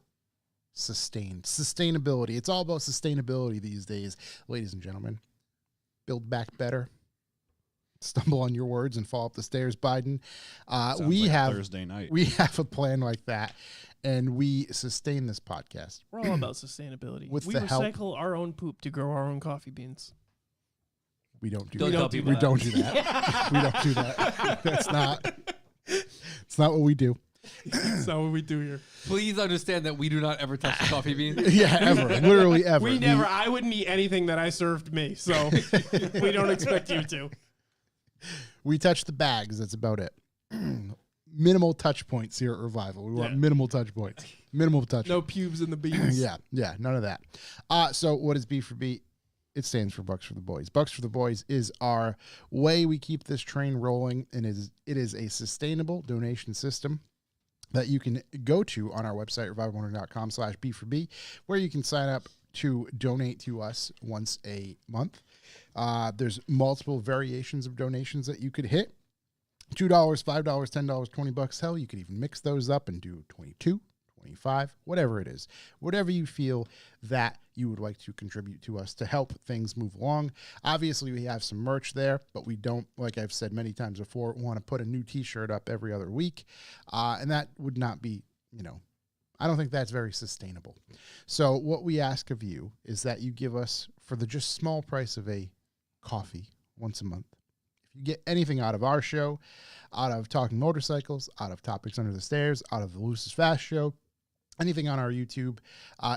sustained. Sustainability. It's all about sustainability these days, ladies and gentlemen. Build back better. Stumble on your words and fall up the stairs, Biden. Sounds We like a have Thursday night. we have a plan like that, and we sustain this podcast. We're all about sustainability. With we the help- recycle our own poop to grow our own coffee beans. We don't do Don't that. tell people We that. don't do that. We don't do that. That's not. It's not what we do. That's not what we do here. Please understand that we do not ever touch the coffee bean. Yeah, ever. Literally ever. We never. I wouldn't eat anything that I served me, so we don't expect you to. We touch the bags. That's about it. Minimal touch points here at Revival. We want Yeah. minimal touch points. Minimal touch. No pubes in the beans. Yeah, none of that. So what is B for B? It stands for Bucks for the Boys. Bucks for the Boys is our way we keep this train rolling, and it is a sustainable donation system that you can go to on our website, revivalmorning.com/B4B, where you can sign up to donate to us once a month. There's multiple variations of donations that you could hit. $2, $5, $10, $20. Hell, you could even mix those up and do 22, 25, whatever it is. Whatever you feel that you would like to contribute to us to help things move along. Obviously, we have some merch there, but we don't, like I've said many times before, want to put a new t-shirt up every other week. And that would not be, I don't think that's very sustainable. So what we ask of you is that you give us, for the just small price of a coffee once a month, if you get anything out of our show, out of Talking Motorcycles, out of Topics Under the Stairs, out of the Lucis Fast Show, anything on our YouTube,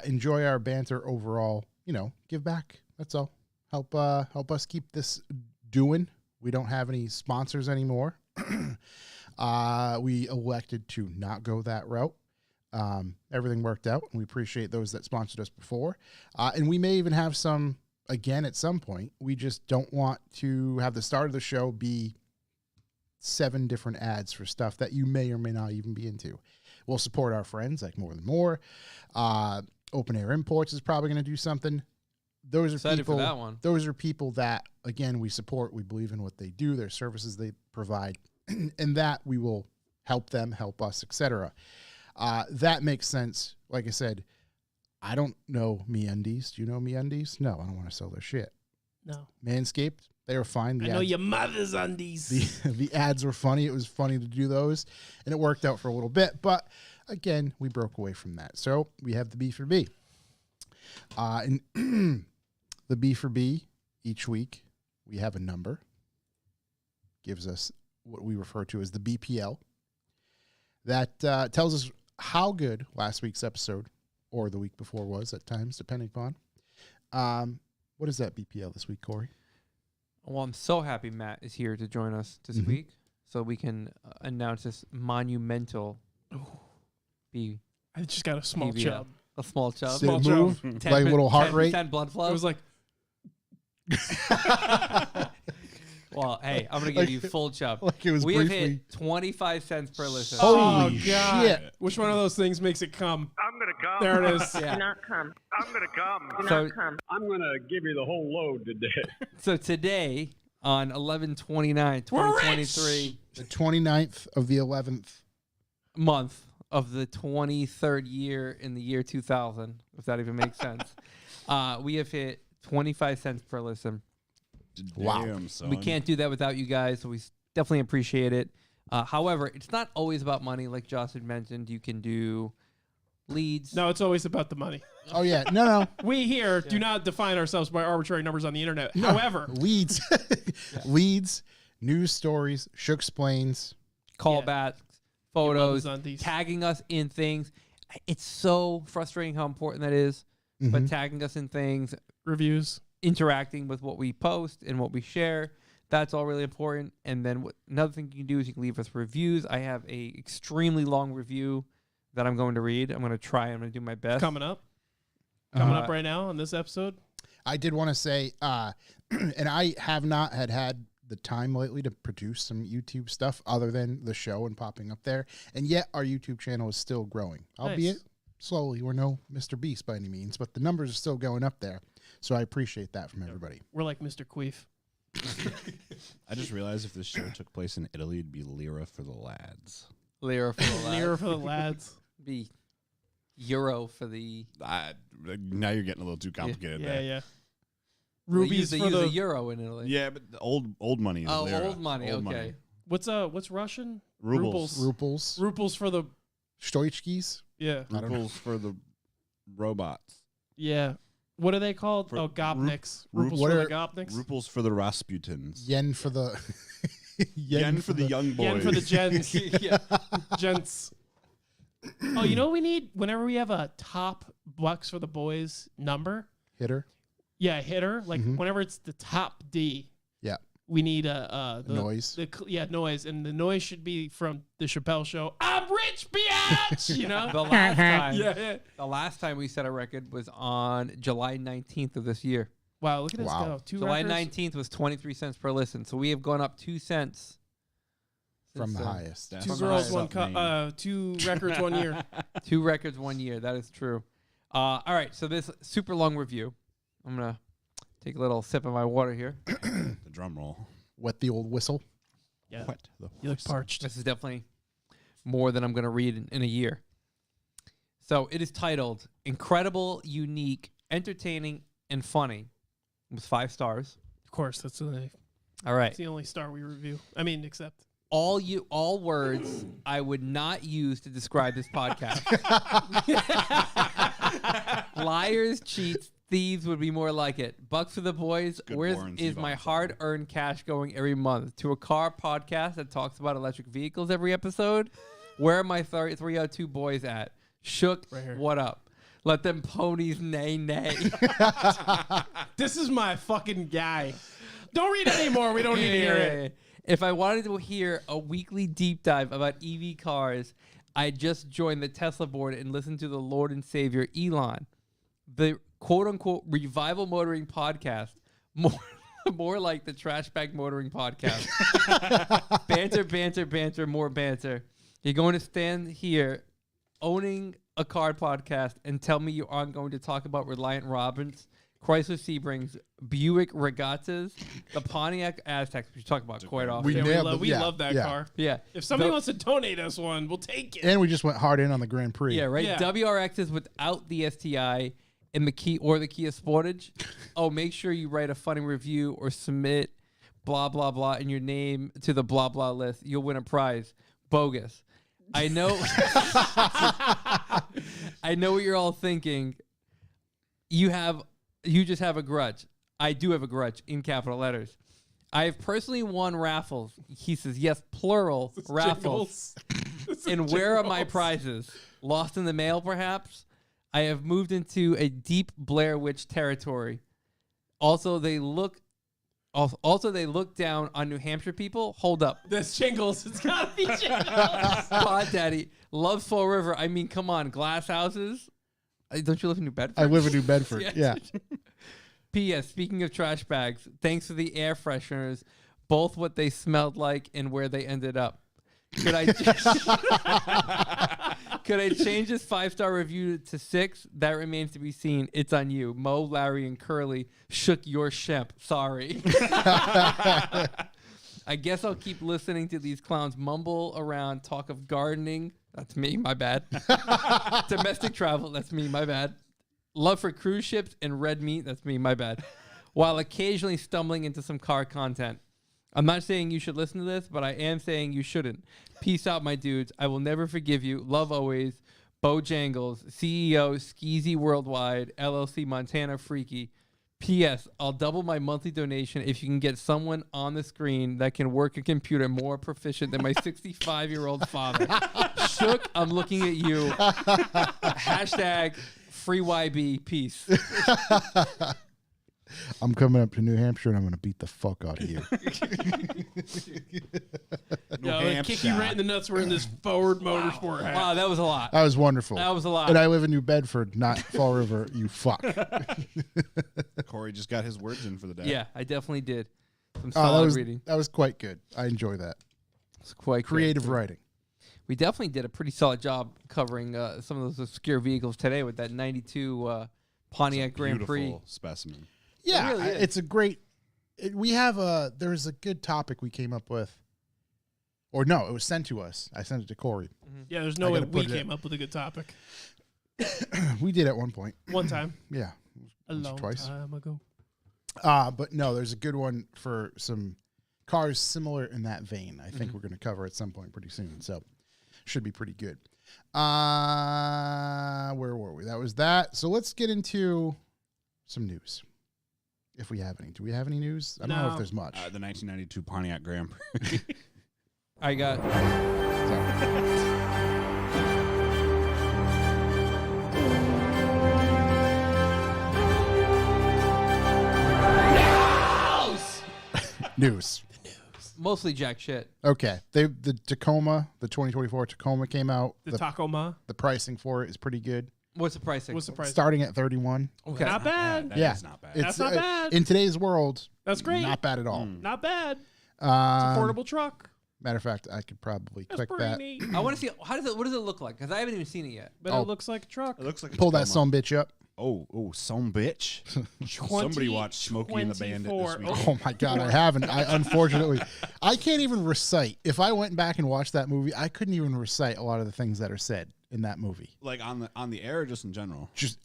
enjoy our banter overall, give back. That's all. Help us keep this doing. We don't have any sponsors anymore. We elected to not go that route. Everything worked out, and we appreciate those that sponsored us before. And we may even have some again at some point. We just don't want to have the start of the show be 7 different ads for stuff that you may or may not even be into. We'll support our friends like More Than More. Open Air Imports is probably going to do something. Those are Excited people. for that one. Those are people that, again, we support. We believe in what they do, their services they provide, and that we will help them, help us, etc. That makes sense. Like I said, I don't know MeUndies. Do you know MeUndies? No, I don't want to sell their shit. No. Manscaped, they were fine. I know your mother's undies. The ads were funny. It was funny to do those, and it worked out for a little bit. But again, we broke away from that. So we have the B for B. And the B for B, each week, we have a number. Gives us what we refer to as the BPL. That tells us how good last week's episode or the week before was at times, depending upon. What is that BPL this week, Corey? Well, I'm so happy Matt is here to join us this Mhm. week, so we can announce this monumental B. I just got a small BBL. chub. A small chub. Did it Small move? chub. Like a little heart rate? 10% blood flow. It was like, well, hey, I'm gonna give you full chub. Like it was We have briefly. hit 25 cents per listen. Holy oh, God. shit. Which one of those things makes it come? I'm gonna come. There it is. Yeah. Do not come. I'm gonna come. Do So- not come. I'm gonna give you the whole load today. So today on 11/29/2023 The 29th of the 11th. month of the 23rd year in the year 2000, if that even makes sense, we have hit 25 cents per listen. Wow. Damn, son. We can't do that without you guys, so we definitely appreciate it. However, it's not always about money, like Josh had mentioned. You can do leads. No, it's always about the money. Oh, yeah. No. We here do not define ourselves by arbitrary numbers on the internet. However, Leads. Leads, news stories, Shook Explains. callbacks, photos, on these. tagging us in things. It's so frustrating how important that is. But tagging us in things, reviews. interacting with what we post and what we share, that's all really important. And then another thing you can do is you can leave us reviews. I have a extremely long review that I'm going to read. I'm going to try. I'm going to do my best. Coming up right now on this episode. I did want to say, and I have not had the time lately to produce some YouTube stuff other than the show and popping up there. And yet our YouTube channel is still growing, albeit slowly. We're no Mr. Beast by any means, but the numbers are still going up there. So I appreciate that from everybody. We're like Mr. Queef. I just realized if this show took place in Italy, it'd be Lira for the lads. Lira for the lads. Lira for the lads. Be Euro for the Now you're getting a little too complicated Yeah, there. yeah. they Rubies use for the a euro in Italy. Yeah, but the old money is Oh, lira. old money. Okay. what's Russian? Rubles. Ruples, Ruples for the Stoichkis. yeah. I don't know. Rubles for the robots. Yeah. What are they called? For- Gopniks. Ru- Ruples what for are- the Gopniks. Ruples for the Rasputins. Yen for the Yen for the young boys. Yen for the gens. Yeah. Gents. Oh, you know what we need? Whenever we have a top bucks for the boys number, hitter. yeah, hitter. Like Mhm. whenever it's the top D, Yeah. we need the Noise. noise, and the noise should be from the Chappelle Show. I'm rich, biatch. You know. The last time, Yeah. the last time we set a record was on July 19th of this year. Wow, look at us Wow. go. Two July records. 19th was 23 cents per listen. So we have gone up 2 cents From since the then. highest. That's Two From girls, the one highest. cup. 2 records, 1 year. 2 records 1 year. That is true. All right. So this super long review. I'm going to take a little sip of my water here. The drum roll. Wet the old whistle. Yeah. What the You look parched. This is definitely more than I'm going to read in a year. So it is titled Incredible, Unique, Entertaining, and Funny with 5 stars. Of course, that's All right. the only star we review. I mean, except. All words I would not use to describe this podcast. Liars, cheats, thieves would be more like it. Bucks for the boys. Good Where Warren is my Zevon. hard-earned cash going every month? To a car podcast that talks about electric vehicles every episode? Where are my 302 boys at? Shook, Right here. what up? Let them ponies neigh neigh. This is my fucking guy. Don't read anymore. We don't need to hear it. If I wanted to hear a weekly deep dive about EV cars, I'd just join the Tesla board and listen to the Lord and Savior Elon. The quote-unquote revival motoring podcast, more like the trash bag motoring podcast. Banter, banter, banter, more banter. You're going to stand here owning a car podcast and tell me you aren't going to talk about Reliant Robins, Chrysler Sebrings, Buick Regattas, the Pontiac Aztecs, which we talk about quite often. We Yeah, nailed we it. love that Yeah. car. Yeah. If somebody The- wants to donate us one, we'll take it. And we just went hard in on the Grand Prix. Yeah, right. Yeah. WRXs without the STI and the Kia Sportage. Oh, make sure you write a funny review or submit blah blah blah in your name to the blah blah list. You'll win a prize. Bogus. I know. I know what you're all thinking. You just have a grudge. I do have a grudge in capital letters. I have personally won raffles. He says yes, plural raffles. And where are my prizes? Lost in the mail, perhaps? I have moved into a deep Blair Witch territory. Also, they look down on New Hampshire people. Hold up. That's Jingles. It's gotta be Jingles. Pod Daddy loves Fall River. I mean, come on, glass houses. Don't you live in New Bedford? I live in New Bedford. Yeah. Yeah. P.S. Speaking of trash bags, thanks for the air fresheners, both what they smelled like and where they ended up. Could Could I change this 5-star review to 6? That remains to be seen. It's on you. Mo, Larry, and Curly shook your ship. Sorry. I guess I'll keep listening to these clowns mumble around, talk of gardening. That's me, my bad. Domestic travel, that's me, my bad. Love for cruise ships and red meat, that's me, my bad. While occasionally stumbling into some car content. I'm not saying you should listen to this, but I am saying you shouldn't. Peace out, my dudes. I will never forgive you. Love always. Bojangles, CEO, Skeezy Worldwide, LLC Montana Freaky. P.S. I'll double my monthly donation if you can get someone on the screen that can work a computer more proficient than my 65-year-old father. Shook, I'm looking at you. Hashtag free YB. Peace. I'm coming up to New Hampshire and I'm going to beat the fuck out of you. Like kick you right in the nuts. We're in this Forward Motorsport hat. Wow, that was a lot. That was wonderful. That was a lot. And I live in New Bedford, not Fall River, you fuck. Corey just got his words in for the day. Yeah, I definitely did. Some Oh, solid reading. that was quite good. I enjoy that. It's quite Creative great. writing. We definitely did a pretty solid job covering some of those obscure vehicles today with that 92 Pontiac Grand Prix. Beautiful specimen. Yeah, really is. it's a great. There's a good topic we came up with. Or no, it was sent to us. I sent it to Corey. Yeah, there's no I way gotta we put it- came up with a good topic. We did at one point. One time. Yeah. A Once or long twice. time ago. But no, there's a good one for some cars similar in that vein. I think we're going to cover at some point pretty soon. So should be pretty good. Where were we? That was that. So let's get into some news. If we have any. Do we have any news? I don't know if No. there's much. The 1992 Pontiac Grand Prix. I got. News. Mostly jack shit. Okay. The Tacoma, the 2024 Tacoma came out. The Tacoma. The pricing for it is pretty good. What's the pricing? What's the price? Starting at 31. Okay. Not bad. That Yeah. is not bad. It's, That's not bad. In today's world, That's great. not bad at all. Not bad. It's a Um, portable truck. Matter of fact, I could probably That's click pretty that. neat. I want to see what does it look like? Because I haven't even seen it yet. But Oh. it looks like a truck. It looks like a Pull that Tacoma. some bitch up. Oh, some bitch. Somebody watched Smokey and the Bandit this 2024. week. Oh my god, I haven't. I unfortunately, I can't even recite. If I went back and watched that movie, I couldn't even recite a lot of the things that are said in that movie. Like on the air, or just in general. Just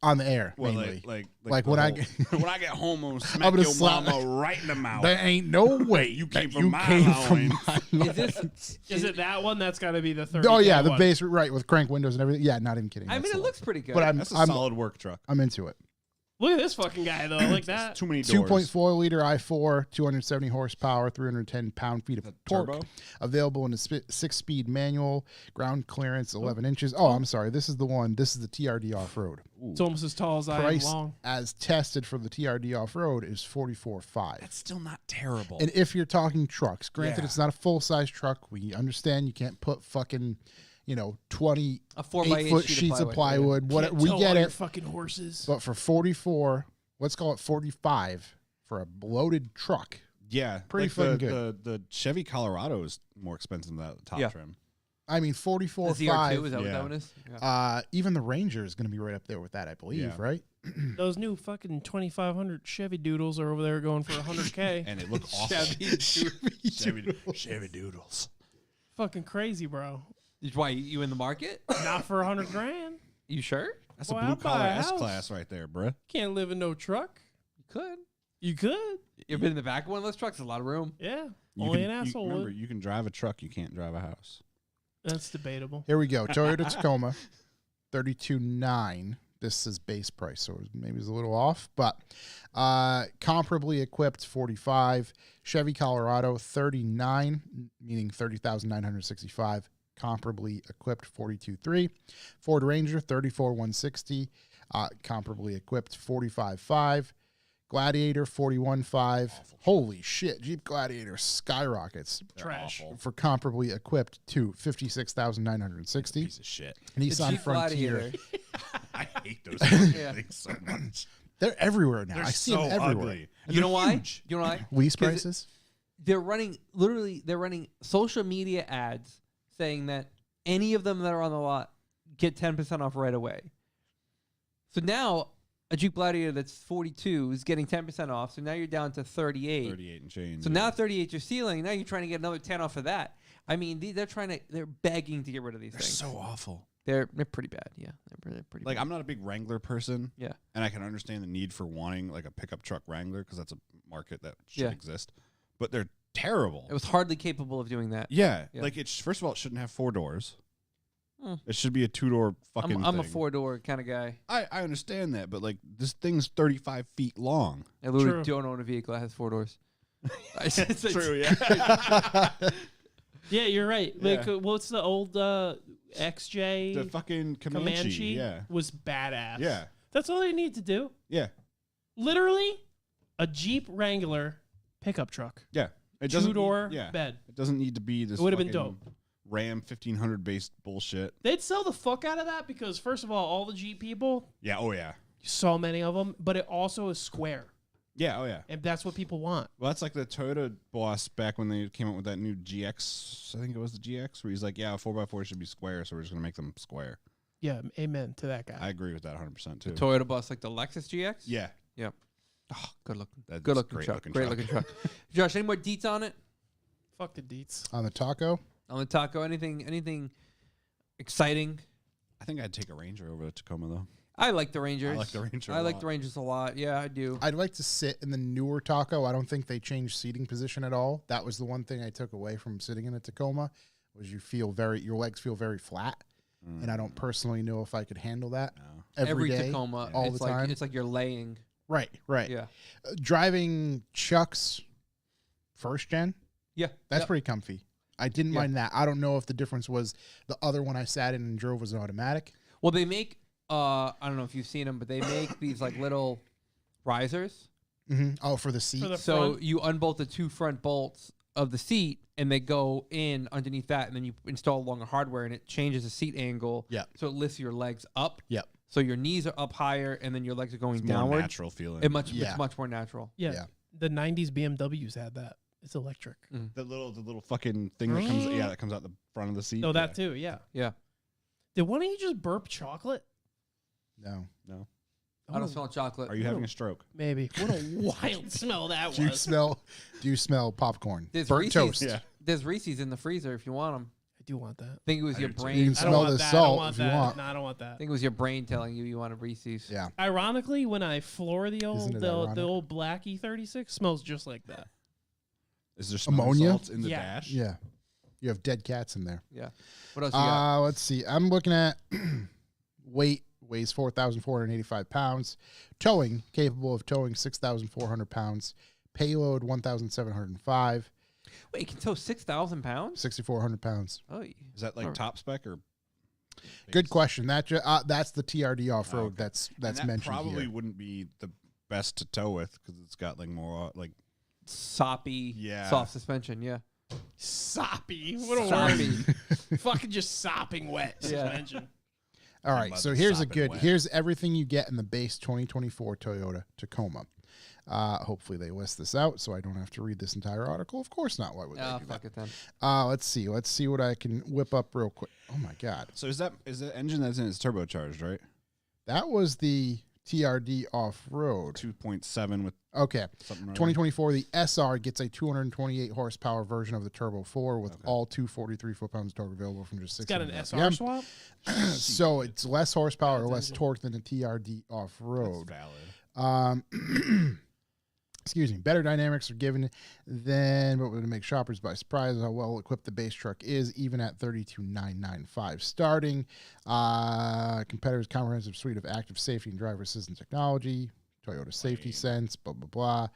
on the air, Well, mainly. like when I when I get home, I'm gonna smack gonna your slap- mama right in the mouth. There ain't no way You that came from you my came from loins. my Is this? loins. Is it that one? That's got to be the 30. Oh yeah, the base right with crank windows and everything. Yeah, not even kidding. I mean, That's it the looks one. pretty good. But I'm That's a solid work truck. I'm into it. Look at this fucking guy though. I like that. Too many doors. 2.4 liter i4, 270 horsepower, 310 pound-feet of torque. turbo? Available in a 6-speed manual, ground clearance 11 inches. Oh, I'm sorry. This is the one. This is the TRD off-road. It's almost as tall as I am Price long. as tested for the TRD off-road is $44,500. That's still not terrible. And if you're talking trucks, granted, Yeah. it's not a full-size truck. We understand you can't put fucking, 20 A 4x8 8-foot sheet sheets of of plywood. plywood. What Can't we tow get all your it. fucking horses. But for 44, let's call it 45 for a loaded truck. yeah, Pretty like fucking good. The Chevy Colorado is more expensive than that top Yeah. trim. I mean, The 44 ZR2, 5. is that what Yeah. that one is? Yeah. Even the Ranger is going to be right up there with that, I believe, Yeah. right? Those new fucking 2500 Chevy Doodles are over there going for 100K. And it looked awesome. Chevy Doodles. Fucking crazy, bro. Why you in the market? Not for 100 grand. You sure? That's Boy, a I'll blue buy collar a S house. class right there, bruh. Can't live in no truck. You could. You could. You've been in the back of one of those trucks. A lot of room. Yeah. You Only can- an asshole Remember, would. you can drive a truck. You can't drive a house. That's debatable. Here we go. Toyota Tacoma, 32,900. This is base price, so maybe it's a little off, but comparably equipped 45. Chevy Colorado 39, meaning 30,965. Comparably equipped 42.3. Ford Ranger 34,160. Comparably equipped 45.5. Gladiator 41.5. Holy shit! Jeep Gladiator skyrockets Trash. for comparably equipped to 56,960. Piece of shit. The Nissan Jeep Frontier. Gladiator. I hate those fucking Yeah. things so much. They're everywhere now. They're I see so them everywhere. ugly. And You know they're why? huge. You know why? Lease 'Cause prices? They're running social media ads saying that any of them that are on the lot get 10% off right away. So now a Jeep Gladiator that's 42 is getting 10% off. So now you're down to 38. 38 and change. So now 38 you're stealing. Now you're trying to get another 10 off of that. I mean, they're begging to get rid of these they're things. so awful. They're pretty bad. Yeah, they're pretty Like bad. I'm not a big Wrangler person. Yeah. And I can understand the need for wanting like a pickup truck Wrangler because that's a market that should Yeah. exist. But they're terrible. It was hardly capable of doing that. Yeah. Yeah. Like first of all, it shouldn't have 4 doors. Hmm. It should be a 2-door fucking I'm a thing. 4-door kind of guy. I understand that, but like this thing's 35 feet long. I literally True. don't own a vehicle that has 4 doors. Yeah. Yeah, you're right. Yeah. Like, what's the old XJ The fucking Comanche. Comanche? Yeah. Was badass. Yeah. That's all they need to do. Yeah. Literally, a Jeep Wrangler pickup truck, Yeah. It doesn't 2-door need- yeah. bed. It doesn't need to be this It would've been fucking dope. Ram 1500 based bullshit. They'd sell the fuck out of that because, first of all the Jeep people, Yeah, oh yeah. so many of them, but it also is square, Yeah, oh yeah. and that's what people want. Well, that's like the Toyota boss back when they came out with that new GX. I think it was the GX, where he's like, "Yeah, a 4x4 should be square, so we're just gonna make them square." Yeah, amen to that guy. I agree with that 100% too. Toyota bus like the Lexus GX. Yeah, Oh, good looking. That's Good looking great truck. looking Great truck. looking truck. Josh, any more deets on it? Fuck the deets. On the taco, On the taco? Anything exciting? I think I'd take a Ranger over the Tacoma though. I like the Rangers. I like the Ranger a I like lot. the Rangers a lot. Yeah, I do. I'd like to sit in the newer taco. I don't think they changed seating position at all. That was the one thing I took away from sitting in a Tacoma was your legs feel very flat, and I don't personally know if I could handle that No. every day. Tacoma, all it's the like time. it's like you're laying. Right. Yeah. Driving Chuck's first gen, Yeah. that's Yep. pretty comfy. I didn't Yeah. mind that. I don't know if the difference was the other one I sat in and drove was an automatic. Well, they make I don't know if you've seen them, but they make these like little risers. Oh, for the seat. For the So front. you unbolt the 2 front bolts of the seat, and they go in underneath that, and then you install longer hardware, and it changes the seat angle. Yep. So it lifts your legs up. Yep. So your knees are up higher, and then your legs are going It's more downward. natural feeling. Yeah. It's much more natural. Yeah. Yeah. The 90s BMWs had that. It's electric. the little fucking thing that comes that comes out the front of the seat. No, that Yeah. too, yeah. Yeah. Did one of you just burp chocolate? No. No. I don't smell chocolate. Are you having a stroke? Maybe. What a wild smell that Do you was. smell popcorn? There's Burnt Reese's. toast. Yeah. There's Reese's in the freezer if you want them. I do want that. I think it was I your do too. brain. You can I don't smell want the that. I salt don't want if you that. want. No, I don't want I that. think it was your brain telling you wanted Reese's. Yeah. Ironically, when I floor the Isn't old it the ironic? old black E36 smells just like that. Is there smelling Ammonia? salts in the Yeah. dash? Yeah. You have dead cats in there. Yeah. What else you got? Let's see. I'm looking at weighs 4,485 pounds. Towing, capable of towing 6,400 pounds. Payload 1,705. Wait, you can tow 6,000 pounds? 6,400 pounds. Oh, Is that like Alright. top spec or? Good question. That's the TRD off road. okay. That's And that mentioned probably here. wouldn't be the best to tow with because it's got like more like soppy, Yeah. soft suspension. Yeah. Soppy. What a Soppy. word. Fucking just sopping wet. Yeah. Suspension. All right, Mud so that's here's a sopping good. wet. Here's everything you get in the base 2024 Toyota Tacoma. Hopefully they list this out, so I don't have to read this entire article. Of course not. Why would Oh, they do fuck that? it then. Let's see. Let's see what I can whip up real quick. Oh my god, So is the engine that's in it's turbocharged, right? that was the TRD off road. 2.7 with Okay, something. Right 2024. The SR gets a 228 horsepower version of the Turbo 4 with all 243 foot-pounds of torque available from just It's got 600 an SR RPM. swap. So it's less horsepower or That's less engine. torque than the TRD off that's road. valid. Excuse me. Better dynamics are given than what would make shoppers by surprise how well equipped the base truck is, even at $32,995 starting. Competitor's comprehensive suite of active safety and driver assistance technology, Toyota Safety Sense, blah blah blah,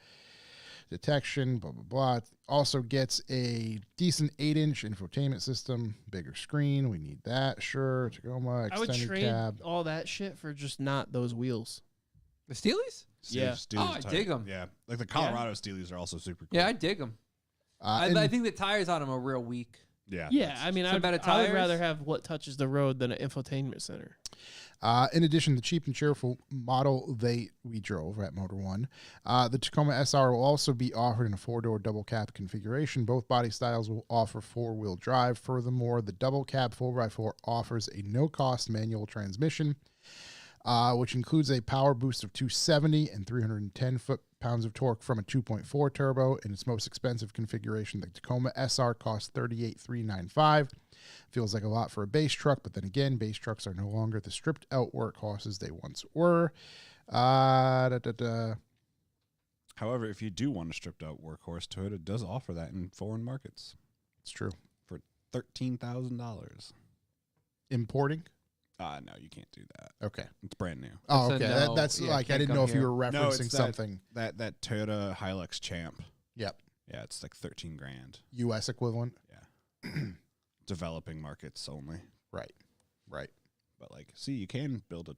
detection, blah blah blah. It also gets a decent 8-inch infotainment system, bigger screen. We need that, sure. Tacoma I would extended trade cab. all that shit for just not those wheels. The Steelies? Yeah. Steely's Oh, I tight. dig 'em. Yeah, like the Colorado Steelies are also super cool. Yeah, I dig them. And I think the tires on them are real weak. yeah. Yeah, I mean, Some I'd, better I would tires? rather have what touches the road than an infotainment center. In addition, the cheap and cheerful model we drove at Motor One, the Tacoma SR will also be offered in a 4-door double cab configuration. Both body styles will offer 4-wheel drive. Furthermore, the double cab 4x4 offers a no-cost manual transmission, which includes a power boost of 270 and 310 foot-pounds of torque from a 2.4 turbo. In its most expensive configuration, the Tacoma SR costs $38,395. Feels like a lot for a base truck, but then again, base trucks are no longer the stripped-out workhorses they once were. However, if you do want a stripped-out workhorse, Toyota does offer that in foreign markets It's true. for $13,000. Importing? No, you can't do that. Okay. It's brand new. Oh, It's a okay. no. That's Yeah, like, I can't didn't come know if you here. were No, it's referencing that- something. That Toyota Hilux Champ. Yep. Yeah, it's like $13,000. U.S. equivalent. Developing markets only. Right. But like, see, you can build a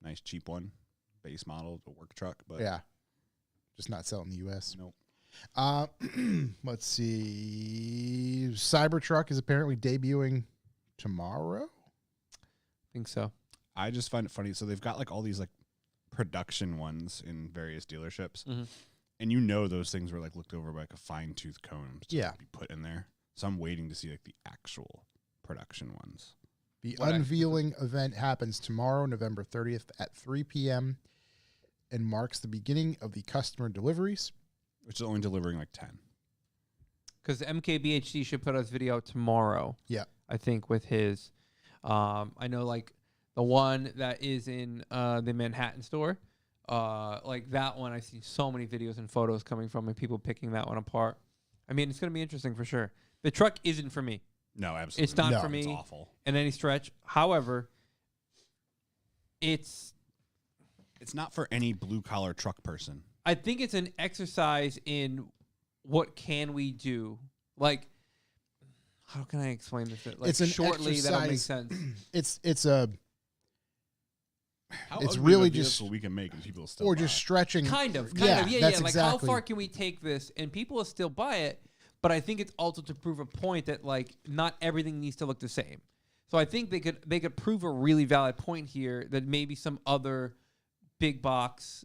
nice cheap one, base model, a work truck. But Yeah. Just not selling in the U.S. nope. Let's see. Cybertruck is apparently debuting tomorrow. I think so. I just find it funny. So they've got like all these like production ones in various dealerships, Mhm. and you know those things were like looked over by like a fine tooth comb to Yeah. be put in there. So I'm waiting to see like the actual production ones. The What unveiling event happens tomorrow, November 30th at 3 p.m. and marks the beginning of the customer deliveries. Which is only delivering like 10. Because MKBHD should put us video tomorrow. Yeah. I think with his, I know like the one that is in the Manhattan store, like that one, I see so many videos and photos coming from and people picking that one apart. I mean, it's going to be interesting for sure. The truck isn't for me No, absolutely. It's not No. for me It's awful. in any stretch. However, it's It's not for any blue collar truck person. I think it's an exercise in what can we do. Like, how can I explain this? Like It's an shortly that'll make exercise- sense. It's a How It's ugly of a really vehicle just- we can make and people still or buy just it. stretching. Kind of. Yeah, Like that's how exactly- far can we take this? And people will still buy it, but I think it's also to prove a point that like not everything needs to look the same. So I think they could prove a really valid point here that maybe some other big box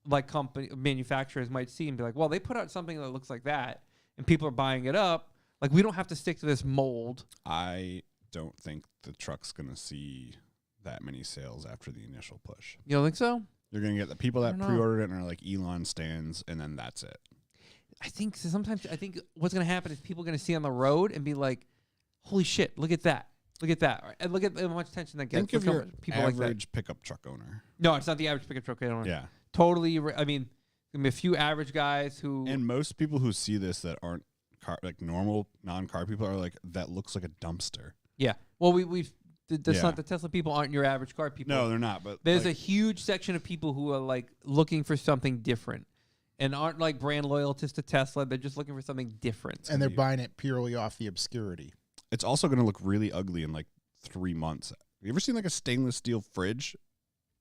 like company manufacturers might see and be like, well, they put out something that looks like that and people are buying it up. Like we don't have to stick to this mold. I don't think the truck's going to see that many sales after the initial push. You don't think so? You're going to get the people that don't know. pre-ordered it and are like Elon stands, and then that's it. I think so sometimes I think what's going to happen is people are going to see on the road and be like, holy shit, look at that. Look at that. And look at how much attention that gets. Think of Look how your much people like that. average pickup truck owner. No, it's not the average pickup truck owner. Yeah. Totally. I mean, there'll be a few average guys who. And most people who see this that aren't car, like normal non-car people are like, that looks like a dumpster. yeah. Well, we've. That's Yeah. not the Tesla people aren't your average car people. No, they're not. But There's like, a huge section of people who are like looking for something different, and aren't like brand loyalists to Tesla. They're just looking for something different. and they're buying it purely off the obscurity. it's also going to look really ugly in like 3 months. You ever seen like a stainless steel fridge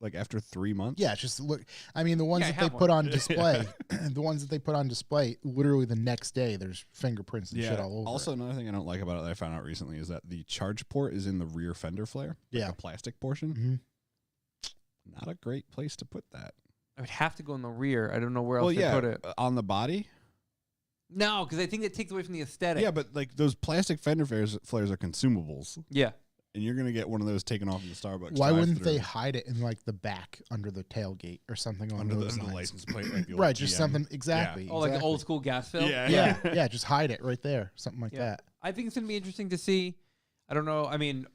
like after 3 months? Yeah, just look. I mean, the ones Yeah, I that they have put one. on display, the ones that they put on display, literally the next day, there's fingerprints and Yeah. shit all over. Also, it. another thing I don't like about it that I found out recently is that the charge port is in the rear fender flare. Like Yeah. the plastic portion. Mhm. Not a great place to put that. I would have to go in the rear. I don't know where else Well, they yeah, put it. on the body. No, because I think it takes away from the aesthetic. Yeah, but like those plastic fender flares are consumables, Yeah. and you're gonna get one of those taken off in the Starbucks. Why wouldn't they drive-thru hide it in like the back under the tailgate or something on under those the lines? license plate? Like the old Right, just GM? something exactly. Oh, like the exactly. old school gas fill. Yeah, Yeah, yeah, just hide it right there, something like Yeah. that. I think it's gonna be interesting to see. I don't know. I mean,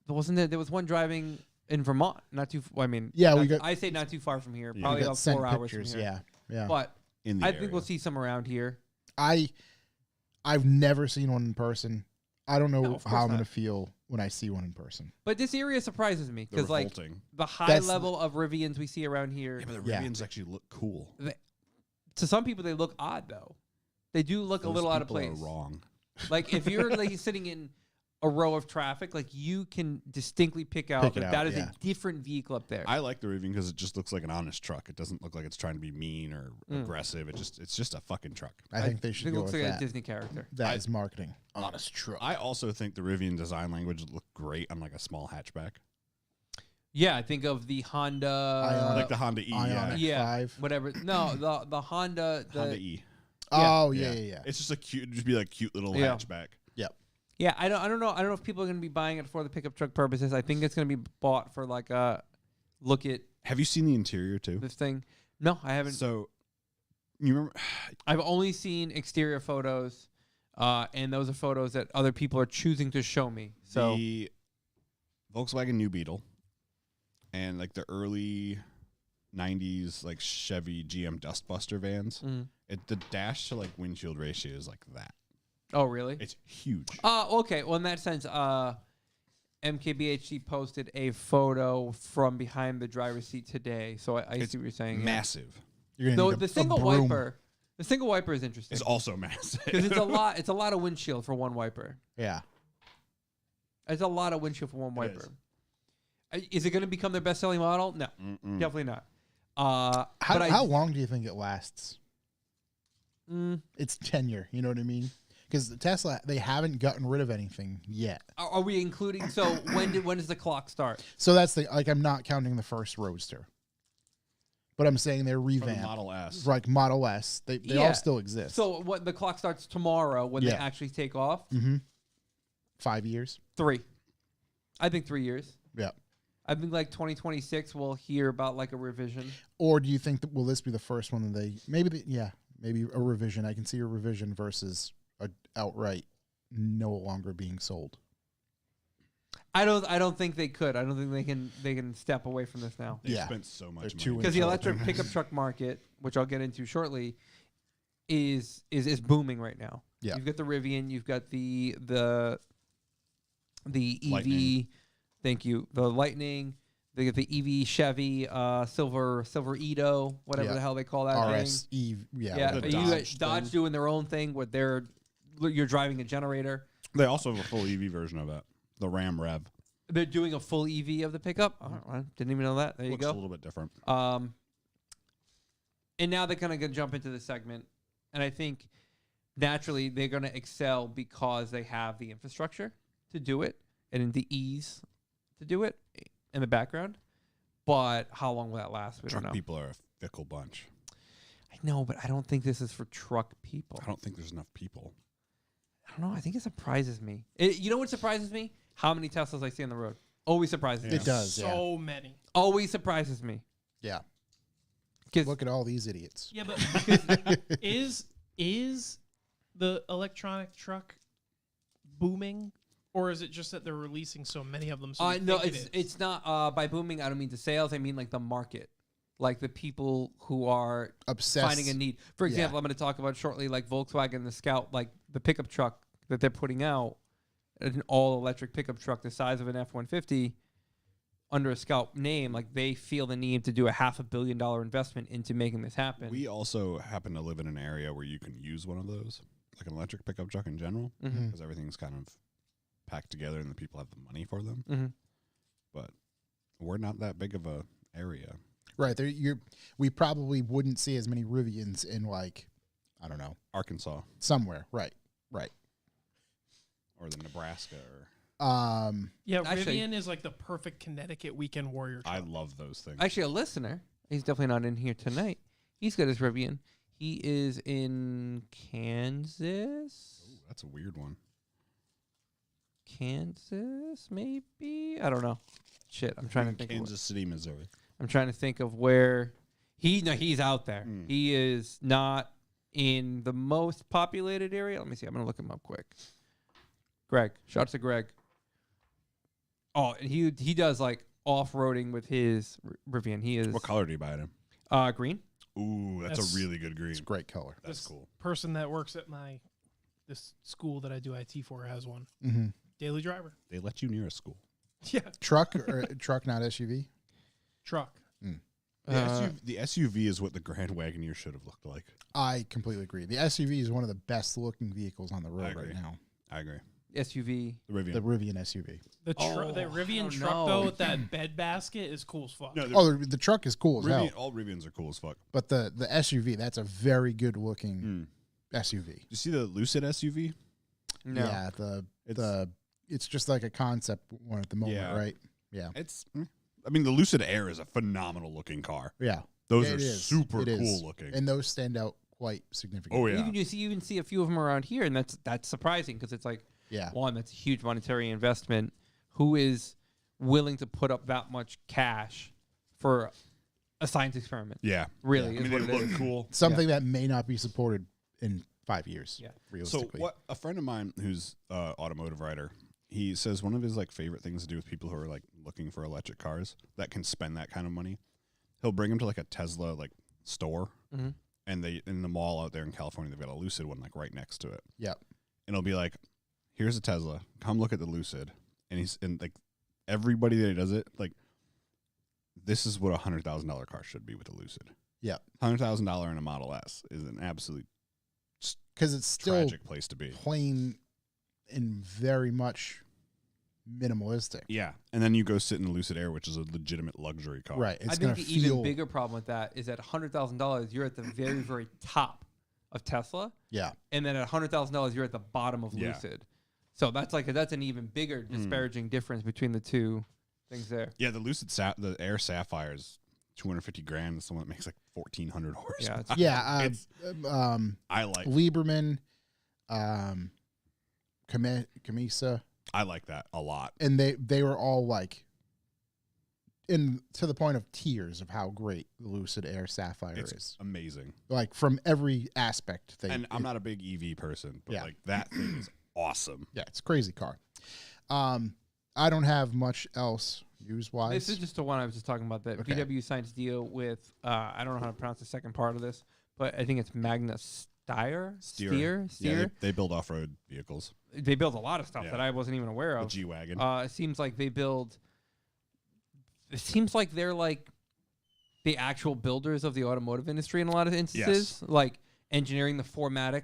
there was one driving in Vermont, not too. I mean, Yeah, not- we got- I say not too far from here, Yeah. probably We got about sent 4 hours pictures. from here. Yeah. But in the I think area. we'll see some around here. I've never seen one in person. I don't know No, of how course I'm not. gonna feel when I see one in person. But this area surprises me The because like revolting. the high That's- level of Rivians we see around here. Yeah, but the Yeah. Rivians actually look cool. To some people, they look odd though. They do look a Those little out of people are place. wrong. Like if you're like sitting in a row of traffic, like you can distinctly pick out Pick it that out, that is yeah. a different vehicle up there. I like the Rivian because it just looks like an honest truck. It doesn't look like it's trying to be mean or Mm. aggressive. It's just a fucking truck. I think they should it go looks with like that. a Disney character. That is marketing. Honest truck. I also think the Rivian design language look great on like a small hatchback. Yeah, I think of the Honda. like the Honda E. Ioniq. yeah, 5. whatever. No, the Honda. The, Honda E. Oh yeah. It's just a cute, just be like cute little Yeah. hatchback. Yeah, I don't know. I don't know if people are going to be buying it for the pickup truck purposes. I think it's going to be bought for like a look at Have you seen the interior too? this thing. No, I haven't. So, you remember? I've only seen exterior photos, and those are photos that other people are choosing to show me. So The Volkswagen New Beetle and like the early 90s like Chevy GM Dustbuster vans. Mhm. The dash to like windshield ratio is like that. Oh, really? It's huge. Okay. Well, in that sense, MKBHD posted a photo from behind the driver's seat today. So I It's see what you're saying. massive. You're gonna Though need the a single broom. wiper, is interesting It's also massive. because it's a lot. It's a lot of windshield for one wiper. Yeah. It's a lot of windshield for one It wiper. Is it going to become their best-selling model? No, Mm-mm. definitely not. How long do you think it lasts? Mm, Its tenure. You know what I mean? Because Tesla, they haven't gotten rid of anything yet. are we including? So when does the clock start? So that's the I'm not counting the first Roadster, but I'm saying they're Or the revamped. Model S. Like Model S, they Yeah. all still exist. So what the clock starts tomorrow when they Yeah. actually take off? 5 years. 3. I think 3 years. Yeah. I think like 2026 we'll hear about like a revision. Or do you think that will this be the first one that they maybe a revision? I can see a revision versus a outright no longer being sold. I don't think they could. I don't think they can step away from this now. They've Yeah. spent so much They're money. too Because the involved. electric pickup truck market, which I'll get into shortly, is booming right now. Yeah. You've got the Rivian, you've got the EV. Lightning. Thank you. The Lightning. They get the EV Chevy, Silver Edo, whatever Yeah. the hell they call that RS thing. Eve, Yeah, the you got Dodge Dodge thing. doing their own thing with you're driving a generator. They also have a full EV version of that. The Ram Rev. They're doing a full EV of the pickup. I didn't even know that. There you Looks go. a little bit different. And now they're kind of going to jump into the segment. And I think naturally they're going to excel because they have the infrastructure to do it and the ease to do it in the background. But how long will that last? We Truck don't know. people are a fickle bunch. I know, but I don't think this is for truck people. I don't think there's enough people. I don't know. I think it surprises me. You know what surprises me? How many Teslas I see on the road. Always surprises me. It does. So many. Always surprises me. Yeah. 'Cause- Look at all these idiots. Yeah, but because is the electronic truck booming, or is it just that they're releasing so many of them? So we no, think it is? it's not. By booming, I don't mean the sales. I mean like the market, like the people who are Obsessed. finding a need. For example, I'm going to talk about shortly, like Volkswagen, the Scout, like the pickup truck that they're putting out, an all-electric pickup truck the size of an F-150 under a Scout name. Like they feel the need to do a $500 million investment into making this happen. We also happen to live in an area where you can use one of those, like an electric pickup truck in general, Mhm. because everything's kind of packed together and the people have the money for them. Mhm. But we're not that big of a area. Right. We probably wouldn't see as many Rivians in like, I don't know, Arkansas somewhere. Right. Right. or the Nebraska. Or Yeah, Actually- Rivian is like the perfect Connecticut weekend warrior truck. I love those things. Actually, a listener, he's definitely not in here tonight. He's got his Rivian. He is in Kansas. Ooh, that's a weird one. Kansas, maybe? I don't know. Shit, I'm trying to think. Of Kansas City, Missouri. I'm trying to think of where he's out there. Mm. He is not in the most populated area. Let me see. I'm gonna look him up quick. Greg, shouts to Greg. Oh, and he does like off-roading with his Rivian. He is What color do you buy it in? green. Ooh, that's That's- a really good green. It's a great color. That's This cool. person that works at this school that I do IT for has one. Mm-hmm. Daily driver. They let you near a school. Yeah, Truck or truck, not SUV. truck. The SUV is what the Grand Wagoneer should have looked like. I completely agree. The SUV is one of the best looking vehicles on the road agree. right now. I agree. SUV. The Rivian. The Rivian SUV. The Oh, the I Rivian don't truck know. though with that bed basket is cool as fuck. no, Oh, the truck is cool as hell. all Rivians are cool as fuck. But the SUV, that's a very good looking SUV. You see the Lucid SUV? No. Yeah, it's just like a concept one at the moment, Yeah. right? Yeah. It's I mean, the Lucid Air is a phenomenal looking car. Yeah. Those Yeah, are it is. super It is. cool looking. And those stand out quite significantly. Oh, yeah. You even see a few of them around here, and that's surprising because it's like, Yeah. one, that's a huge monetary investment. Who is willing to put up that much cash for a science experiment? Yeah. Really, I is mean, what they it look is. cool. Something that may not be supported in 5 years. Yeah. So Realistically. what a friend of mine who's automotive writer, he says one of his like favorite things to do with people who are like looking for electric cars that can spend that kind of money, he'll bring them to like a Tesla like store, Mhm. and they in the mall out there in California they've got a Lucid one like right next to it, Yep. and it'll be like, here's a Tesla, come look at the Lucid, and like everybody that does it like, this is what $100,000 car should be with a Lucid. Yep. $100,000 in a Model S is an absolute Because it's still tragic place to be. plain and very much minimalistic. Yeah, and then you go sit in the Lucid Air, which is a legitimate luxury car. Right. It's I going think to the feel. even bigger problem with that is at $100,000, you're at the very, very top of Tesla, Yeah. and then at $100,000, you're at the bottom of Yeah. Lucid. So that's an even bigger disparaging difference between the two things there. Yeah, the the Air Sapphire is $250,000. It's the one that makes like 1,400 horsepower. it's- Yeah. It's- I like Lieberman, Camisa, I like that a lot. and they were all like in to the point of tears of how great the Lucid Air Sapphire It's is. amazing. Like from every aspect. And I'm not a big EV person, but Yeah. like that thing is awesome. Yeah, it's a crazy car. I don't have much else news wise. This is just the one I was just talking about. That Okay. VW signed a deal with, I don't know how to pronounce the second part of this, but I think it's Magna Steyr? Steer? Yeah, they build off-road vehicles. They build a lot of stuff Yeah. that I wasn't even aware The of. G-Wagon. It seems like they build. It seems like they're like the actual builders of the automotive industry in a lot of instances. Like engineering the 4MATIC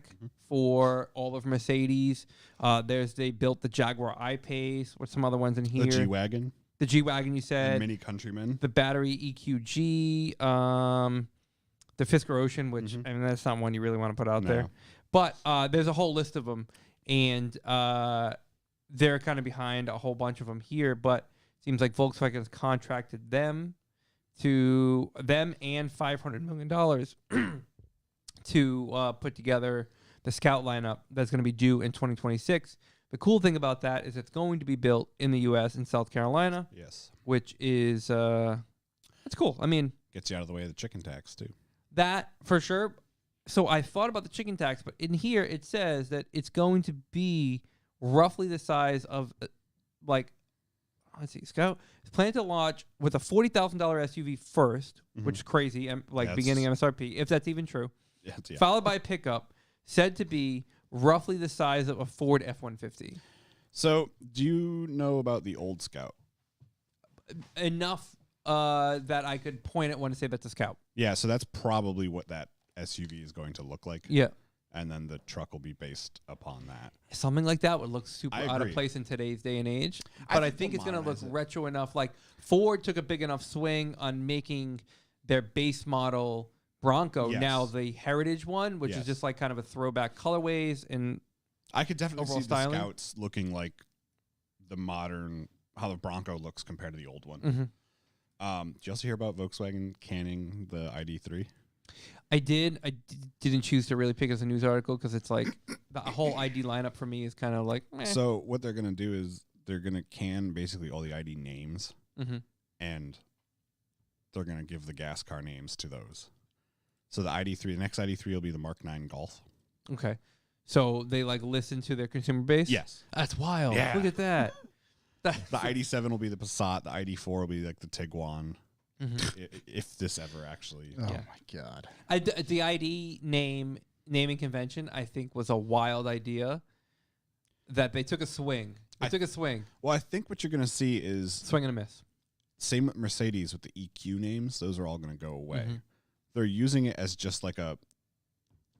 for all of Mercedes. They built the Jaguar I-Pace. What's some other ones in here? the G-Wagon. The G-Wagon you And said. Mini Countryman. The battery EQG. The Fisker Ocean, which I mean that's not one you really want to put out there. No. But there's a whole list of them, and they're kind of behind a whole bunch of them here. But it seems like Volkswagen's contracted them and $500 million to put together the Scout lineup that's going to be due in 2026. The cool thing about that is it's going to be built in the U.S. in South Carolina, Yes. which is that's cool. I mean, Gets you out of the way of the chicken tax, too. that for sure. So I thought about the chicken tax, but in here it says that it's going to be roughly the size of let's see, Scout is planned to launch with a $40,000 SUV 1st, which is crazy, That's- beginning MSRP, if that's even true, Yeah. followed by a pickup said to be roughly the size of a Ford F-150. So, do you know about the old Scout? Enough that I could point at one and say that's a Scout. Yeah, so that's probably what that SUV is going to look like. Yeah. And then the truck will be based upon that. Something like that would look super I out of agree. place in today's day and age. I But I think think they'll it's going to look modernize it. retro enough. Like Ford took a big enough swing on making their base model Bronco Yes. now the Heritage one, which Yes. is just like kind of a throwback colorways. And I could definitely Overall see styling? the Scouts looking like the modern, how the Bronco looks compared to the old one. Mhm. Did you also hear about Volkswagen canning the ID3? I did. Didn't choose to really pick as a news article because it's like the whole ID lineup for me is kind of like, meh. So what they're going to do is they're going to can basically all the ID names, Mhm. and they're going to give the gas car names to those. So the ID3, the next ID3 will be the Mark 9 Golf. Okay. So they like listen to their consumer base? Yes. That's wild. Yeah. Look at that. The ID7 will be the Passat. The ID4 will be like the Tiguan. Mhm. If this ever actually. Oh Yeah. my god. The ID naming convention, I think, was a wild idea. That they took a swing. They took a swing, Well, I think what you're going to see is swing and a miss. same with Mercedes with the EQ names. Those are all going to go away. Mhm. They're using it as just like a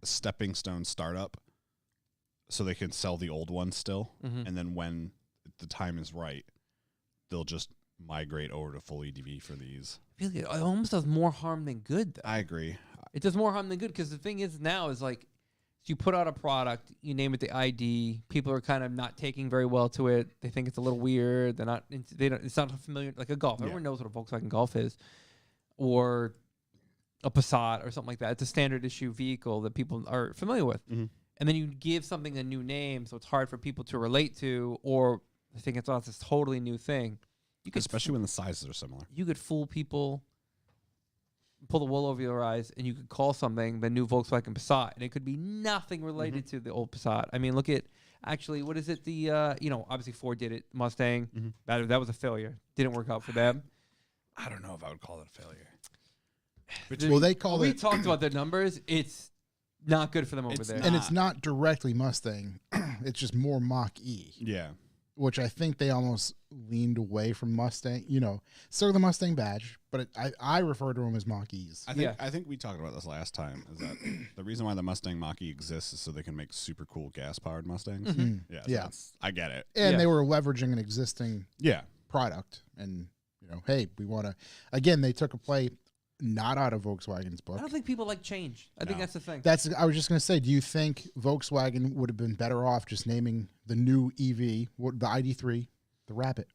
stepping stone startup, so they can sell the old ones still, Mhm. and then when the time is right, they'll just migrate over to full EDV for these. Really, it almost does more harm than good. Though. I agree. It does more harm than good because the thing is now is like, you put out a product, you name it the ID. People are kind of not taking very well to it. They think it's a little weird. They're not. They don't. It's not familiar like a Golf. Yeah. Everyone knows what a Volkswagen Golf is, or a Passat or something like that. It's a standard issue vehicle that people are familiar with. Mhm. And then you give something a new name, so it's hard for people to relate to, or they think it's this totally new thing. You could Especially when the sizes are similar. you could fool people, pull the wool over your eyes, and you could call something the new Volkswagen Passat, and it could be nothing related to the old Passat. I mean, look at actually, what is it? The obviously Ford did it, Mustang. Mhm. That was a failure. Didn't work out for them. I don't know if I would call it a failure. Well, they call we it, talked about the numbers. It's not good for them over It's there. and it's not directly Mustang. It's just more Mach E, Yeah. which I think they almost leaned away from Mustang. Still the Mustang badge, but I refer to them as Mach E's. I think we talked about this last time. Is that the reason why the Mustang Mach-E exists is so they can make super cool gas-powered Mustangs? Yeah. So Yeah. I get it. And Yeah. they were leveraging an existing Yeah. product, and hey, we want to. Again, they took a play not out of Volkswagen's book. I don't think people like change. I think No. that's the thing. I was just going to say, do you think Volkswagen would have been better off just naming the new EV, the ID3, the Rabbit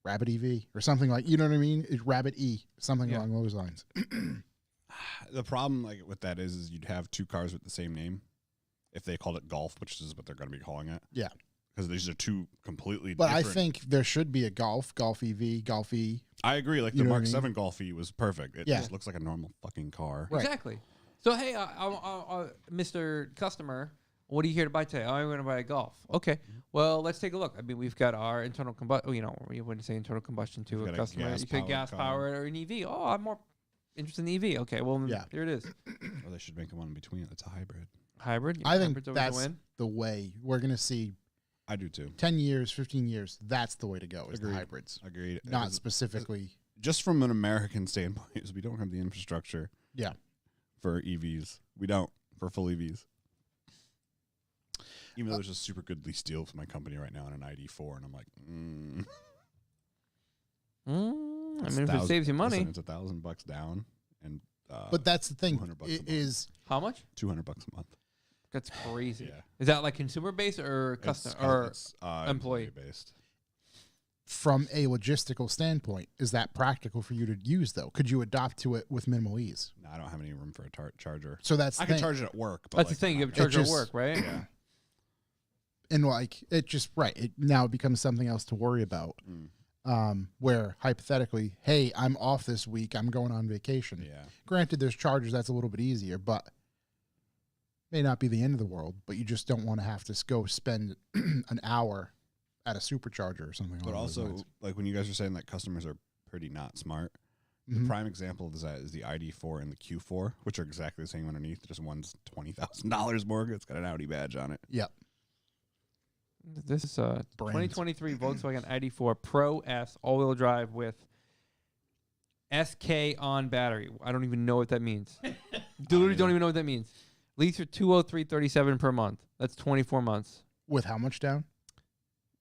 EV, or something like, you know what I mean? It's Rabbit E, something Yeah. along those lines. The problem with that is you'd have two cars with the same name if they called it Golf, which is what they're going to be calling it. Yeah. Because these are two completely But different. I think there should be a Golf EV, Golf E. I agree. Like You the know what Mark I mean? 7 Golf E was perfect. It Yeah. just looks like a normal fucking car. Right. Exactly. So, hey, Mr. Customer, what are you here to buy today? Oh, I'm going to buy a Golf. Okay. Well, let's take a look. I mean, we've got our internal combustion. You wouldn't say internal combustion to We've a got a customer. You could gas-powered gas car. powered or an EV. Oh, I'm more interested in the EV. Okay. Well, Yeah. here it is. Or they should make one in between. It's a hybrid. Hybrid. I think Hybrid's always a that's win. the way we're going to see I do too. 10 years, 15 years. That's the way to go, is the Agreed. hybrids. Agreed. Not Because specifically. just from an American standpoint, is we don't have the infrastructure Yeah. for EVs. We don't for full EVs. Even though there's a super good lease deal with my company right now on an ID4, and I'm like, I it's mean, if it saves you money. listen, it's $1,000 down, and But that's the thing. $200 a It month. is How much? $200 a month. That's crazy. Yeah. Is that like consumer based or customer or It's, employee? based. from a logistical standpoint, is that practical for you to use, though? Could you adopt to it with minimal ease? No, I don't have any room for a charger. So that's the I can thing. charge it at work. But That's like, the thing. You have not- a charger at just- work, right? Yeah. And like, it just, right. It now becomes something else to worry about. Where hypothetically, hey, I'm off this week. I'm going on vacation. Yeah. Granted, there's chargers that's a little bit easier, but may not be the end of the world. But you just don't want to have to go spend an hour at a supercharger or something. But along those also, lines. like when you guys are saying that customers are pretty not smart, Mhm. the prime example of that is the ID4 and the Q4, which are exactly the same underneath. Just one's $20,000 more. It's got an Audi badge on it. Yep. This is Brands. 2023 Volkswagen ID4 Pro S all-wheel drive with SK on battery. I don't even know what that means. Literally don't even know what that means. Lease for $203.37 per month. That's 24 months. With how much down?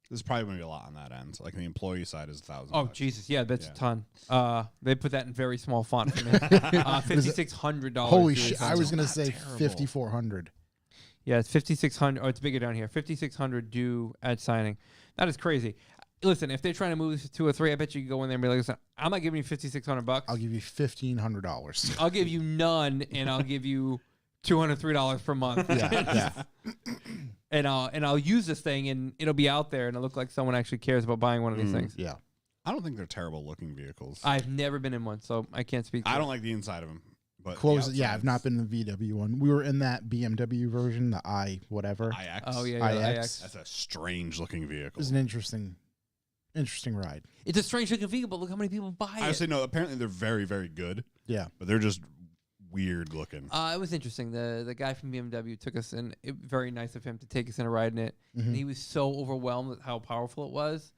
There's probably going to be a lot on that end. Like the employee side is $1,000. Oh Jesus, yeah, that's Yeah. a ton. They put that in very small font for me. $5,600. Holy dude. shit! I was gonna not say terrible. 5,400. Yeah, it's 5,600. Oh, it's bigger down here. 5,600 due at signing. That is crazy. Listen, if they're trying to move this to 2 or 3, I bet you could go in there and be like, listen, I'm not giving you $5,600. I'll give you $1,500. I'll give you none, and I'll give you $203 per month. Yeah, and I'll use this thing, and it'll be out there, and it'll look like someone actually cares about buying one of these things. yeah. I don't think they're terrible looking vehicles. I've never been in one, so I can't speak. I to don't it. like the inside of them. But Close. the Yeah, I've not outside's been in the VW one. We were in that BMW version, the i whatever. iX. Oh yeah, yeah, iX. iX. That's a strange looking It vehicle. was an interesting ride. It's a strange looking vehicle, but look how many people buy I would it. say no. Apparently they're very, very good, Yeah. but they're just weird looking. It was interesting. The guy from BMW took us in. Very nice of him to take us in a ride in it. Mhm. And he was so overwhelmed with how powerful it was,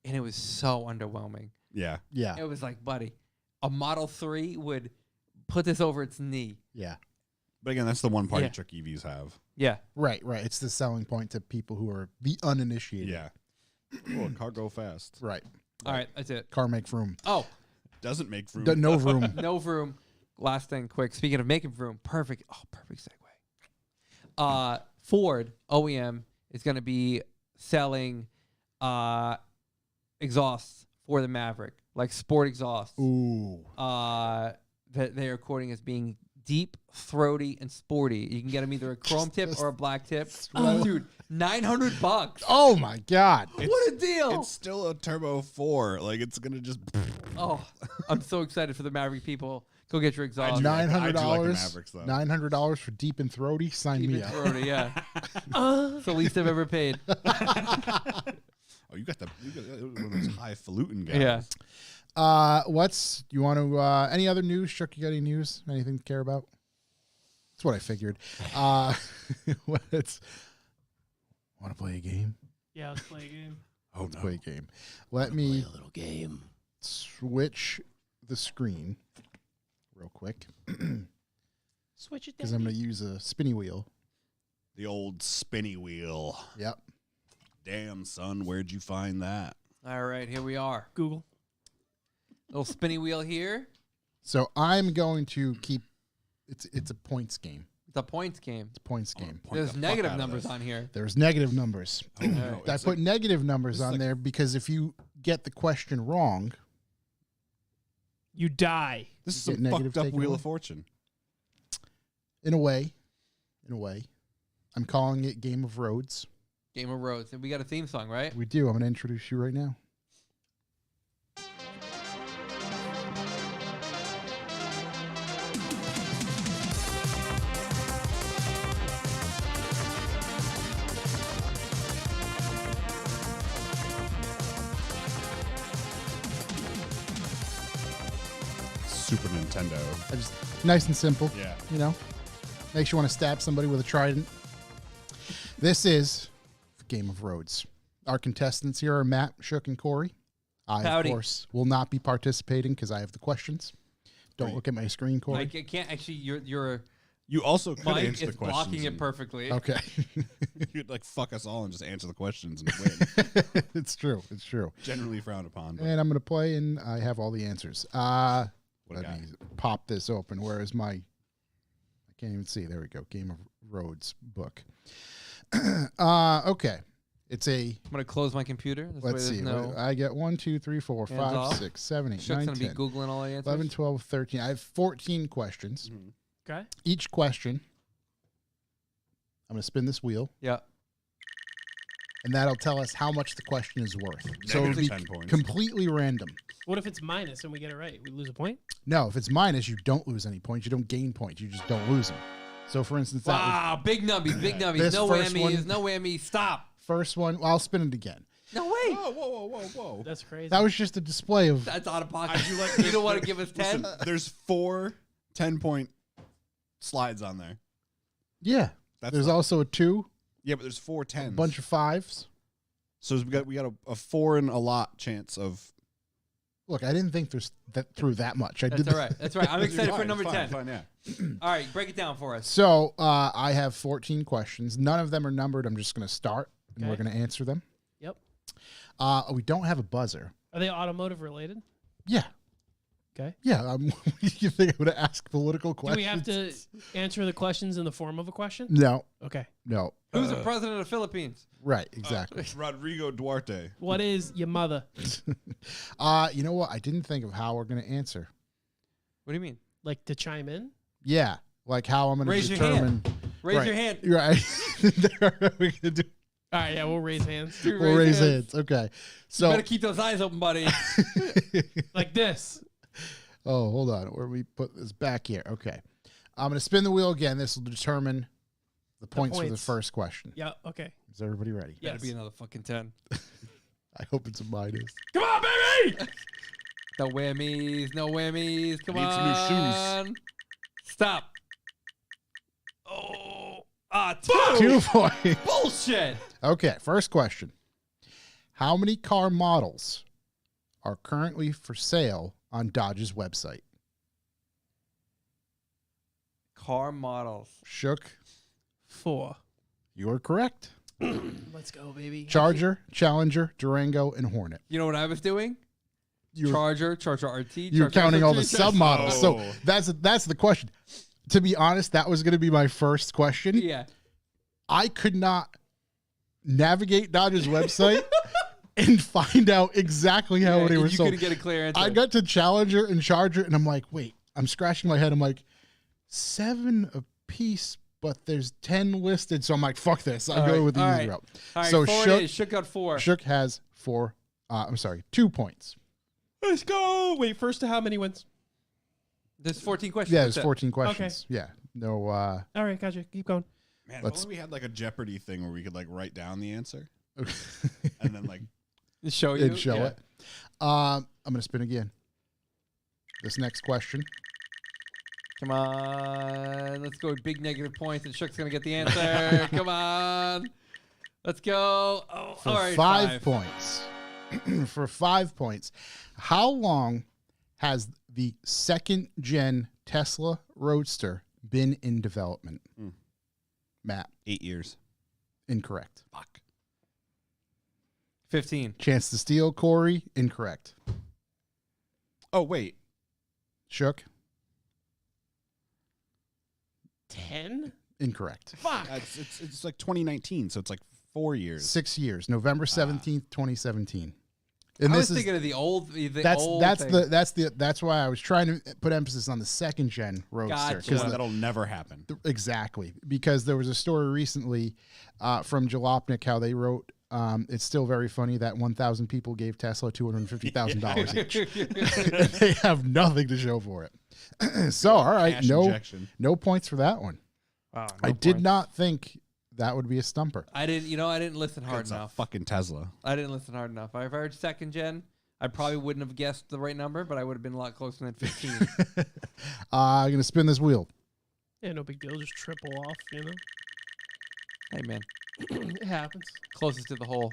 and it was so underwhelming. Yeah. Yeah. It was like, buddy, a Model 3 would put this over its knee. Yeah. But again, that's the one party Yeah. trick EVs have. Yeah. Right. It's the selling point to people who are the uninitiated. Yeah. Oh, car go fast. Right. All right, that's it. Car make room. Oh, Doesn't make room. No room. no room. Last thing, quick. Speaking of making room, perfect. Oh, perfect segue. Ford OEM is going to be selling exhausts for the Maverick, like sport exhausts. Ooh. That they are quoting as being deep, throaty, and sporty. You can get them either a chrome tip or a black tip. Dude, $900. Oh my God. What a deal! It's still a Turbo 4. Like, it's going to just... Oh, I'm so excited for the Maverick people. Go get your exhaust. I do like the $900. Mavericks, though. $900 for deep and throaty. Sign Deep me and up. throaty, yeah. It's the least I've ever paid. Oh, you got one of those highfalutin guys. Yeah. You want to, any other news? Shook, you got any news? Anything to care about? That's what I figured. Want to play a game? Yeah, let's play a game. Oh, Let's no. play a game. Let me A little game. switch the screen real quick Switch it because down. I'm going to use a spinny wheel. The old spinny wheel. Yep. Damn, son, where'd you find that? All right, here we are. Google. Little spinny wheel here. So I'm going to keep. It's a points game. It's a points game. It's a points game. Point There's the fuck negative out of numbers this. on here. There's negative numbers. Oh, no. I It's put like- negative numbers this is on like- there because if you get the question wrong, You die. This is You some get negative fucked up taken Wheel away? of Fortune. in a way, I'm calling it Game of Roads. Game of Roads. And we got a theme song, right? We do. I'm going to introduce you right now. Super Nintendo. Nice and simple. Yeah. You know, makes you want to stab somebody with a trident. This is the Game of Roads. Our contestants here are Matt, Shook, and Corey. I, Howdy. of course, will not be participating because I have the questions. Don't Great. look at my screen, Corey. Mike, I can't actually. Your You also could mic answer is the questions. blocking it and- perfectly. Okay. You'd like fuck us all and just answer the questions and win. It's true. It's true. Generally frowned upon. But And I'm going to play, and I have all the answers. what a Let guy. me pop this open. Where is my... I can't even see. There we go. Game of Roads book. Okay. It's a... I'm gonna close my computer. This Let's way see. there's no. I get 1, 2, 3, 4, Hands 5, off. 6, 7, 8, Shook's 9, gonna be 10, googling all the answers. 11, 12, 13. I have 14 questions. Okay. Each question, I'm going to spin this wheel, Yeah. and that'll tell us how much the question is worth. So it'll Negative be 10 points. completely random. What if it's minus and we get it right? We lose a point? No, if it's minus, you don't lose any points. You don't gain points. You just don't lose them. So, for instance, that was Wow, big numbies, big numbies. This No first whammies, one- no whammies. Stop. first one. Well, I'll spin it again. No way. Whoa, whoa, whoa, whoa, whoa. That's crazy. That was just a display of. That's out of pocket. I do like You don't want to give us 10? Listen, there's 4 10-point slides on there. Yeah. That's There's not- also a 2, Yeah, but there's 4 a 10s. bunch of 5s. So we got a 4 in a lot chance of. Look, I didn't think there's through that much. I That's did all right. That's right. I'm excited for Fine, number fine, 10. Fine, yeah. All right, break it down for us. So I have 14 questions. None of them are numbered. I'm just going to start, and we're Okay. going to answer them. Yep. We don't have a buzzer. Are they automotive related? Yeah. Okay. Yeah. You think I would ask political Do questions? we have to answer the questions in the form of a question? No. Okay. No. Who's the president of the Philippines? Right. Exactly. Rodrigo Duarte. What is your mother? You know what? I didn't think of how we're going to answer. What do you mean? Like to chime in? Yeah. Like how I'm going to Raise your determine. Raise Right. your hand. Right. We're gonna do. All right, yeah, we'll raise hands. We'll raise hands. Okay. You So. better keep those eyes open, buddy. Like this. Oh, hold on. Where we put this back here? Okay. I'm going to spin the wheel again. This will determine the points for the points. first question. Yeah, okay. Is everybody ready? Yes. Better be another fucking 10. I hope it's a minus. Come on, baby! No whammies, no whammies. Come Need some new on. Stop. Oh. 2 points. Bullshit. Okay. First question. How many car models are currently for sale on Dodge's website? Car models. Shook, 4. you are correct. Let's go, baby. Charger, Challenger, Durango, and Hornet. You know what I was doing? You were, Charger RT. you were Charger counting all the SRT. submodels. So Oh. that's the question. To be honest, that was going to be my first question. Yeah. I could not navigate Dodge's website and find out exactly how Yeah, they were you sold. couldn't get a clear answer. I got to Challenger and Charger, and I'm like, wait, I'm scratching my head. I'm like, 7 a piece, but there's 10 listed. So I'm like, fuck this. I All go right, with the all easy right. route. All right, So 4 Shook- it is. Shook got 4. Shook has 2 points. Let's go. Wait, first to how many wins? There's 14 questions. Yeah, That's there's it. 14 questions. Yeah. No, All right, gotcha. Keep going. Man, if Let's- only we had like a Jeopardy thing where we could like write down the answer and then like Show you. it'd show Yeah. it. I'm going to spin again. This next question. Come on. Let's go with big negative points, and Shook's going to get the answer. Come on. Let's go. Oh, For all right. 5 points. For 5 points. How long has the second gen Tesla Roadster been in development? Hmm. Matt, 8 years. incorrect. Fuck. 15. Chance to steal, Corey, incorrect. Oh wait, Shook, 10? incorrect. Fuck. it's like 2019, so it's like 4 years. 6 years, November 17th, 2017. And I this was is thinking of the old. that's why I was trying to put emphasis on the second gen Roadster. Gotcha. 'cause So that'll never happen. Exactly, because there was a story recently from Jalopnik how they wrote. It's still very funny that 1,000 people gave Tesla $250,000 each. They have nothing to show for it. So, all right, Cash no injection. points for that one. Wow, I did not think that would be a stumper. I didn't listen hard It's a enough. fucking Tesla. I didn't listen hard enough. If I heard second gen, I probably wouldn't have guessed the right number, but I would have been a lot closer than 15. I'm gonna spin this wheel. Yeah, no big deal. Just triple off, you know? Hey, man. It happens. Closest to the hole.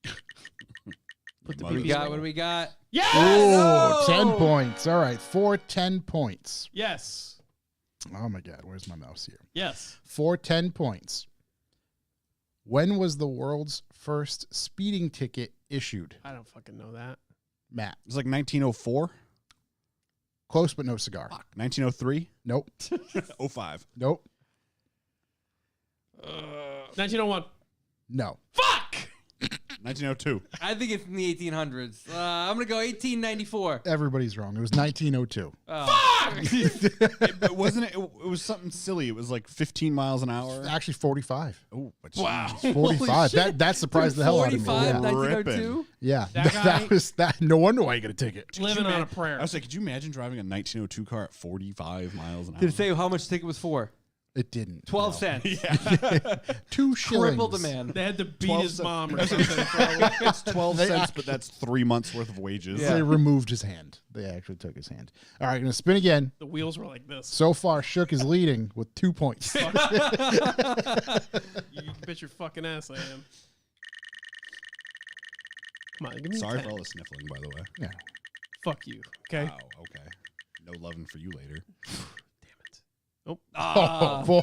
Put the What What do we BB got? away. What do we got? Yes! Ooh, 10 points. All right, for 10 points. Yes. Oh my God, where's my mouse here? Yes. For 10 points. When was the world's first speeding ticket issued? I don't fucking know that. Matt. It's like 1904, Close, but no cigar. 1903, Nope. 05. Nope. 1901. No. Fuck! 1902. I think it's in the 1800s. I'm going to go 1894. Everybody's wrong. It was 1902. But wasn't it? It was something silly. It was like 15 miles an hour. Actually, 45. Oh, but Wow. jeez. 45. That surprised the hell out of me. 45, Yeah. 1902? Yeah. That guy- was that. No wonder why you got a ticket. Living on a prayer. I was like, could you imagine driving a 1902 car at 45 miles an hour? Did it say how much the ticket was for? It didn't. 12 no. cents. 2 shillings. Triple demand. They had to beat 12 his cents. mom or something. probably. It's 12 They cents, but that's 3 months worth of wages. Yeah. They removed his hand. They actually took his hand. All right, going to spin again. The wheels were like this. So far, Shook is leading with 2 points. You bet your fucking ass I am. Come on, give me Sorry 10. for all the sniffling, by the way. Yeah. Fuck you. Okay. Wow, okay. No loving for you later. Oh, Ah. boy.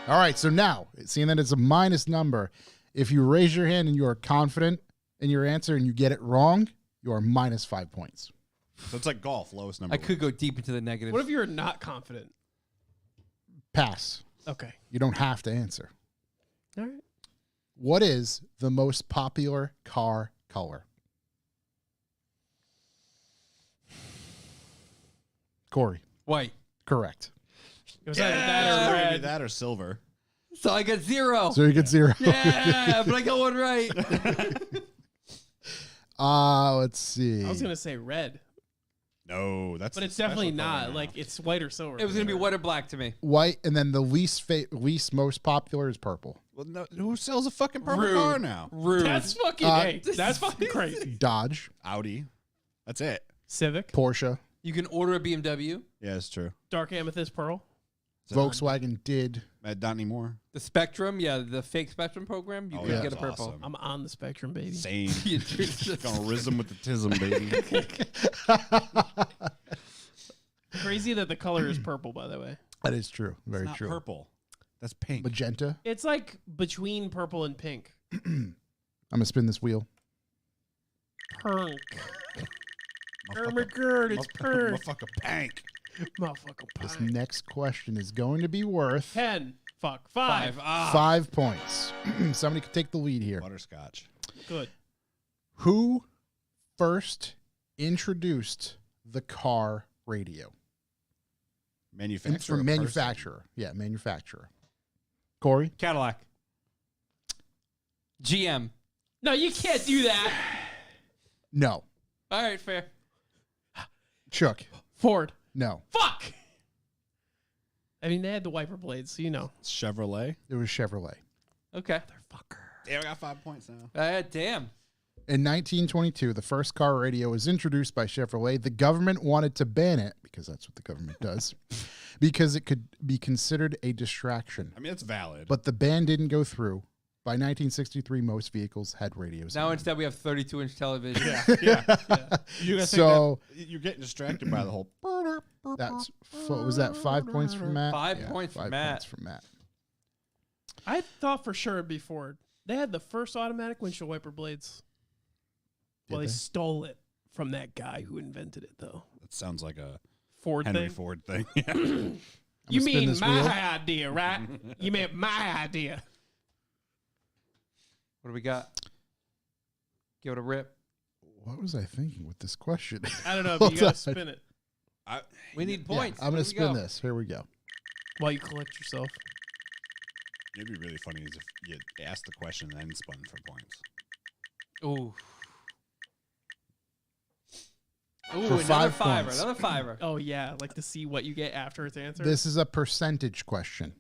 All right, so now, seeing that it's a minus number, if you raise your hand and you are confident in your answer and you get it wrong, you are minus 5 points. So it's like golf, lowest number. I could go deep into the negative. What if you're not confident? Pass. Okay. You don't have to answer. All right. What is the most popular car color? Corey. White. Correct. It was either that or Either red. that or silver. So I got 0. So you get 0. Yeah, but I got one right. Let's see. I was gonna say red, No, that's. but it's the definitely special color not. now. Like it's white or silver. It was going to be white or black to me. White, and then the least most popular is purple. Well, no, who sells a fucking purple Rude. car now? Rude. That's fucking. Hey, that's fucking crazy. Dodge, Audi. That's it. Civic, Porsche, You can order a BMW. Yeah, it's true. dark amethyst pearl. Volkswagen did. Not anymore. The Spectrum, yeah, the fake Spectrum program, you Oh, can yeah, get a that's purple. awesome. I'm on the spectrum, baby. Same. You do. Gonna rism with the tism, baby. Crazy that the color is purple, by the way. That is true. Very It's not true. purple. That's pink. Magenta. It's like between purple and pink. I'm gonna spin this wheel. Pink. Oh my Motherfucker. god, it's pink. Motherfucker pank. Motherfucker This pink. next question is going to be worth 10. Fuck. 5. Ah. 5 points. Somebody could take the lead here. Butterscotch. Good. Who first introduced the car radio? Manufacturer. From manufacturer. Yeah, manufacturer. Corey? Cadillac. GM. No, you can't do that. No. All right, fair. Chuck? Ford. No. Fuck. I mean, they had the wiper blades, so you know. Chevrolet. It was Chevrolet. Okay. Yeah, we got 5 points now. Damn. In 1922, the first car radio was introduced by Chevrolet. The government wanted to ban it, because that's what the government does, because it could be considered a distraction. I mean, it's valid. But the ban didn't go through. By 1963, most vehicles had radios. Now in them. instead we have 32-inch television. You guys So- think that you're getting distracted by the whole. That's was that 5 points from Matt? 5 points from 5 Matt. points from Matt. I thought for sure it'd be Ford. They had the first automatic windshield wiper blades. Well, Did they they? stole it from that guy who invented it, though. That sounds like a Ford Henry thing. Ford thing. You gonna spin mean this my wheel. idea, right? You meant my idea. What do we got? Give it a rip. What was I thinking with this question? I don't know, Hold but you gotta on. spin it We need Yeah, points. I'm Where going to do we spin go? this. Here we go. while you collect yourself. It'd be really funny is if you asked the question and then spun for points. Ooh. For Ooh, another 5 fiver. points. Another fiver. Oh yeah, like to see what you get after it's answered. This is a percentage question.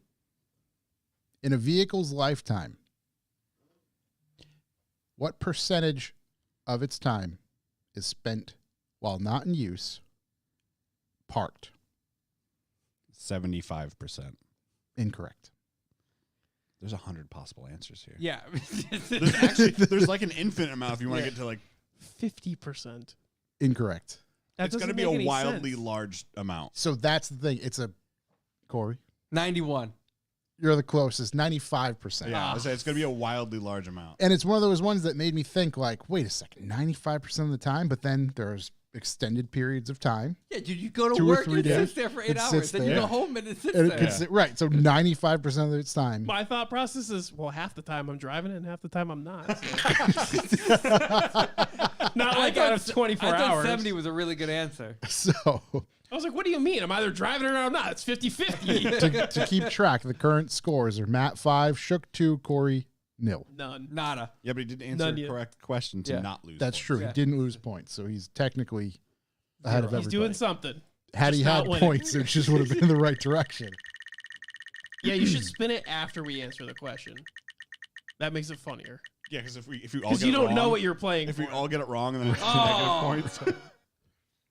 In a vehicle's lifetime, what percentage of its time is spent while not in use, parked? 75%. Incorrect. There's 100 possible answers here. Yeah. There's actually there's like an infinite amount if you want to get to like 50%. Incorrect. That it's going to doesn't be make a any wildly sense. large amount. So that's the thing. It's a Corey. 91. You're the closest. 95%. Yeah, I was saying it's going to be a wildly large amount. And it's one of those ones that made me think, like, wait a second, 95% of the time, but then there's extended periods of time. Yeah, dude, you go to 2 or work 3 and it days. sits there for 8 It hours. sits Then you there. go home and it sits And it there. could sit, right. So 95% of its time. My thought process is, well, half the time I'm driving it and half the time I'm not. So. Not like out of 24 I thought hours. 70 was a really good answer. So I was like, what do you mean? I'm either driving it or I'm not. It's 50-50. to keep track, the current scores are Matt 5, Shook 2, Corey 0. None. Nada. Yeah, but he did answer None the yet. correct question to Yeah. not lose. That's points. true. Yeah. He didn't lose points, so he's technically ahead of He's everybody. doing something. Had he just had not winning. points, it just would have been in the right direction. Yeah, you should spin it after we answer the question. That makes it funnier. Yeah, because if we all Because get you it don't wrong, know what you're playing if for. we all get it wrong, then it's Oh. negative points.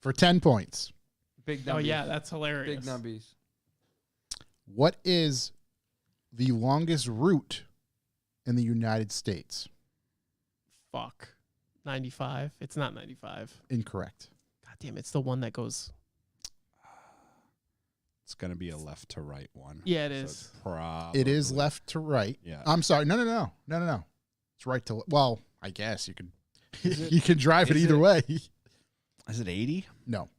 For 10 points, Big numbies. Oh, yeah, that's hilarious. Big numbies. what is the longest route in the United States? Fuck. 95. It's not 95. Incorrect. God damn, it's the one that goes. It's gonna be a left to right one. Yeah, it So is. it's probably, It is left to right. Yeah. I'm sorry. No. It's right to well, I guess you could you can drive it is either it- way. Is it 80? No.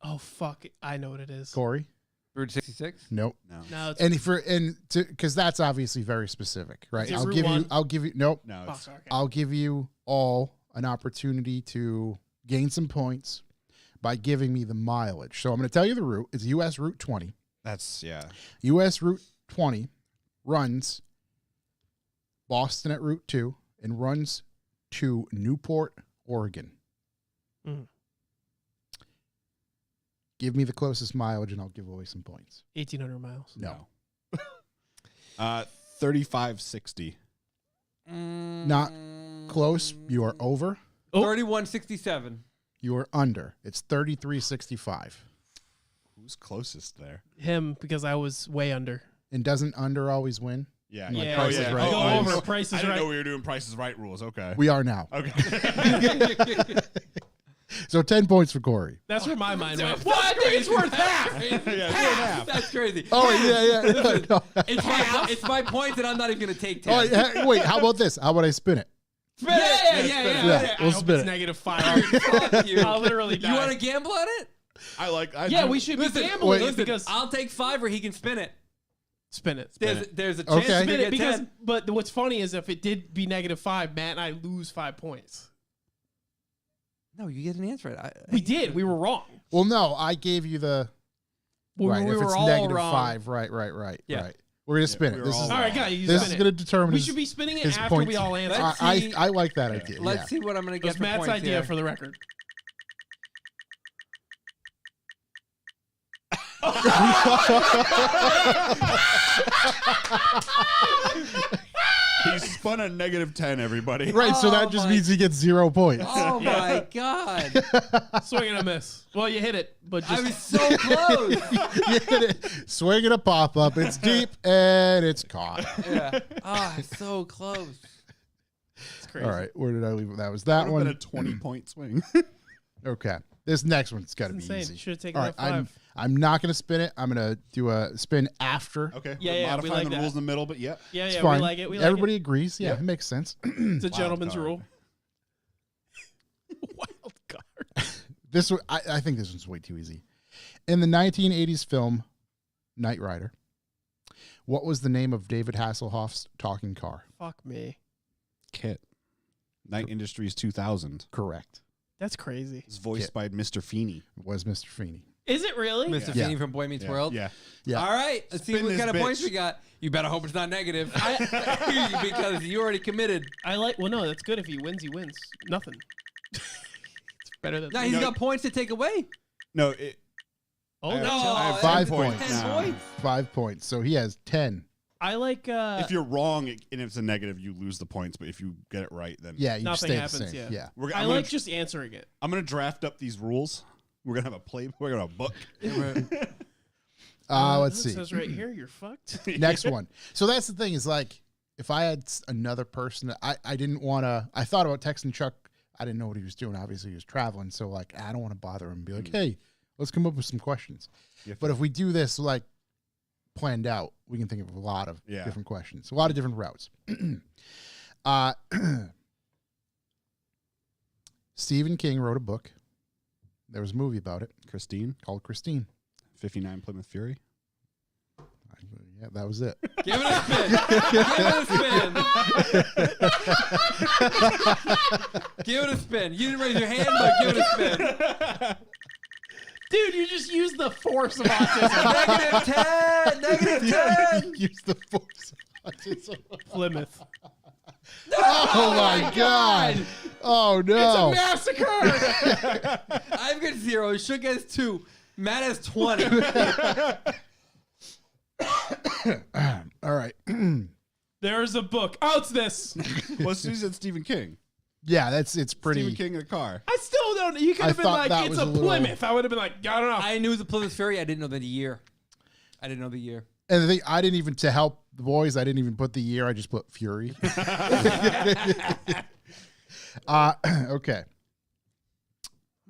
Oh, fuck. I know what it is. Corey? Route 66? Nope. No. No, it's. Because that's obviously very specific, right? Is it Route 1? I'll give you nope. No. Fuck, It's, okay. I'll give you all an opportunity to gain some points by giving me the mileage. So I'm going to tell you the route. It's US Route 20. that's yeah. US Route 20 runs Boston at Route 2 and runs to Newport, Oregon. Mhm. Give me the closest mileage and I'll give away some points. 1,800 miles. No. 3560. Not close. You are over. Oh. 3167. You are under. It's 3365. Who's closest there? Him, because I was way under. And doesn't under always win? Yeah. Like Yeah, Price is yeah. Right. Go I over. didn't- Price I is didn't right. know we were doing Price is Right rules. Okay. We are now. Okay. So 10 points for Corey. That's where my mind went. That's Well, I think it's worth half. yeah. That's crazy. Oh, yeah. No. It's my point that I'm not even going to take 10. Oh, yeah. Wait, how about this? How about I spin it? Yeah. Yeah, I we'll hope spin it's it. -5. Fuck you. I'll literally die. You want to gamble on it? I Yeah, we should be Listen, gambling wait. because I'll take 5 or he can spin it. Spin it. There's a chance Okay. you Spin get it because, 10. but what's funny is if it did be -5, Matt and I lose 5 points. No, you get an answer right. We did. We were wrong. Well, no, I gave you the right. We if were it's all -5, wrong. right. Yeah. Right. We're gonna spin we it. were This all is All right, guys, you this spin is it. gonna determine. We his- should be spinning it his after points. we all answer. Let's I see. I like that idea. Let's yeah. see what I'm going to get That's for Matt's points idea here. for the record. He spun a -10, everybody. Right, so Oh that just my- means he gets 0 points. Oh my god! Swing and a miss. Well, you hit it, but I just was so close. You hit it, swing and a pop up. It's deep and it's caught. Yeah. Ah, so close. it's crazy. All right, where did I leave it? That was that That would have one. been a 20-point swing. Okay, this next one's got to be Insane. easy. Should have taken All that right, 5. I'm not gonna spin it. I'm gonna do a spin after. Okay. Yeah, we're yeah, we modifying like the that. rules in the middle, but yeah. Yeah, It's yeah, fine. we like it. We like Everybody agrees. Yeah, it makes sense. it. It's a Wild gentleman's card. rule. Wild card. This one, I think this one's way too easy. In the 1980s film Knight Rider, what was the name of David Hasselhoff's talking car? Fuck me. Kit. Night Industries 2000. Correct. That's crazy. It's voiced Kit. by Mr. Feeney. It was Mr. Feeney. Is it really? Mr. Yeah. Feeney from Boy Meets World. Yeah. Yeah. All right. Let's see Spin what this kind of points bitch. we got. You better hope it's not negative because you already committed. I like. Well, no, that's good. If he wins, he wins. Nothing. it's better than. Now he's No. got points to take away. No, it, Oh I have no! I have 5 10 points. 10 now. points. 5 points. So he has 10. I like. If you're wrong and it's a negative, you lose the points. But if you get it right, then Yeah, you Nothing stay happens, the same. yeah. Yeah. I I'm like gonna, just answering it. I'm gonna draft up these rules. We're gonna have a play. We're gonna have a book. Let's It see. says right here, you're fucked. Next one. So that's the thing is like, if I had another person, I didn't want to, I thought about texting Chuck. I didn't know what he was doing. Obviously, he was traveling. So, like, I don't want to bother him and be like, hey, let's come up with some questions. Yeah. But if we do this, like, planned out, we can think of a lot of Yeah. different questions, a lot of different routes. Stephen King wrote a book. There was a movie about it Christine, called Christine. 59 Plymouth Fury. Yeah, that was it. Give it a spin. Give it a spin. Give it a spin. You didn't raise your hand, but give it a spin. Dude, you just used the force of autism. -10. -10. Use the force of autism. Plymouth. Oh my god! Oh no! Massacre. I've got 0. Shook has 2. Matt has 20. All right. There's a book. Oh, it's this. Well, as soon as you said Stephen King. Yeah, it's pretty. Stephen King in the car. I still don't. You could I have been thought like, that it's was a a little- Plymouth. I would have been like, I don't know. I knew it was a Plymouth Fury. I didn't know the year. And the thing, I didn't even, to help the boys, I didn't even put the year. I just put Fury. Okay.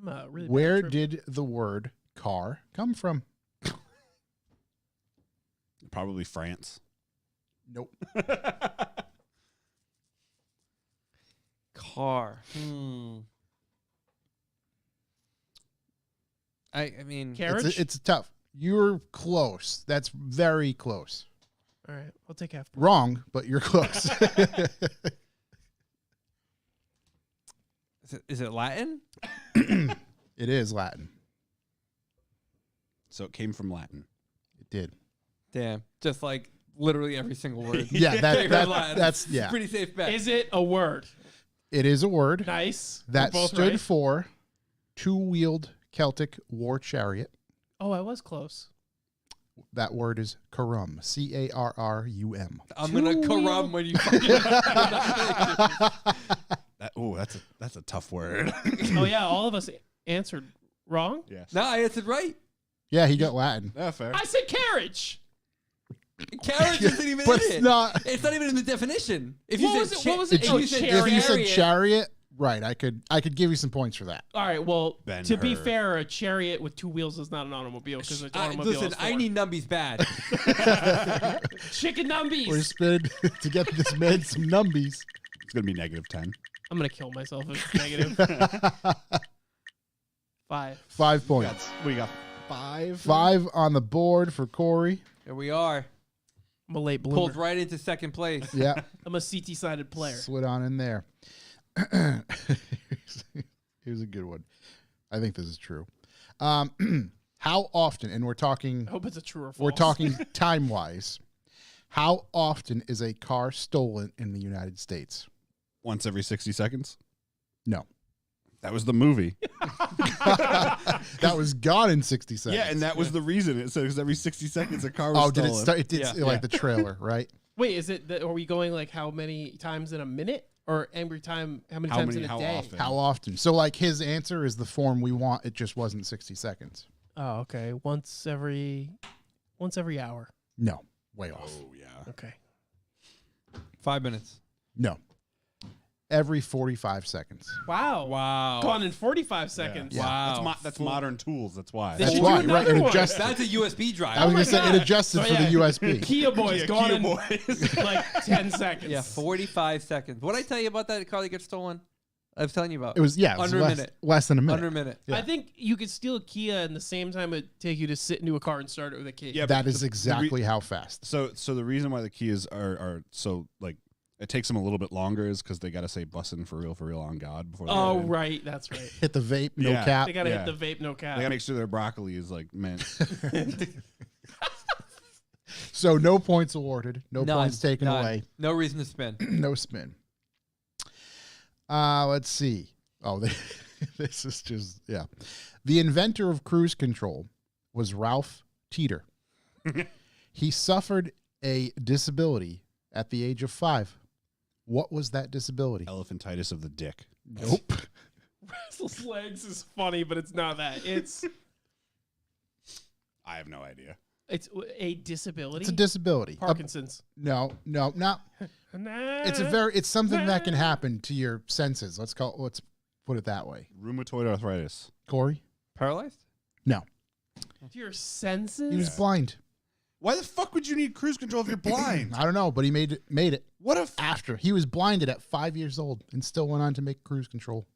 I'm, really bad Where at trivia. did the word car come from? Probably France. Nope. Car. I mean, Carriage? It's tough. You're close. That's very close. All right, I'll take half. Wrong, but you're close. is it Latin? It is Latin. So it came from Latin. It did. Damn. Just like literally every single word. Yeah, Latin. that's yeah. Pretty safe bet. Is it a word? It is a word Nice. that We're both stood right. for two-wheeled Celtic war chariot. Oh, I was close. That word is Carum. Carrum. I'm gonna corrum when you fucking. That's a tough word. Oh yeah, all of us answered wrong. Yeah. No, I answered right. Yeah, he got Latin. Yeah, fair. I said carriage. Carriage isn't even But in it's it. not. It's not even in the definition. If What you was said it? What was it? if Oh, you said If you said chariot. chariot, right? I could give you some points for that. All right. Well, Ben to be Hur. fair, a chariot with 2 wheels is not an automobile because an automobile listen, is I 4. need numbies bad. chicken numbies. We're spinning to get this man some numbies. It's gonna be -10. I'm gonna kill myself if it's negative. 5. 5 points. We got 5. 5 on the board for Corey. Here we are. I'm a late bloomer. pulled right into second place. Yeah. I'm a CT-sided player. Slid on in there. Here's a good one. I think this is true. How often, and we're talking, I hope it's a true or false. we're talking time-wise, how often is a car stolen in the United States? Once every 60 seconds. No. That was the movie. That was gone in 60 seconds. Yeah, and that was the reason. It said because every 60 seconds a car was Oh, did it stolen. start? It did Yeah. like the trailer, right? Wait, is it? Are we going like how many times in a minute, or every time? How many How times many- in a how day? often? How often? So, like, his answer is the form we want. It just wasn't 60 seconds. Oh, okay. Once every hour. No, way off. Oh, yeah. Okay. 5 minutes. No, every 45 seconds. Wow. Wow. Gone in 45 seconds. Yeah. Wow. That's modern tools. That's why. They That's should why, do right? another It one. adjusts. That's a USB drive. I was Oh my gonna say God. it adjusted So, for yeah. the USB. Kia Boys Yeah, gone Kia in Boys. like 10 seconds. Yeah, 45 seconds. What did I tell you about that car that gets stolen? I was telling you about. It was it was Under a less, minute. less than a minute. under a minute. Yeah. I think you could steal a Kia in the same time it take you to sit into a car and start it with a key. Yeah, That but is the exactly how fast. So the reason why the Kias are so like it takes them a little bit longer is because they got to say "bussin' for real on God" before. They Oh, get in. right. That's right. Hit the vape, no Yeah. cap. They got to Yeah. hit the vape, no cap. They got to make sure their broccoli is like mint. So no points awarded. No None, points taken none. away. No reason to spin. No spin. Let's see. Oh, this is just yeah. The inventor of cruise control was Ralph Teeter. He suffered a disability at the age of 5. What was that disability? Elephantitis of the dick. Nope. Restless legs is funny, but it's not that. It's I have no idea. a disability. It's a disability. Parkinson's. No, not. It's something that can happen to your senses. Let's put it that way. Rheumatoid arthritis. Corey? Paralyzed? No. To your senses. He was blind. Why the fuck would you need cruise control if you're blind? I don't know, but he made it What if after. He was blinded at 5 years old and still went on to make cruise control.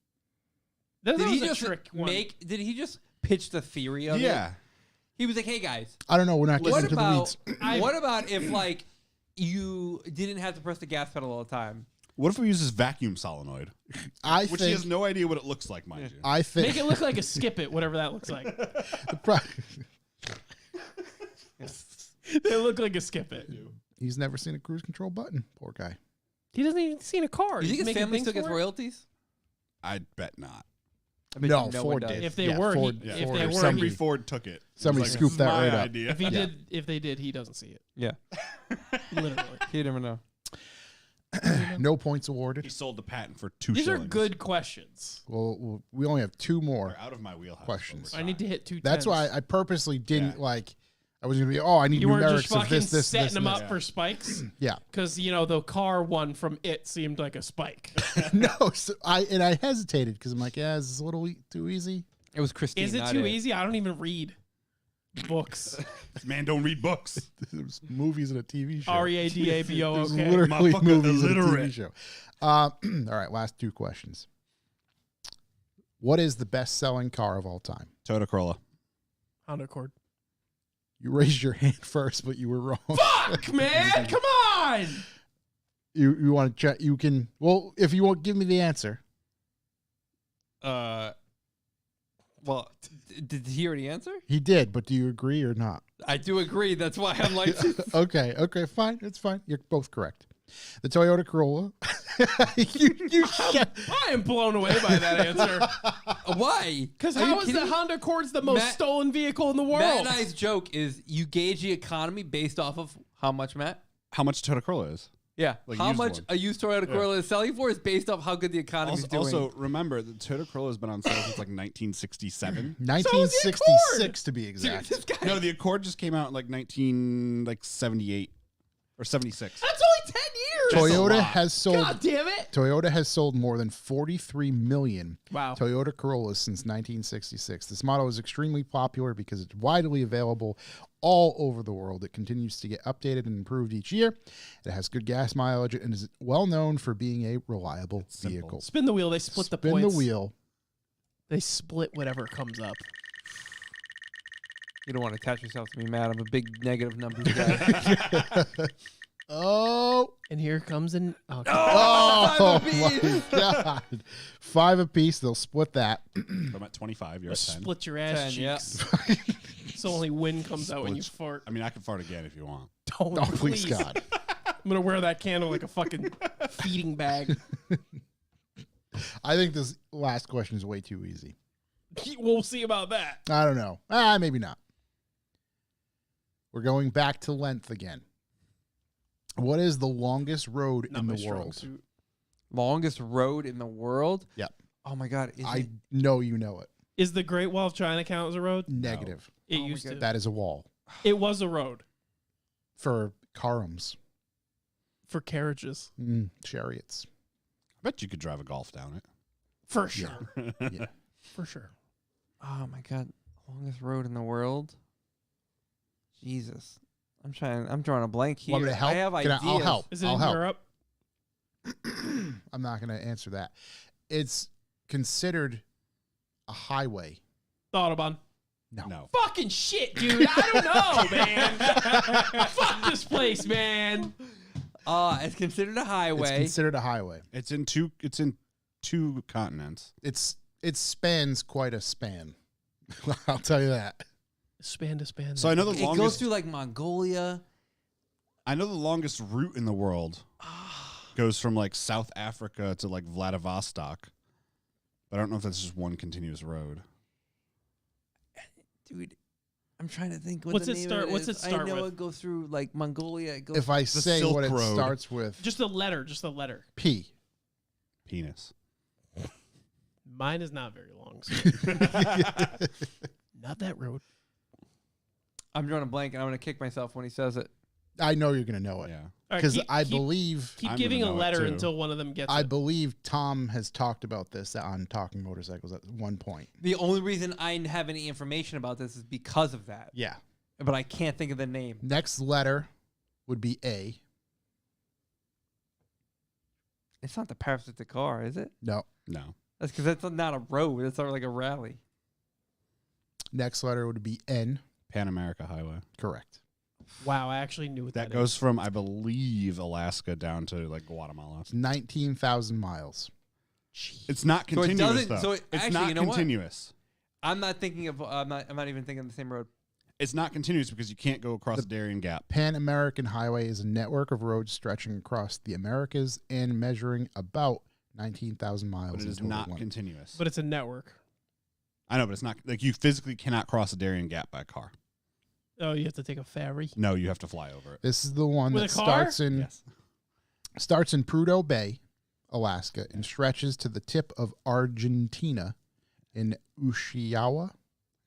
That Did was he a just trick one. Did he just pitch the theory of it? yeah? He was like, "Hey guys, I don't know. We're not getting what into the about weeds. what about if like you didn't have to press the gas pedal all the time?" What if we use this vacuum solenoid, I which he has think. no idea what it looks like, mind you? I think. Make it look like a skip it, whatever that looks like. the pro- They look like a skip it. He's never seen a cruise control button. Poor guy. He doesn't even see a car. Do you He's think his making family things still gets for it? royalties? I bet not. I bet No, you Ford one does. did. If they Yeah, were, Ford- he, yeah, if Ford they or were, Somebody he, Ford took it. Somebody It was like, scooped "This is that my right up." idea." if he Yeah. did, if they did, he doesn't see it. Yeah, Literally. you never know. No points He awarded. sold the patent for 2 These are shillings. good questions. Well, we only have 2 more. They're out of my wheelhouse. Questions. over I need to time. hit 2 That's why I purposely didn't I was going to be, I need you weren't just numerics of fucking this, setting them and up for spikes. Yeah. Because the car one from It seemed like a spike. No, so I hesitated because I'm like, yeah, is this a little too easy? It was Christine. Is it not too easy? I don't even read books. This man don't read books. There's movies and a TV show. READABO. There's Okay. literally Motherfucker movies and a TV illiterate. show. All right, last 2 questions. What is the best-selling car of all time? Toyota Corolla. Honda Accord. You raised your hand first, but you were wrong. Fuck, man! Come on! You want to check? You can. Well, if you won't give me the answer, Well, did he already answer? he did. But do you agree or not? I do agree. That's why I'm like, Okay, fine. It's fine. You're both correct. The Toyota Corolla. you shut. I am blown away by that answer. why? Because Are you how is kidding the me? Honda Accord's the most Matt- stolen vehicle in the world? Matt and I's joke is you gauge the economy based off of how much, Matt? How much Toyota Corolla is? Yeah. Like how used much one. a used Toyota Corolla is selling for is based off how good the economy is Also, doing. also, remember, the Toyota Corolla has been on sale since like 1967. 1966 to be Dude, exact. this guy, No, the Accord just came out in like 1978 or 76. That's only 10 years. That's a Toyota lot. has sold. God damn it. Toyota has sold more than 43 million Wow. Toyota Corollas since 1966. This model is extremely popular because it's widely available all over the world. It continues to get updated and improved each year. It has good gas mileage and is well known for being a reliable simple. vehicle. Spin the wheel. They split the Spin points. the wheel. They split whatever comes up. You don't want to attach yourself to me, Matt. I'm a big negative numbers guy. Oh. And here comes an. Oh, Oh, five my apiece. God. 5 apiece. They'll split that. I'm at 25. You're at 10. split your ass 10, yeah. cheeks. So only wind comes out when you fart. I mean, I can fart again if you want. Don't, Oh, please, God. I'm gonna wear that candle like a fucking feeding bag. I think this last question is way too easy. We'll see about that. I don't know. Maybe not. We're going back to length again. What is the longest road Not in my the strong world? suit. Longest road in the world? Yep. Oh my God. Is I it? know you know it. Is the Great Wall of China count as a road? Negative. It Oh my used to. God. That is a wall It was a road for carums, for carriages, chariots. I bet you could drive a golf down for sure. Yeah. For sure. Oh my God. Longest road in the world? Jesus. I'm drawing a blank here. Want me to help? I have Can ideas. I'll help. Is it I'll in help. Europe? I'm not going to answer that. It's considered a highway. Autobahn. No. No. Fucking shit, dude. I don't know, man. Fuck this place, man. It's considered a It's highway. considered a highway. It's in two continents. It spans quite a span. I'll tell you that. Span to span. So I know the It goes longest. through like Mongolia. I know the longest route in the world goes from like South Africa to like Vladivostok, but I don't know if that's just one continuous road. Dude, I'm trying to think what What's the it name start- of it what's is. it start I know with? it goes through like Mongolia. It goes If I say Silk what it Road. starts with, Just a letter. Just a letter. P. Penis. Mine is not very long. So. Not that road. I'm drawing a blank and I'm going to kick myself when he says it. I know you're going to know it Yeah. All right, because keep- I keep- believe Keep I'm giving a gonna know it letter too. until one of them gets I it. believe Tom has talked about this on Talking Motorcycles at one point. The only reason I have any information about this is because of that. Yeah. But I can't think of the name. Next letter would be A. It's not the Paris with the car, is it? No. No. That's because that's not a road. It's sort of like a rally. Next letter would be N. Pan America Highway. Correct. Wow, I actually knew what That that goes is. from, I believe, Alaska down to like Guatemala. It's 19,000 miles. It's not So it continuous doesn't- though. so it- it's actually, not you know what? continuous. I'm not thinking of. I'm not even thinking of the same road. It's not continuous because you can't go across the Darien Gap. Pan American Highway is a network of roads stretching across the Americas and measuring about 19,000 miles. But it in is total not length. continuous. But it's a network. I know, but it's not like you physically cannot cross the Darien Gap by car. Oh, you have to take a ferry. No, you have to fly over it. This is the one With that a car? starts in Prudhoe Bay, Alaska, and stretches to the tip of Argentina in Ushuaia.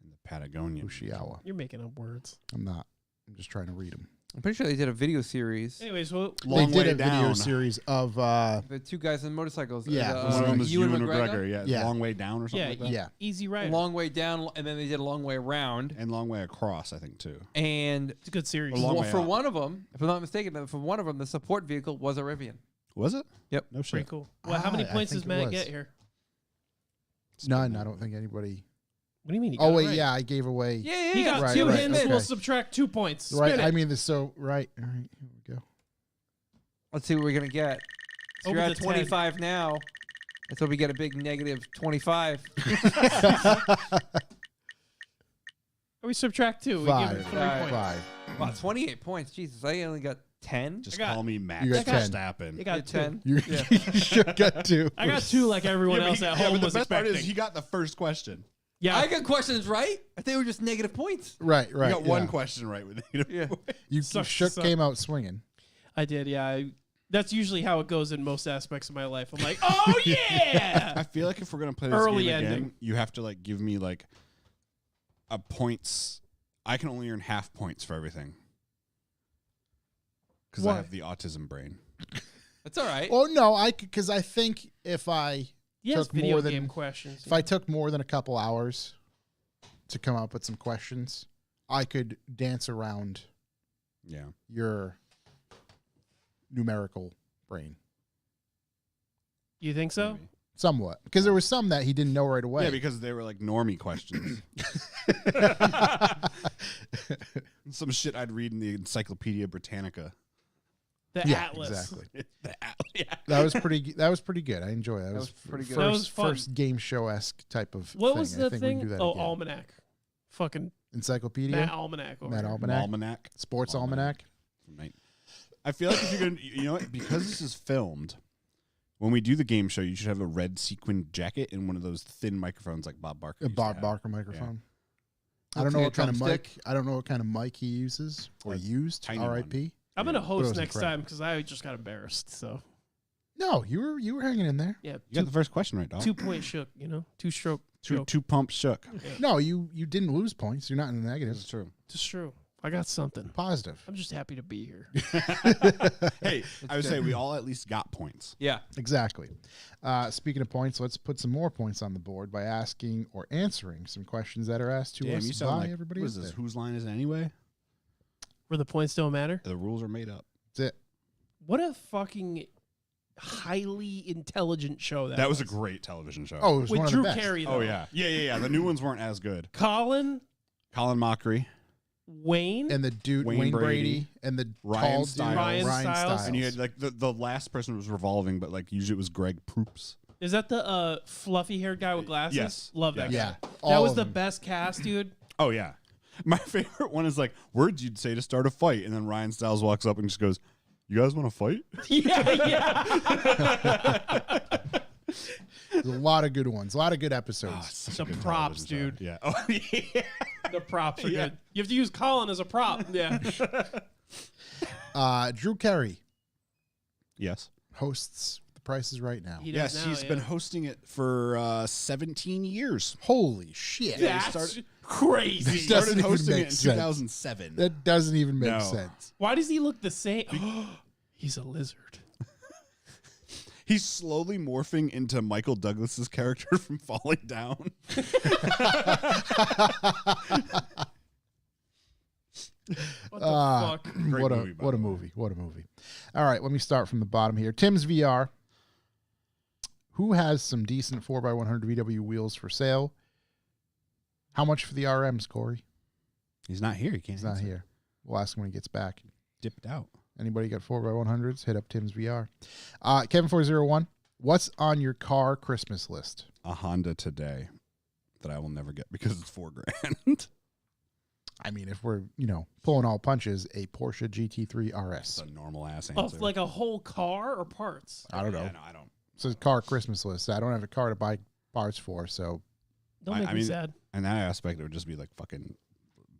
In the Patagonia. Ushuaia. You're making up words. I'm not. I'm just trying to read them. I'm pretty sure they did a video series. Anyways, well, Long they way did a video down. series of The two guys on motorcycles. Yeah, One of them was Ewan Ewan McGregor. McGregor. Yeah, Yeah. Long way down or something yeah, like that. Yeah. easy A rider. long way down, and then they did a long way around. And long way across, I think too. And It's a good series. A long well, way for up. one of them, if I'm not mistaken, for one of them, the support vehicle was a Rivian. Was it? Yep. No Pretty shit. cool. Well, how many I points think does it Matt was. get here? none. I don't think anybody. What do you mean? He Oh got it wait, right? yeah, I gave away. Yeah, He got Right, two right, hints. okay. We'll subtract 2 points. Right. Spin it. I mean, this so right. All right, here we go. Let's see what we're gonna get. So Over you're the at 10. 25 now. Let's hope we get a big negative 25. we subtract 2. We give Five. it 3 Five. points. Five. Wow, 28 points. Jesus, I only got 10. Just I got- call me Max You got 10. Verstappen. I got 2. You, you should get two. I got 2 like everyone else at home but the was best part expecting. is he got the first question. yeah, I got questions right. I think they were just negative points. Right. Right. You got one yeah. question right with negative. Yeah. You Sucks to shook suck. came out swinging. I did. Yeah, that's usually how it goes in most aspects of my life. I'm like, oh yeah. I feel like if we're gonna play this Early game again, ending. you have to like give me like a points. I can only earn half points for everything because I Why? have the autism brain. That's all right. Oh no, I because I think if I Yes, took video more than game questions. if I took more than a couple hours to come up with some questions, I could dance around Yeah. your numerical brain You think so? maybe. somewhat because there was some that he didn't know right away. Yeah, because they were like normie questions. Some shit I'd read in the Encyclopedia Britannica. The Yeah, Atlas. exactly. Yeah. That was pretty. That was pretty good. I enjoy that. That was pretty good. First, That was fun. first game show esque type of. What thing. was I the think we can thing? do that Oh, again. Almanac. Fucking Encyclopedia. Matt Almanac. Over Matt here. Almanac. Almanac. Sports Almanac. Almanac. I feel like if you're gonna, you know what, because this is filmed, when we do the game show, you should have a red sequin jacket and one of those thin microphones like Bob Barker. A used to Bob have. Barker microphone. I Looks don't know like what a kind of drumstick. mic. I don't know what kind of mic he uses or A used. tiny one. R.I.P. I'm gonna But it host was next incredible. time because I just got embarrassed. So No, you were hanging in there. yeah, You got the first question right, dog. 2-point shook. Two stroke. joke. Two pump shook. No, you didn't lose points. You're not in the This negatives. is true. It's true. I got something. Positive. I'm just happy to be here. Hey, I would say we all at least got points. Yeah. Exactly. Speaking of points, let's put some more points on the board by asking or answering some questions that are asked to Damn, us you sound by like everybody what out is this? there. Whose line is it anyway? Where the points don't matter. The rules are made up. That's it. What a fucking highly intelligent show That was a great television show. Oh, it was with one Drew of the best. Carey. Though. Oh yeah. Yeah. The new ones weren't as good. Colin, Colin Mockery Wayne, And the dude Wayne Wayne, Brady, Brady, and the Ryan tall Stiles. dude Ryan Stiles. and you had like the last person was revolving, but like usually it was Greg Proops. is that the fluffy haired guy with glasses? Yes. Love that. yeah. guy. That all was of the them. best cast, dude. Oh yeah. My favorite one is like words you'd say to start a fight, and then Ryan Stiles walks up and just goes, "You guys want to fight?" yeah. There's a lot of good ones. A lot of good episodes. The props, dude. Yeah. Oh yeah. The props are Yeah. good. You have to use Colin as a prop. Yeah. Drew Carey Yes. hosts The Price is Right now. He does Yes, now, he's yeah. been hosting it for 17 years. Holy shit. Yeah. That's started- crazy. This doesn't Started even hosting make it in sense. 2007. That doesn't even make No. sense. Why does he look the same? He's a lizard. He's slowly morphing into Michael Douglas's character from Falling Down. What the fuck? Great What movie, a by what a the way. movie. What a movie. All right, let me start from the bottom here. Tim's VR. Who has some decent 4x100 VW wheels for sale? How much for the RMs, Corey? He's not here. He can't. He's not here. We'll ask him when he gets back. Dipped out. Anybody got 4x100s? Hit up Tim's VR. Kevin401, what's on your car Christmas list? A Honda today that I will never get because it's $4,000. I mean, if we're, pulling all punches, a Porsche GT3 It's RS. a normal ass answer. Of like a whole car or parts? I don't know. Yeah, no, I don't. So it's car Christmas list. I don't have a car to buy parts for, so Don't I- make I me mean- sad. In that aspect, it would just be like fucking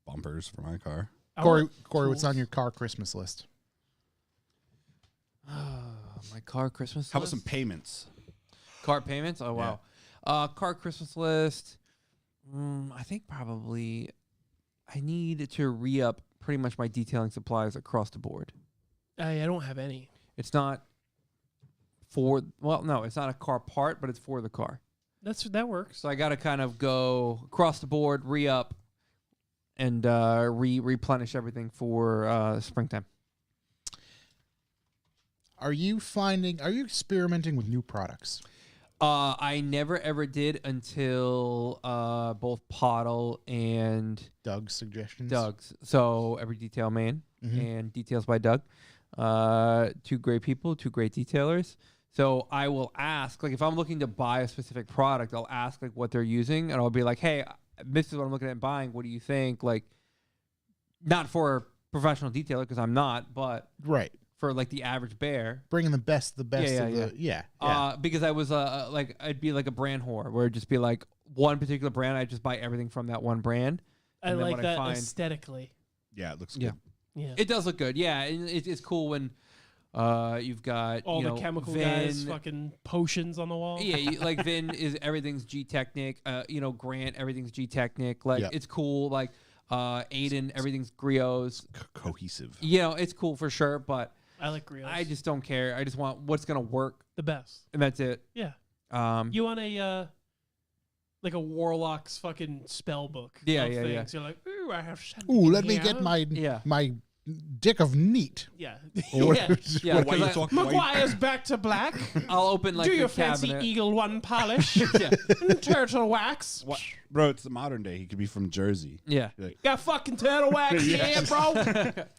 bumpers for my car. I Corey, want what's tools. on your car Christmas list? My car Christmas How about list? some payments? Car payments? Oh, wow. Car Christmas list. I think probably I need to re-up pretty much my detailing supplies across the board. I don't have any. It's not it's not a car part, but it's for the car. That works. So I got to kind of go across the board, re-up, and replenish everything for springtime. Are you experimenting with new products? I never ever did until both Pottle and Doug's suggestions? Doug's. So Every Detail Man and Details by Doug. Two great people, two great detailers. So I will ask, like, if I'm looking to buy a specific product, I'll ask like what they're using, and I'll be like, "Hey, this is what I'm looking at buying. What do you think?" Like, not for a professional detailer because I'm not, but Right. for like the average bear. Bringing the best of Yeah, the... Yeah. Because I was like, I'd be like a brand whore, where it'd just be like one particular brand. I just buy everything from that one brand. I And then like what that find- aesthetically. Yeah, it looks Yeah. good. Yeah. It does look good, yeah. And it's cool when you've got All you the know, chemical Vin, guys, fucking potions on the wall. Yeah, like Vin is everything's G Technic. Grant, everything's G Technic. Like Yep. it's cool. Like Aiden, everything's Griots. Cohesive. It's cool for sure, but I like Grios. I just don't care. I just want what's gonna work, the best. and that's it. Yeah. You want a like a warlock's fucking spell book. Yeah, of yeah, yeah. things. You're like, ooh, I have something. Ooh, let me here." get my Yeah. my dick of neat. Yeah. Or yeah. Yeah, Why you 'cause talking white? McGuire's back to black. I'll open like Do the you fancy cabinet. Eagle One polish? Yeah. And turtle wax. What? Bro, it's the modern day. He could be from Jersey. Yeah. Like, Got fucking turtle wax here, bro.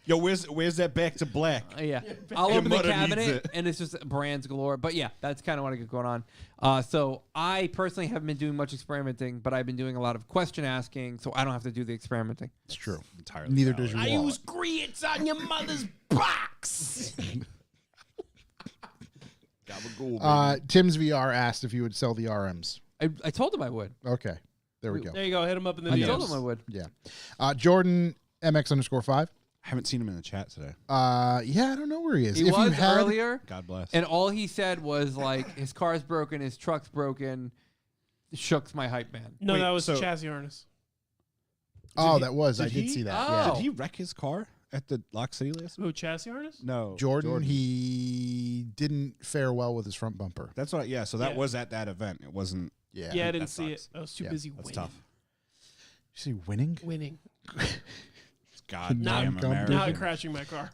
yo, where's that back to black? Yeah, I'll Your open the mother needs cabinet it. and it's just brands galore. But yeah, that's kind of what I got going on. So I personally haven't been doing much experimenting, but I've been doing a lot of question asking, so I don't have to do the experimenting. It's true. Entirely Neither valid. does your I wallet. use grits on your mother's box. Gabagool, baby. Tim's VR asked if you would sell the RMs. I told him I would. Okay. There we go. There you go. Hit him up in the I DMs. told him I would. Yeah. Jordan MX_5. I haven't seen him in the chat today. Yeah, I don't know where he is. He If you was had- earlier, God bless. and all he said was like, his car's broken, his truck's broken. Shook's my hype man. No, Wait, that was so- chassis harness. Oh, he- that was. I did did he? see that. Oh. Yeah. Did he wreck his car at the Lock City last week? Who, chassis harness? No, Jordan, he didn't fare well with his front bumper. That's what. Yeah, so that Yeah. was at that event. It wasn't. Yeah. Yeah, I that didn't see sucks. it. I was too Yeah, busy That's winning. tough. You see winning? Winning. God Not- damn Not America. Not crashing my car.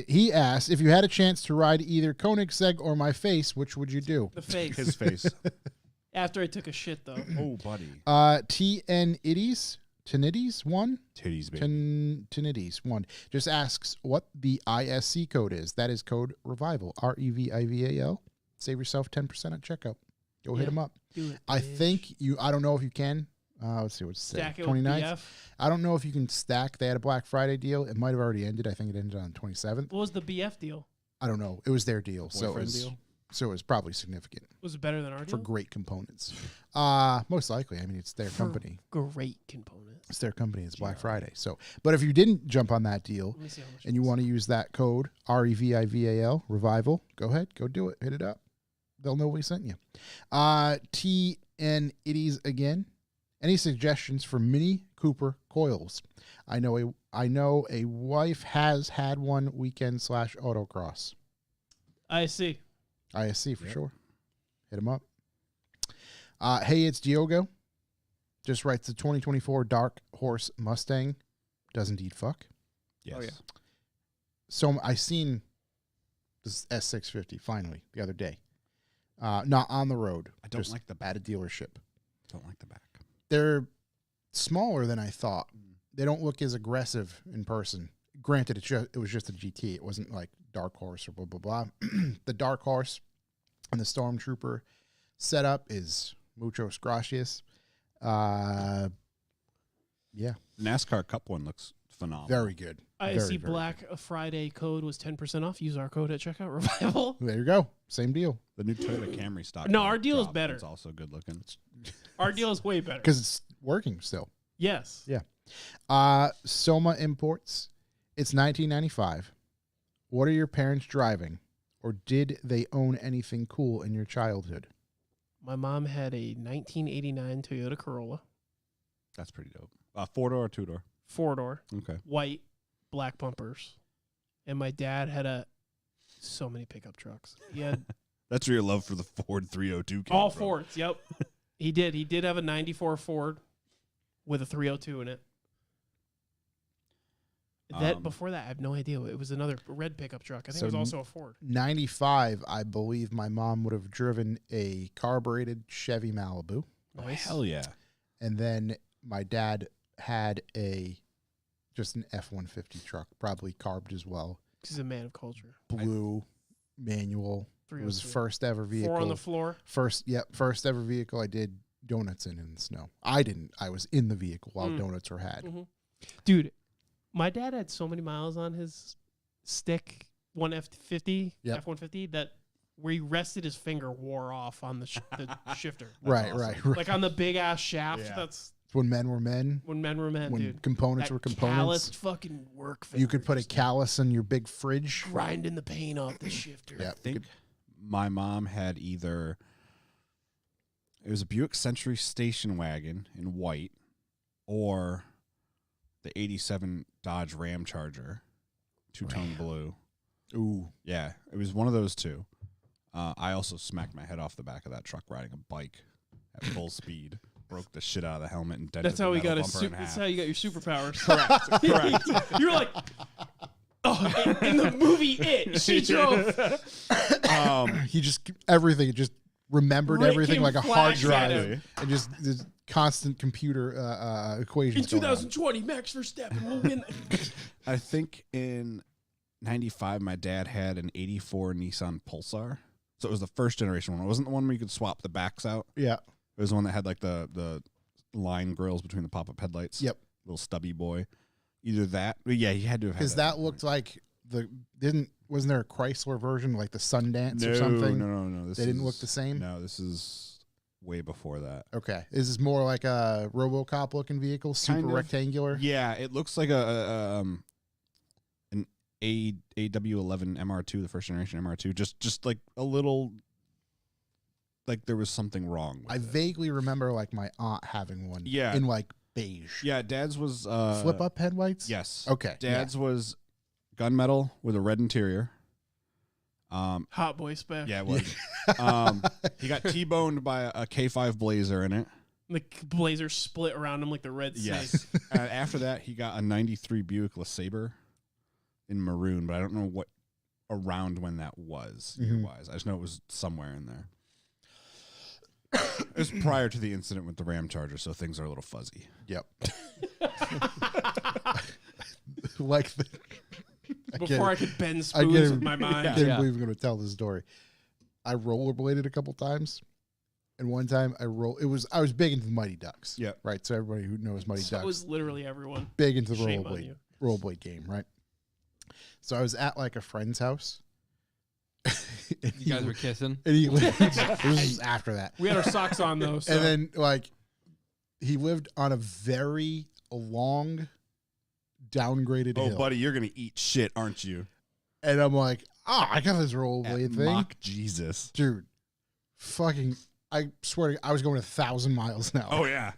He asked, if you had a chance to ride either Koenigsegg or my face, which would you do? The face. His face. After I took a shit, though. Oh, buddy. TN Tinides 1? Titties, baby. Tinides 1 just asks what the ISC code is. That is code Revival, REVIVAL. Save yourself 10% at checkout. Go hit Yeah. them up. Do it. I bitch. think I don't know if you can. Let's see what's Stack it with 29th. BF. I don't know if you can stack. They had a Black Friday deal. It might have already ended. I think it ended on the 27th. What was the BF deal? I don't know. It was their deal. So it Boyfriend was, deal? so it was probably significant Was it better than our for deal? great components. Most likely. I mean, it's their For company. Great components. It's their company. It's Black Friday. So, but if you didn't jump on that deal Let me see how much. and you want to use that code REVIVAL Revival, go ahead, go do it. Hit it up. They'll know we sent you. TN Itties again. Any suggestions for Mini Cooper coils? I know a wife has had one weekend / autocross. I see. ISC for Yep. sure. Hit him up. Hey, it's Diogo. Just writes the 2024 Dark Horse Mustang. Does indeed fuck. Yes. Oh, yeah. So I seen this S650 finally the other day. Not on the road. I don't just like the at a dealership. Don't like the back. They're smaller than I thought. They don't look as aggressive in person. Granted, it was just a GT. It wasn't like Dark Horse or blah, blah, blah. The Dark Horse and the Stormtrooper setup is muchos gracias. Yeah, The NASCAR Cup one looks phenomenal. very good. I Very, see very Black Friday code was 10% off. Use our code at checkout. Revival. good. There you go. Same deal. The new Toyota Camry stock. No, car our deal is drop better. It's also good looking. Our deal is way better. Because it's working still. Yes. Yeah. Soma Imports. It's 1995. What are your parents driving? Or did they own anything cool in your childhood? My mom had a 1989 Toyota Corolla, That's pretty dope. 4-door or 2-door? 4-door, Okay. white, black bumpers. And my dad had so many pickup trucks. He had That's where your love for the Ford 302 came all from. Fords. Yep. He did. He did have a 94 Ford with a 302 in it. Before that, I have no idea. It was another red pickup truck. I think So it was also a Ford. 95, I believe my mom would have driven a carbureted Chevy Malibu. Oh, Nice. hell yeah. And then my dad had just an F-150 truck, probably carbed as well. He's a man of culture. Blue, manual. It was the 302. first ever vehicle. 4 on the floor. First ever vehicle I did donuts in the snow. I didn't. I was in the vehicle while donuts were had. Mhm. Dude, my dad had so many miles on his stick, one F50, Yep. F-150, that where he rested his finger wore off on the shifter. Right, awesome. right. Like on the big ass shaft. Yeah. That's It's when men were men. when men were men, When dude. components That were components. calloused fucking work finger. You could put a just callus in your big fridge. grinding the paint off the shifter. Yeah. I think my mom had it was a Buick Century station wagon in white or the 87 Dodge Ram Charger, two-tone blue. Ooh. Yeah, it was one of those two. I also smacked my head off the back of that truck riding a bike at full speed. Broke the shit out of the helmet and dented That's how the he got metal his. bumper in That's half. how you got your superpowers. Correct. You're like, Oh, in the movie It, she drove. He just everything just remembered Rick everything came like a hard flashing at drive, him. and just this constant computer In equations. going on. 2020, Max Verstappen will win. I think in 95, my dad had an 84 Nissan Pulsar. So it was the first generation one. It wasn't the one where you could swap the backs out. Yeah. It was the one that had like the line grills between the pop-up headlights. Yep. Little stubby boy. Either that. But yeah, he had to have had Because that looked like wasn't there a Chrysler version like the Sundance no, or something? No. They didn't look the same? No, this is way before that. Okay. Is this more like a RoboCop looking vehicle, super Kind of. rectangular? Yeah, it looks like an AW11 MR2, the first generation MR2. Just like a little, like there was something wrong with I it. vaguely remember like my aunt having one. Yeah. In like beige. Yeah, Dad's was Flip up headlights? Yes. Okay. Dad's was gunmetal with a red interior. Hot boy spec. Yeah, it was. He got T-boned by a K5 Blazer in it. The blazer split around him like the red snake. Yes. After that, he got a 93 Buick LeSabre in maroon, but I don't know what around when that was year-wise. I just know it was somewhere in there. It was prior to the incident with the Ram Charger, so things are a little fuzzy. Yep. Like the, Before I could bend I can't spoons even- with my mind. I can't believe I'm going to tell this story. I rollerbladed a couple times, and one time I was big into the Mighty Ducks. Yeah. Right. So everybody who knows Mighty So Ducks, was literally everyone. big into the Shame on you. rollerblade game. Right. So I was at like a friend's house. And You guys were kissing. and he lived, this is after that. We had our socks on though. So. And then like he lived on a very long downgraded Oh, hill. buddy, you're gonna eat shit, aren't you? And I'm like, I got this At rollerblade thing. mock Jesus. Dude, fucking, I swear to God, I was going 1,000 miles an hour. Oh yeah.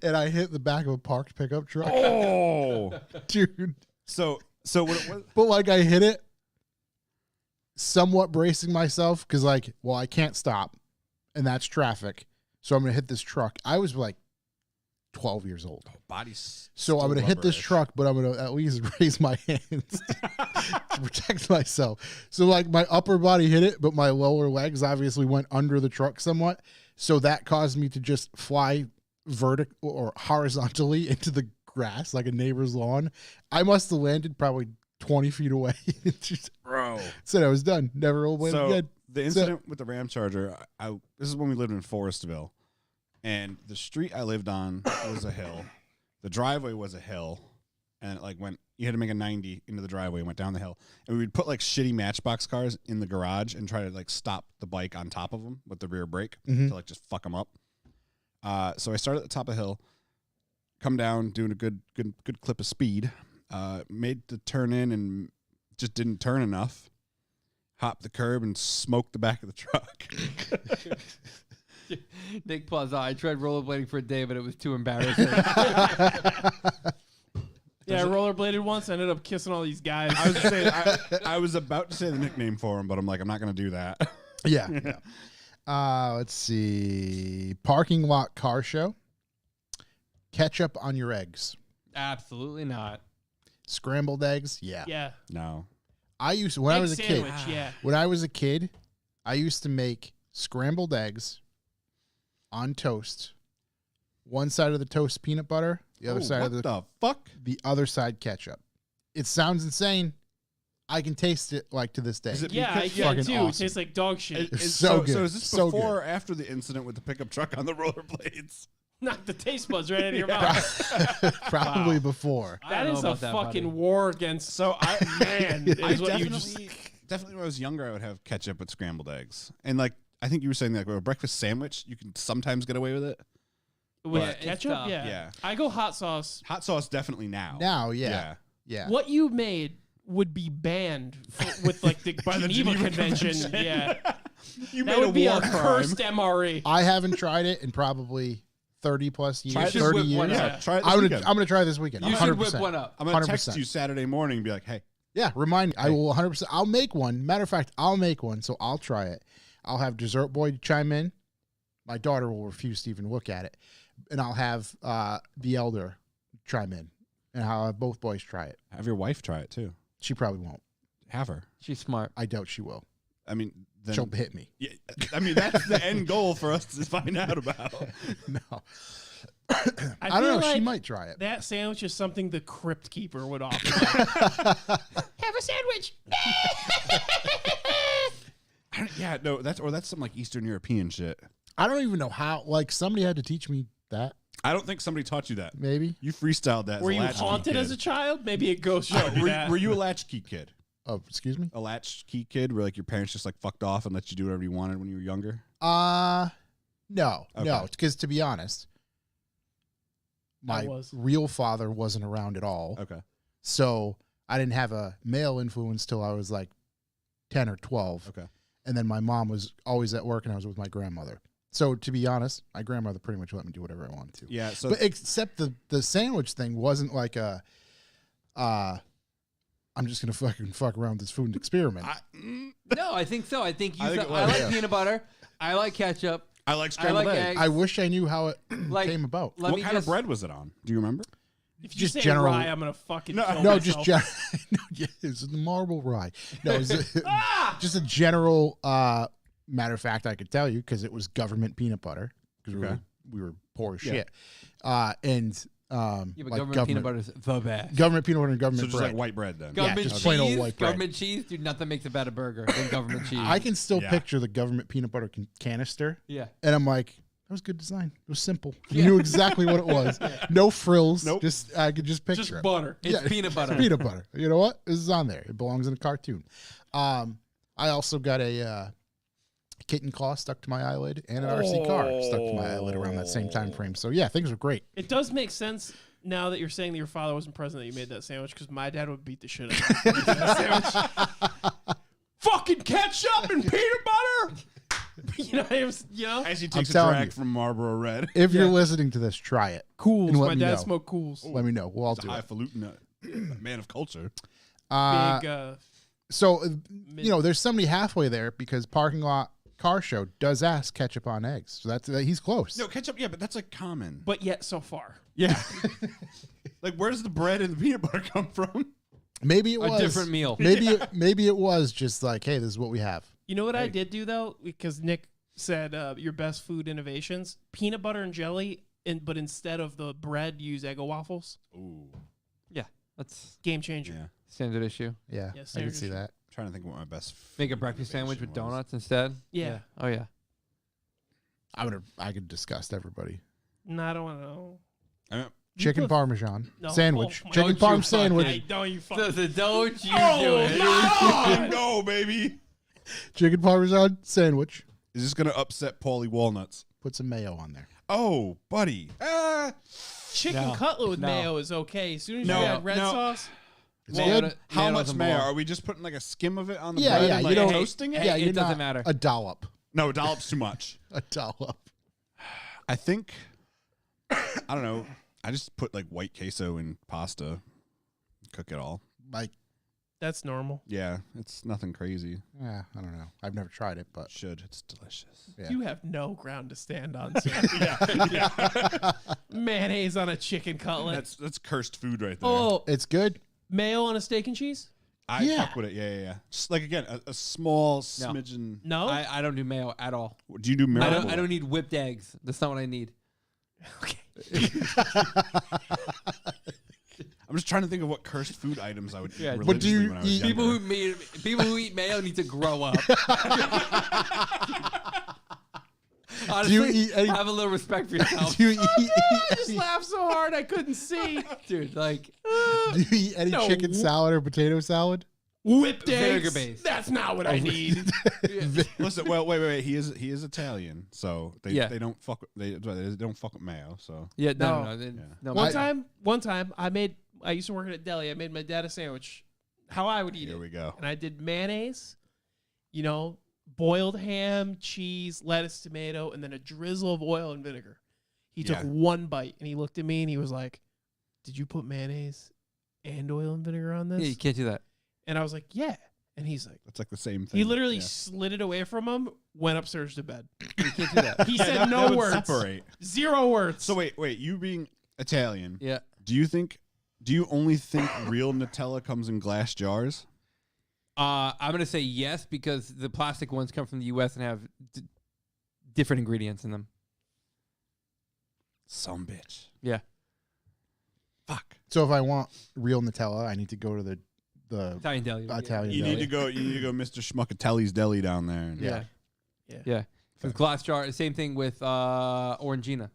And I hit the back of a parked pickup truck. Oh. Dude. So what it was? But like I hit it, somewhat bracing myself because like, well, I can't stop. And that's traffic. So I'm going to hit this truck. I was like 12 years old. Body's So I'm going to hit this rubberish. truck, but I'm going to at least raise my hands to protect myself. So like my upper body hit it, but my lower legs obviously went under the truck somewhat. So that caused me to just fly vertical or horizontally into the grass like a neighbor's lawn. I must have landed probably 20 feet away. Just Bro. said I was done. Never rollerbladed So again. the incident with the Ram Charger, this is when we lived in Forestville, and the street I lived on was a hill. The driveway was a hill, and it like went. You had to make a 90 into the driveway and went down the hill. And we would put like shitty Matchbox cars in the garage and try to like stop the bike on top of them with the rear brake to like just fuck them up. So I started at the top of the hill, come down doing a good clip of speed. Made the turn in and just didn't turn enough. Hopped the curb and smoked the back of the truck. Nick Plaza, I tried rollerblading for a day, but it was too embarrassing. Yeah, I rollerbladed once. Ended up kissing all these guys. I was about to say the nickname for him, but I'm like, I'm not going to do that. Yeah. Let's see. Parking lot car show. Ketchup on your eggs. Absolutely not. Scrambled eggs. Yeah. Yeah. No. I used to, when I Egg was a kid. sandwich, yeah. When I was a kid, I used to make scrambled eggs on toast. One side of the toast peanut butter, the other side of what the the fuck? the other side ketchup. It sounds insane. I can taste it like to this day. Is it Yeah, I because- get fucking it too. awesome. It tastes like dog shit. It's so good. So is this So before or after the incident with the pickup truck on the rollerblades? Knock the taste buds right out of your mouth. Probably before. I That don't know is a about that, fucking buddy. war against. So man, it I is what you just. definitely when I was younger, I would have ketchup with scrambled eggs. And like, I think you were saying like with a breakfast sandwich, you can sometimes get away with it. With Yeah, it's ketchup, tough. yeah. Yeah. I go hot sauce. Hot sauce definitely now. Now, yeah. What you made would be banned with like the By the Geneva Geneva Convention. Convention. Yeah, You that would be a cursed MRE. I haven't tried it in probably 30 plus years. Try it this 30 whip years. one Yeah, up. try it this I'm weekend. gonna try this weekend. You 100%. should whip one up. I'm gonna text 100%. you Saturday morning and be like, hey, Yeah, remind me. I will 100%. I'll make one. Matter of fact, I'll make one, so I'll try it. I'll have Dessert Boy chime in. My daughter will refuse to even look at it. And I'll have the elder chime in. And I'll have both boys try it. have your wife try it too. She probably won't. Have her. She's smart. I doubt she will. I mean, then, She'll hit me. yeah, I mean, that's the end goal for us to find out about. No. I I don't know. feel She like might try it. That sandwich is something the crypt keeper would offer. Have a sandwich. Yeah, no, that's some like Eastern European shit. I don't even know how. Like, somebody had to teach me that, I don't think somebody taught you that. maybe. You freestyled that. Were as a you latchkey haunted kid. as a child? Maybe a ghost showed you were, that. were you a latchkey kid? Oh, excuse me? A latchkey kid where like your parents just like fucked off and let you do whatever you wanted when you were younger? No. Okay. No. Because to be honest, I my was. real father wasn't around at all. Okay. So I didn't have a male influence till I was like 10 or 12. Okay. And then my mom was always at work and I was with my grandmother. So to be honest, my grandmother pretty much let me do whatever I wanted to. Yeah. So But except the sandwich thing wasn't like a, I'm just going to fuck around with this food and experiment. No, I think so. I think you. I think said- it I was, like yeah. peanut butter. I like ketchup. I like scrambled like eggs. eggs. I wish I knew how it Like, came about. Let What me kind of just- bread was it on? Do you remember? If you just say general- rye, I'm gonna fucking No, kill No, myself. just no, yeah, it's the marble rye. No, it's just a general. Matter of fact, I could tell you because it was government peanut butter because Okay. we were poor as Yeah. shit. And Yeah, but like government peanut butter is the best. government peanut butter and So government just bread. like white bread then. Yeah, Government just cheese, plain old white bread. government cheese, dude. Nothing makes a better burger than government cheese. I can still Yeah. picture the government peanut butter canister, yeah. and I'm like, that was good design. It was simple. You Yeah. knew exactly what it was. No frills. Nope. Just I could just picture Just it. butter. It's Yeah, peanut butter. Peanut butter. You know what? This is on there. It belongs in a cartoon. I also got a kitten claw stuck to my eyelid and an RC car stuck to my eyelid around that same time frame. So yeah, things were great. It does make sense now that you're saying that your father wasn't present that you made that sandwich because my dad would beat the shit out of me. That sandwich. Fucking ketchup and peanut butter. As he I'm takes a telling drag you. from Marlboro Red. If you're listening to this, try it. Cools. And let My me dad know. smoked cools. Let me know. We'll all He's a do it. highfalutin man of culture. Big. So there's somebody halfway there because parking lot car show does ask ketchup on eggs. So that's he's close. No, ketchup, yeah, but that's like common. But yet so far. Yeah. Like, where's the bread and the peanut butter come from? Maybe it A was different meal. Maybe it was just like, hey, this is what we have. You know what I did do though, because Nick said your best food innovations: peanut butter and jelly, but instead of the bread, use Eggo waffles. Ooh. Yeah, that's Game changer. Yeah. standard issue. Yeah, Yes, I can standard see issue. that. Trying to think what my best Make a food breakfast sandwich with innovation was. donuts instead. Yeah. Oh yeah. I could disgust everybody. No, I don't want to know. I mean, Chicken put- parmesan No. sandwich. Oh, my Chicken God. parm Don't you sandwich. Hey, don't you fucking. Don't you Oh, do it. no! no, baby. Chicken parmesan sandwich. Is this gonna upset Paulie Walnuts? Put some mayo on there. Oh, buddy. Chicken No. cutlet with No. mayo is okay. As soon as No. you add red No. sauce, It's Mayo good. to- How mayo much doesn't mayo? belong. Are we just putting like a skim of it on the Yeah, bread yeah. and You like don't toasting it? Yeah, It you're doesn't not matter. a dollop. No, dollop's too much. A dollop. I think I don't know. I just put like white queso in pasta, cook it all. Like, that's normal. Yeah, it's nothing crazy. I don't know. I've never tried it, but Should it's delicious. yeah. You have no ground to stand on. Sir. Mayonnaise on a chicken cutlet. That's cursed food right there. Oh, It's good. mayo on a steak and cheese? I yeah. fuck with it. Yeah. Just like again, a small smidgen. No. I don't do mayo at all. Do you do I marinade? don't need whipped eggs. That's not what I need. Okay. I'm just trying to think of what cursed food items I would eat Yeah, but do religiously you when I was eat- younger. People who eat mayo need to grow up. Honestly, Do you eat any- have a little respect for yourself, Do you eat? I just laughed so hard I couldn't see. dude. Like, Do you eat any No. chicken salad or potato salad? Whipped Vinegar eggs. based. That's not what I need. Listen, well, wait. He is Italian, so they Yeah. they don't fuck they don't fuck with mayo. So yeah, no, No. no, Yeah. no. One my- time, I used to work at a deli. I made my dad a sandwich. How I would eat here it. we go. And I did mayonnaise, boiled ham, cheese, lettuce, tomato, and then a drizzle of oil and vinegar. He took Yeah. one bite and he looked at me and he was like, "Did you put mayonnaise and oil and vinegar on this?" Yeah, you can't do that. And I was like, "Yeah." And he's like, That's like the same thing. he literally Yeah. slid it away from him, went upstairs to bed. You can't do that. He Yeah, said that no would words. Separate. 0 words. So wait. You being Italian, Yeah. do you think Do you only think real Nutella comes in glass jars? I'm gonna say yes because the plastic ones come from the U.S. and have different ingredients in them. Some bitch. Yeah, Fuck. So if I want real Nutella, I need to go to the Italian deli. Italian You deli. need to go. You need to go, Mr. Schmuckatelli's Deli down there. And Yeah. Yeah. Yeah. Because glass jar, same thing with Orangina.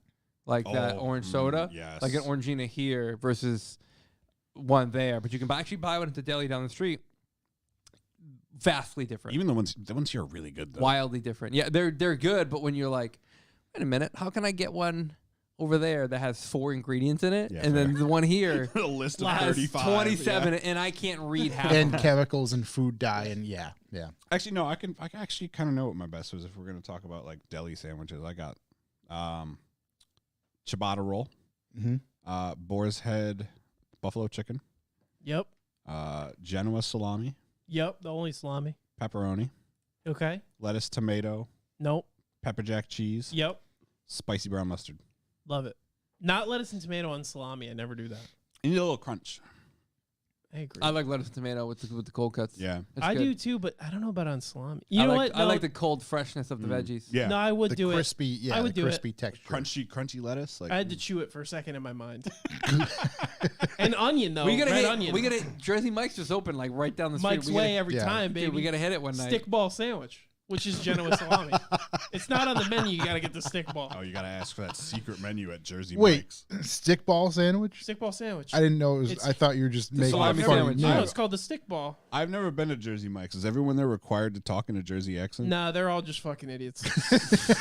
Like that orange soda. Yes. Like an Orangina here versus one there. But you can actually buy one at the deli down the street. Vastly different. Even the ones here are really good though. Wildly different. Yeah, they're good, but when you're like, wait a minute, how can I get one over there that has 4 ingredients in it? Yeah, and then the one here A list of has 35. 27 yeah. and I can't read half and of them. chemicals and food dye and yeah. Actually, no. I can actually kind of know what my best was if we're gonna talk about like deli sandwiches. I got ciabatta roll, Mm-hmm. boar's head buffalo chicken, Yep. Genoa salami, Yep. The only salami. pepperoni, Okay. lettuce, tomato, Nope. pepper jack cheese, Yep. spicy brown mustard. Love it. Not lettuce and tomato on salami. I never do that. You need a little crunch. I agree. I like lettuce and tomato with the cold cuts. Yeah. That's I good. do too, but I don't know about on salami. You I know like, what? I No, like the cold freshness of the Mm. veggies. Yeah. No, I would The do crispy, yeah, I would the do it. crispy texture. Crunchy lettuce. Like it. I had to chew it for a second in my mind. And onion though. we gotta red hit, onion. we gotta Jersey Mike's just open like right down the street. Mike's we way gotta, every yeah. time, baby. dude, we gotta hit it one night. stick ball sandwich, which is Genoa salami. It's not on the menu. You gotta get the stick ball. Oh, you gotta ask for that secret menu at Jersey Wait, Mike's. stickball sandwich? Stick ball sandwich. I didn't know it was. It's- I thought you were just making a salami funny sandwich. No, name. it's called the stick ball. I've never been to Jersey Mike's. Is everyone there required to talk in a Jersey accent? Nah, they're all just fucking idiots.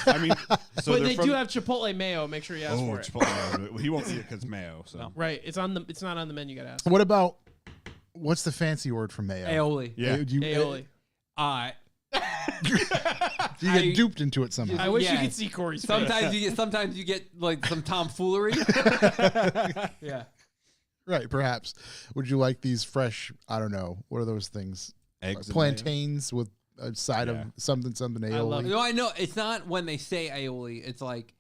I mean, so but they're they from, do have Chipotle mayo. Make sure you ask Oh, for it. Chipotle. Well, he won't eat it because mayo. So Right. It's on the. It's not on the menu. You gotta ask. What about what's the fancy word for mayo? Aioli. yeah. You, Aioli. you I- get duped into it somehow. I wish you Yeah. could see Corey's face. Sometimes you get like some tomfoolery. Yeah. Right, perhaps. Would you like these fresh? I don't know. What are those things? Eggs and Plantains with a side Yeah. of something I love aioli. No, I know it's not when they say aioli. It's like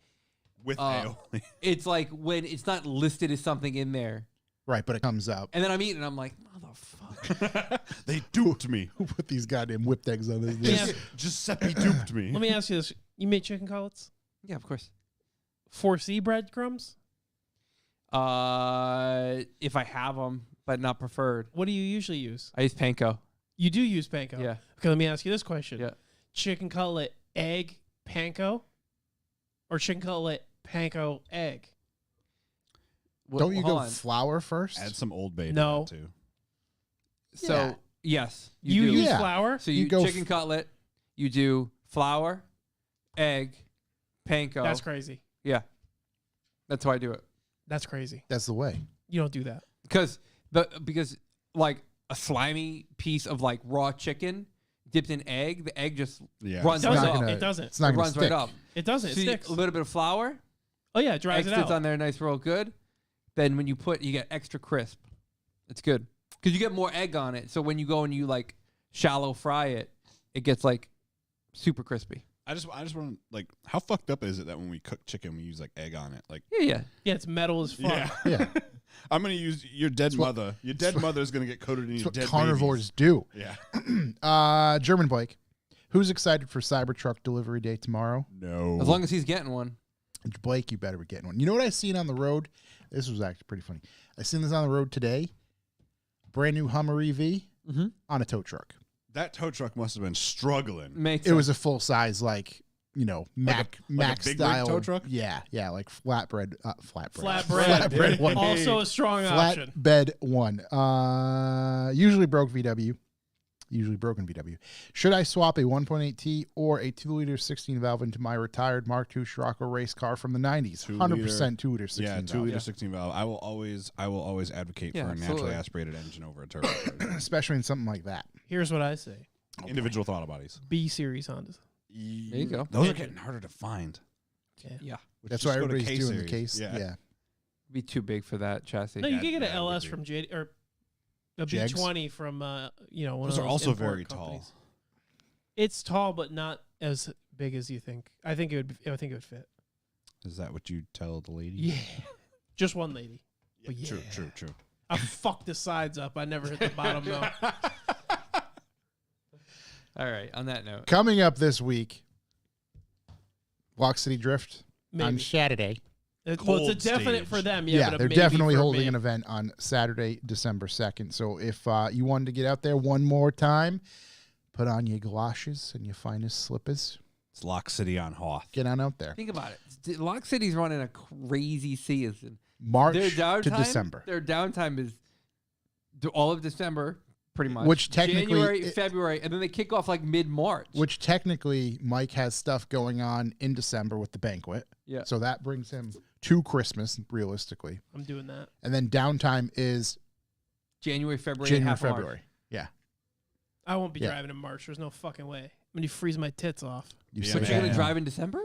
with Uh, aioli. it's like when it's not listed as something in there, Right, but it comes up. and then I'm eating. And I'm like, motherfucker. They duped me. Who put these goddamn whipped eggs on this? Yeah. Giuseppe duped me. Let me ask you this: you made chicken cutlets? Yeah, of course. 4C breadcrumbs? If I have them, but not preferred, What do you usually use? I use panko. You do use panko. Yeah. Okay, let me ask you this question: Yeah. chicken cutlet, egg, panko, or chicken cutlet, panko, egg? Don't you Hold go on. flour first? Add some Old Bay to No. that too. So Yeah. yes, You do. use Yeah. flour? So you you go chicken cutlet. You do flour, egg, panko. That's crazy. Yeah, that's how I do it. That's crazy. That's the way. You don't do that. Because like a slimy piece of like raw chicken dipped in egg, the egg just Yeah. runs It right doesn't. up. It doesn't. It's not It going to runs stick. right up. It doesn't. It So sticks. a little bit of flour, Oh yeah, it dries egg it sits out. on there nice, real good. Then when you get extra crisp. It's good because you get more egg on it. So when you go and you like shallow fry it, it gets like super crispy. I just want to like, how fucked up is it that when we cook chicken we use like egg on it? Like, Yeah. Yeah, it's metal as fuck. yeah, Yeah. I'm gonna use your dead what- mother. Your dead mother's gonna get coated in That's your what dead carnivores do. babies. Yeah. German Blake. Who's excited for Cybertruck delivery day tomorrow? No. As long as he's getting one. Blake, you better be getting one. You know what I seen on the road? This was actually pretty funny. I seen this on the road today. Brand new Hummer EV on a tow truck. That tow truck must have been struggling. Makes It was a full size, like, you know, Mac like a big rig style tow truck? Yeah, like flatbread. Flatbread. one. Also a strong option. Flatbed one. Usually broken VW. Should I swap a 1.8T or a 2-liter 16 valve into my retired Mark II Scirocco race car from the 90s? 100% 2-liter 16 Yeah, valve. 2 liter 16 valve. I will always advocate Yeah, for a naturally absolutely. aspirated engine over a turbo. Especially in something like that. Here's what I say: Individual throttle bodies. B series Hondas. There you go. Those are getting harder to find. Yeah. That's Just why go to everybody's doing the K-Series. case. Yeah. Be too big for that chassis. No, you Yeah, can get an yeah, it would LS be. from JD or a Jags? B20 from one Those of are those also import very companies. tall. It's tall, but not as big as you think. I think it would fit. Is that what you tell the lady? Yeah, just one lady. Yeah, But True, yeah. true, true. I fucked the sides up. I never hit the bottom though. All right. On that note, Coming up this week, Lock City Drift on Maybe. Saturday. Well, Cold it's a definite stage. for them. Yeah, but a they're maybe definitely for holding me. an event on Saturday, December 2nd. So if you wanted to get out there one more time, put on your galoshes and your finest slippers. It's Lock City on Hoth. Get on out there. think about it. Lock City's running a crazy season. March Their downtime, to December. Their downtime is all of December, pretty much. Which technically- January, February, and then they kick off like mid-March. Which technically Mike has stuff going on in December with the banquet. Yeah. So that brings him to Christmas, realistically. I'm doing that. And then downtime is January, February, January, half March. February. Yeah. I won't be Yeah. driving in March. There's no fucking way. I'm gonna freeze my tits off. You Yeah, said But you're man. gonna drive in December?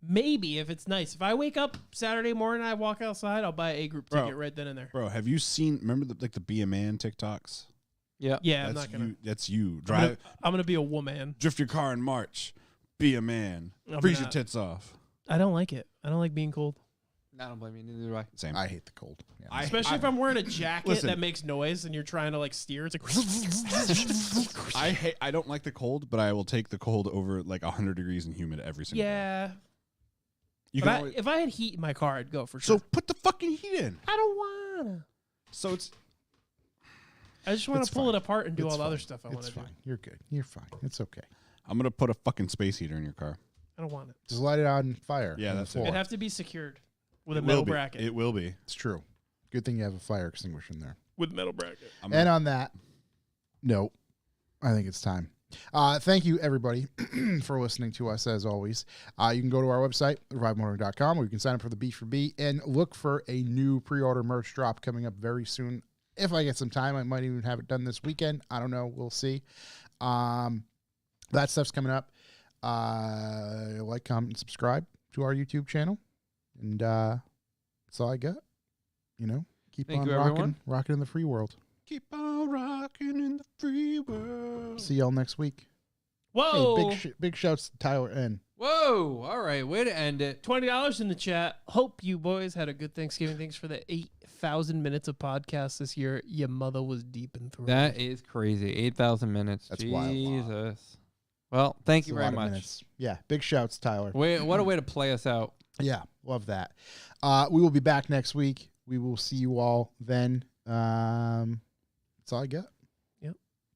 Maybe if it's nice. If I wake up Saturday morning and I walk outside, I'll buy an A group Bro. ticket right then and there. Bro, have you seen? Remember the Be a Man TikToks? Yeah. Yeah, I'm that's not gonna. you. That's you. I'm Drive, gonna be a woman. drift your car in March. Be a man. I'm Freeze your not. tits off. I don't like it. I don't like being cold, I don't blame you. Neither do I. Same. I hate the cold. Yeah. especially if I'm wearing a jacket Listen. that makes noise and you're trying to like steer. It's like I don't like the cold, but I will take the cold over like 100 degrees and humid every single day. yeah. You But can always, if I had heat in my car, I'd go for so sure. put the fucking heat in. I don't wanna. So it's I just want It's to pull fine. it apart and do It's all the other fine. stuff I want It's to do. fine. You're good. You're fine. It's okay. I'm gonna put a fucking space heater in your car. I don't want it. Just light it on fire. Yeah, on the that's it. floor. It'd have to be secured with a It metal will be. bracket. It will be. It's true. Good thing you have a fire extinguisher in there. With metal bracket. I'm And gonna- on that note, I think it's time. Thank you, everybody, for listening to us, as always. You can go to our website, revivemotoring.com, or you can sign up for the Beach for B and look for a new pre-order merch drop coming up very soon. If I get some time, I might even have it done this weekend. I don't know. We'll see. That stuff's coming up. Like, comment, and subscribe to our YouTube channel. And that's all I got. You know, keep Thank on you, rocking, everyone. rocking in the free world. keep on rocking in the free world. See y'all next week. Whoa. Hey, big shouts to Tyler N. Whoa. All right. Way to end it. $20 in the chat. Hope you boys had a good Thanksgiving. Thanks for the 8,000 minutes of podcast this year. Your mother was deep in through. That is crazy. 8,000 minutes. That's Jesus. wild. Well, thank It's you a very lot of much. minutes. Yeah, big shouts, Tyler. Wait, what a way to play us out. Yeah, love that. We will be back next week. We will see you all then. That's all I got.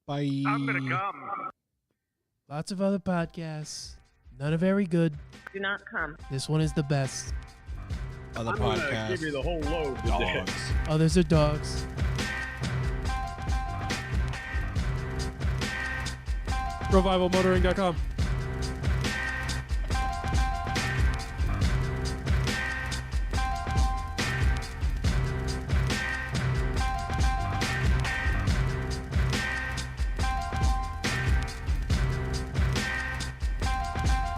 Bye. I'm gonna come. Lots of other podcasts. None are very good. Do not come. This one is the best. Other I'm gonna podcasts. give you the whole load today. Dogs. Others are dogs. RevivalMotoring.com.